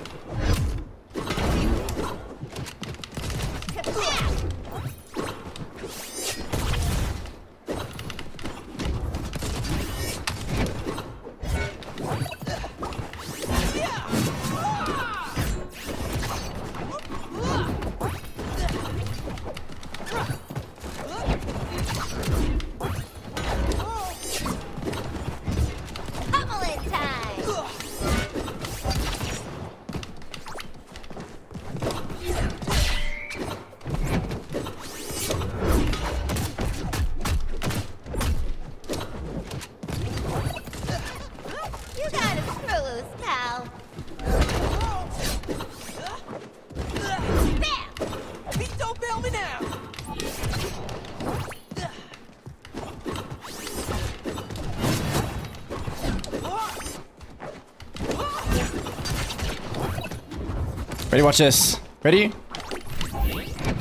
Ready? Watch this. Ready? Who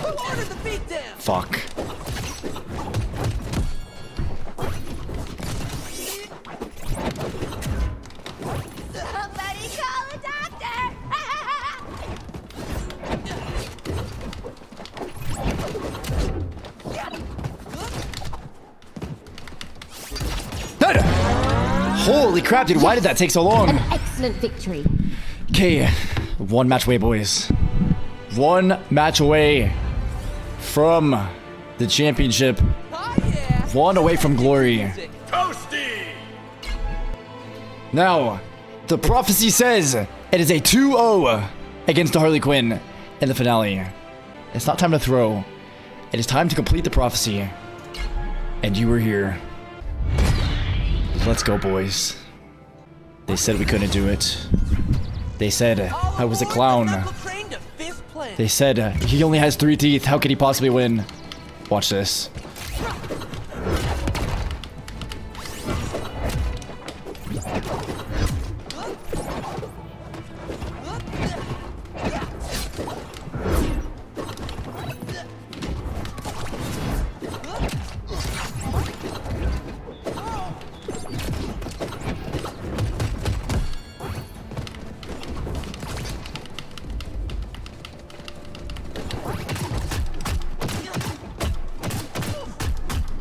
ordered the beatdown? Fuck. Somebody call a doctor! Holy crap, dude. Why did that take so long? An excellent victory. Okay, one match away, boys. One match away from the championship. One away from glory. Toasty! Now, the prophecy says it is a 2-0 against the Harley Quinn in the finale. It's not time to throw. It is time to complete the prophecy. And you were here. Let's go, boys. They said we couldn't do it. They said I was a clown. They said he only has 3 teeth. How could he possibly win? Watch this.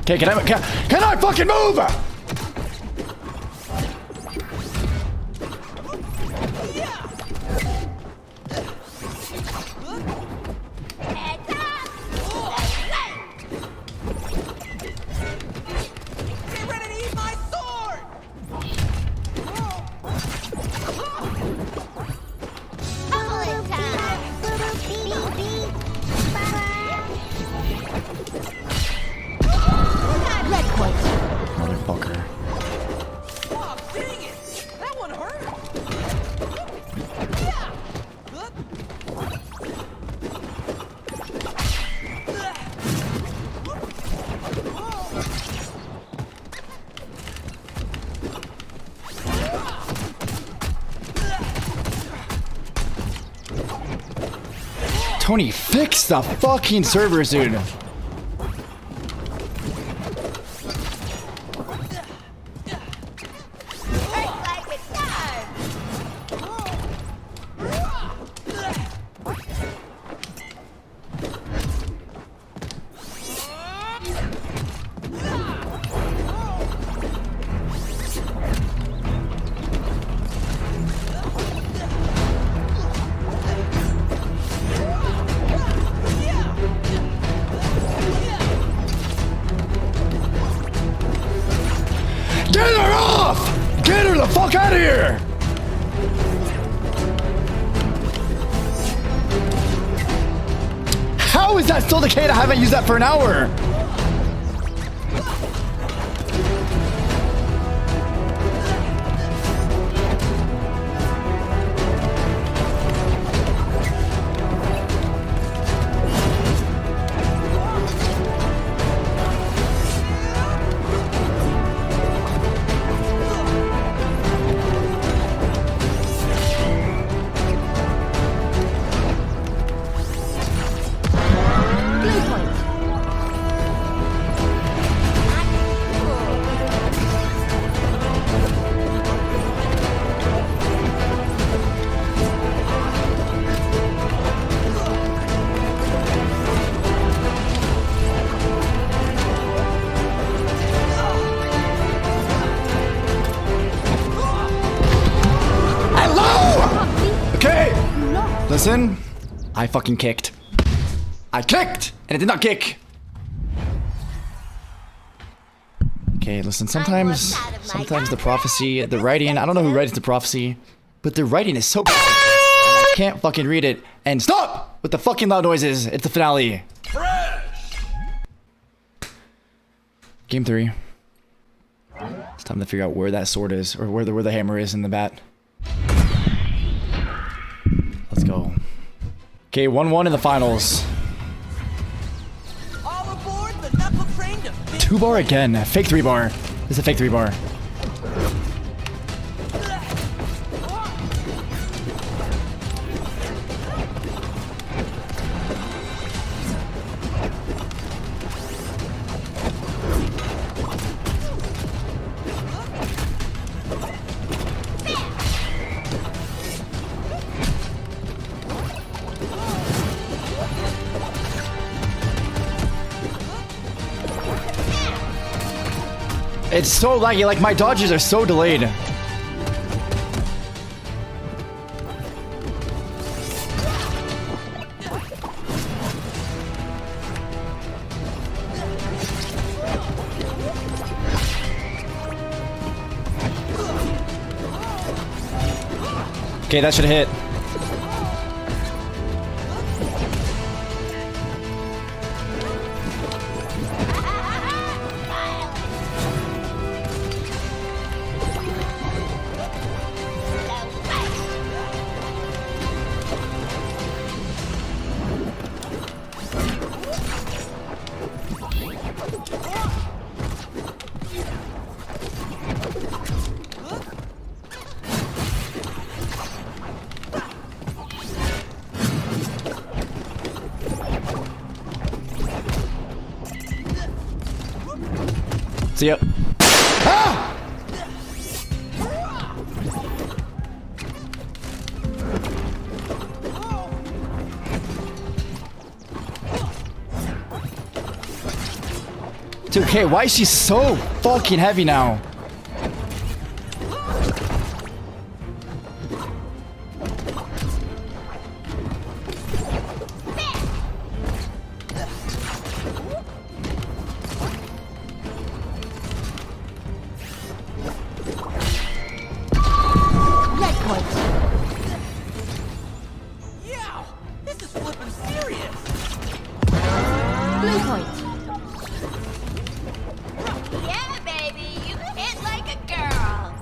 Okay, can I fucking move? Get ready to eat my sword! Omelet time! Red point. Motherfucker. Oh, dang it! That one hurt! Tony, fix the fucking servers, dude. Get her off! Get her the fuck out of here! How is that still the case? I haven't used that for an hour. Listen, I fucking kicked. I kicked, and it did not kick. Okay, listen, sometimes the prophecy, the writing, I don't know who writes the prophecy, but the writing is so bad, and I can't fucking read it. And stop with the fucking loud noises. It's the finale. Game 3. It's time to figure out where that sword is, or where the hammer is in the bat. Let's go. Okay, 1-1 in the finals. All aboard the knuckle train to 2-bar again. Fake 3-bar. This is a fake 3-bar. It's so laggy. Like my dodges are so delayed. Okay, that should hit. See ya. Ah! Dude, okay, why is she so fucking heavy now? Yeah, this is flippin' serious. Blue point. Yeah, baby, you hit like a girl.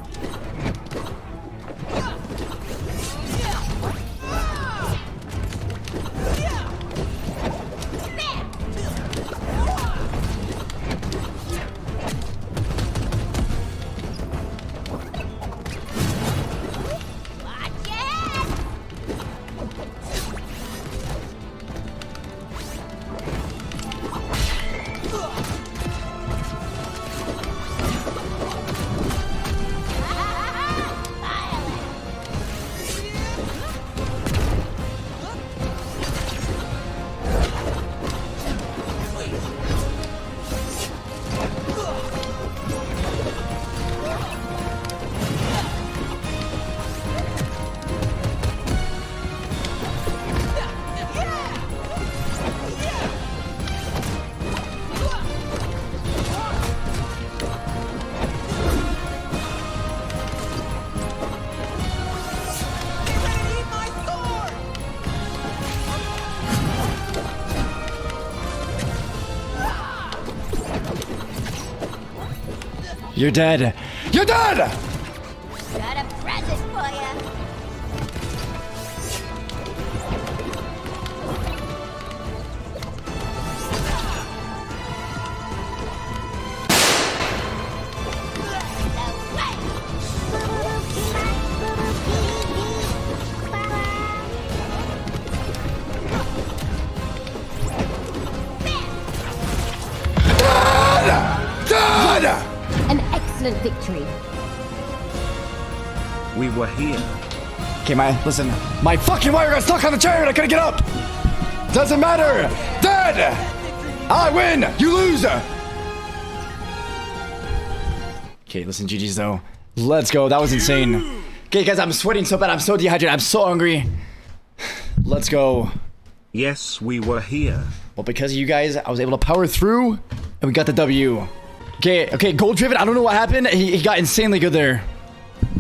You're dead. You're dead! Got a present for ya. Dead! An excellent victory. We were here. Okay, listen. My fucking wire got stuck on the chair and I couldn't get up! Doesn't matter! Dead! I win! You lose! Okay, listen, GG's though. Let's go. That was insane. Okay, guys, I'm sweating so bad. I'm so dehydrated. I'm so hungry. Let's go. Yes, we were here. Well, because of you guys, I was able to power through and we got the W. Okay, gold driven. I don't know what happened. He got insanely good there.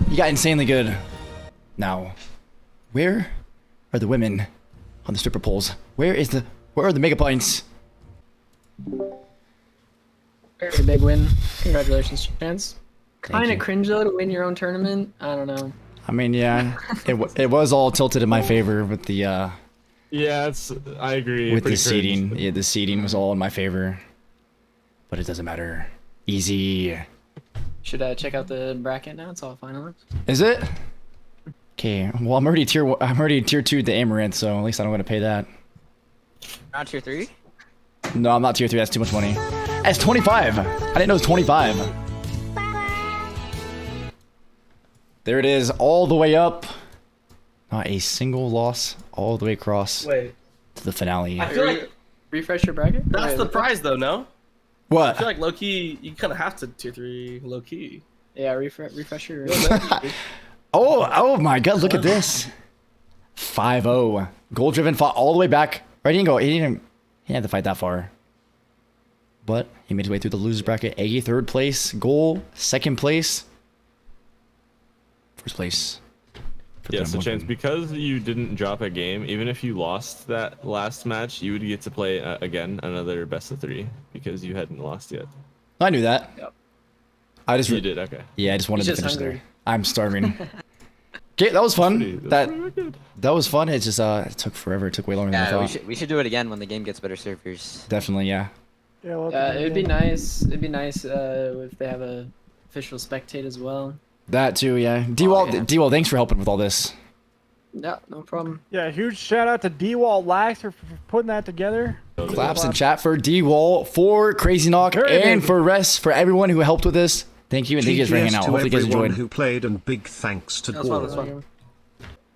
He got insanely good. Now, where are the women on the stripper poles? Where are the mega points? Very big win. Congratulations, Chance. Kind you. of cringe though to win your own tournament. I don't know. I mean, yeah, it was all tilted in my favor with the Yeah, I agree. with the Pretty seeding. cringe. Yeah, the seeding was all in my favor. But it doesn't matter. Easy. Should I check out the bracket now? It's all finalized. Is it? Okay. Well, I'm already tier 2 at the Amaranth, so at least I don't want to pay that. Not tier 3? No, I'm not tier 3. That's too much money. That's 25. I didn't know it was 25. There it is, all the way up. Not a single loss, all the way across Wait. to the finale. I feel like Refresh your bracket. that's Wait, the prize, though, no? I What? feel like low key, you kind of have to tier 3 low key. Yeah, refresh your. Oh my god, look at this. 5-0. Goal driven, fought all the way back. Right, he didn't have to fight that far. But he made his way through the losers bracket. Aggie, 3rd place. Goal, 2nd place. 1st place. Yeah, so Chance, because you didn't drop a game, even if you lost that last match, you would get to play again another best of 3 because you hadn't lost yet. I knew that. Yep. I just You did, okay. Yeah, I just wanted He's to just finish hungry. there. I'm starving. Okay, that was fun. That's pretty good. That was fun. It just it took forever. It took way longer than I Yeah, thought. we should do it again when the game gets better servers. Definitely, yeah. Yeah, well, It'd be nice. It'd be nice if they have a official spectate as well. That too, yeah. D-Wall, yeah. D-Wall, thanks for helping with all this. Yeah, no problem. Yeah, huge shout out to D-Wall Lax for putting that together. Claps in chat for D-Wall, for CrazyNoc, Very and good. for Rest, for everyone who helped with this. Thank you, and thank you guys for hanging out. GGS to Hopefully you guys everyone enjoyed. who played, and big thanks to That's fun. Gore. That's fun.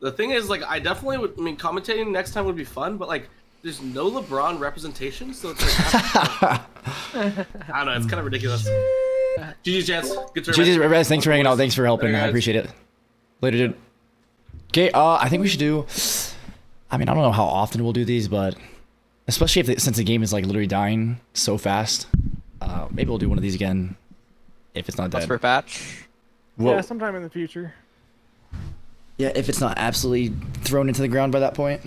The thing is, like, I definitely would. I mean, commentating next time would be fun, but like, there's no LeBron representation, so it's like, I don't know. It's kind of ridiculous. GG Chance. Good to GG's Rest, thanks for hanging out. Thanks for helping. I appreciate it. Later, dude. Okay, I think we should do... I mean, I don't know how often we'll do these, but... Especially since the game is, like, literally dying so fast. Maybe we'll do one of these again. If it's not dead. What's for patch? Whoa. Yeah, sometime in the future. Yeah, if it's not absolutely thrown into the ground by that point.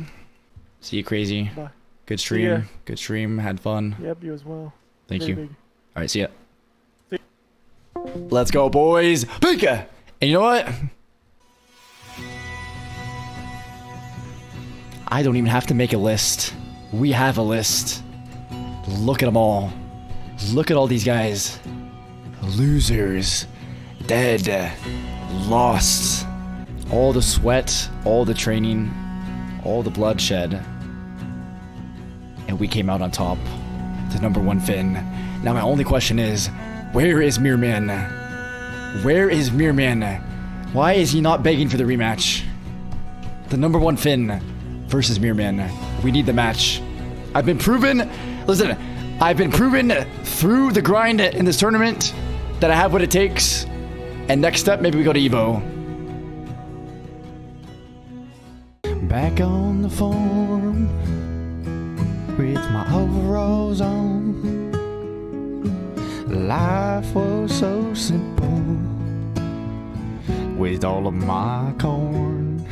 See you, Crazy. Bye. Good stream. ya. Good stream. Had fun. Yep, you as well. Thank Very you. big. All right, see ya. See Let's go, boys. Pika! And you know what? I don't even have to make a list. We have a list. Look at them all. Look at all these guys. Losers. Dead. Lost. All the sweat, all the training, all the bloodshed. And we came out on top. The #1 Finn. Now my only question is, where is Mirman? Where is Mirman? Why is he not begging for the rematch? The #1 Finn versus Mirman. We need the match. I've been proven, listen, I've been proven through the grind in this tournament that I have what it takes. And next up, maybe we go to Evo. Back on the forum with my overalls on. Life was so simple with all of my corn.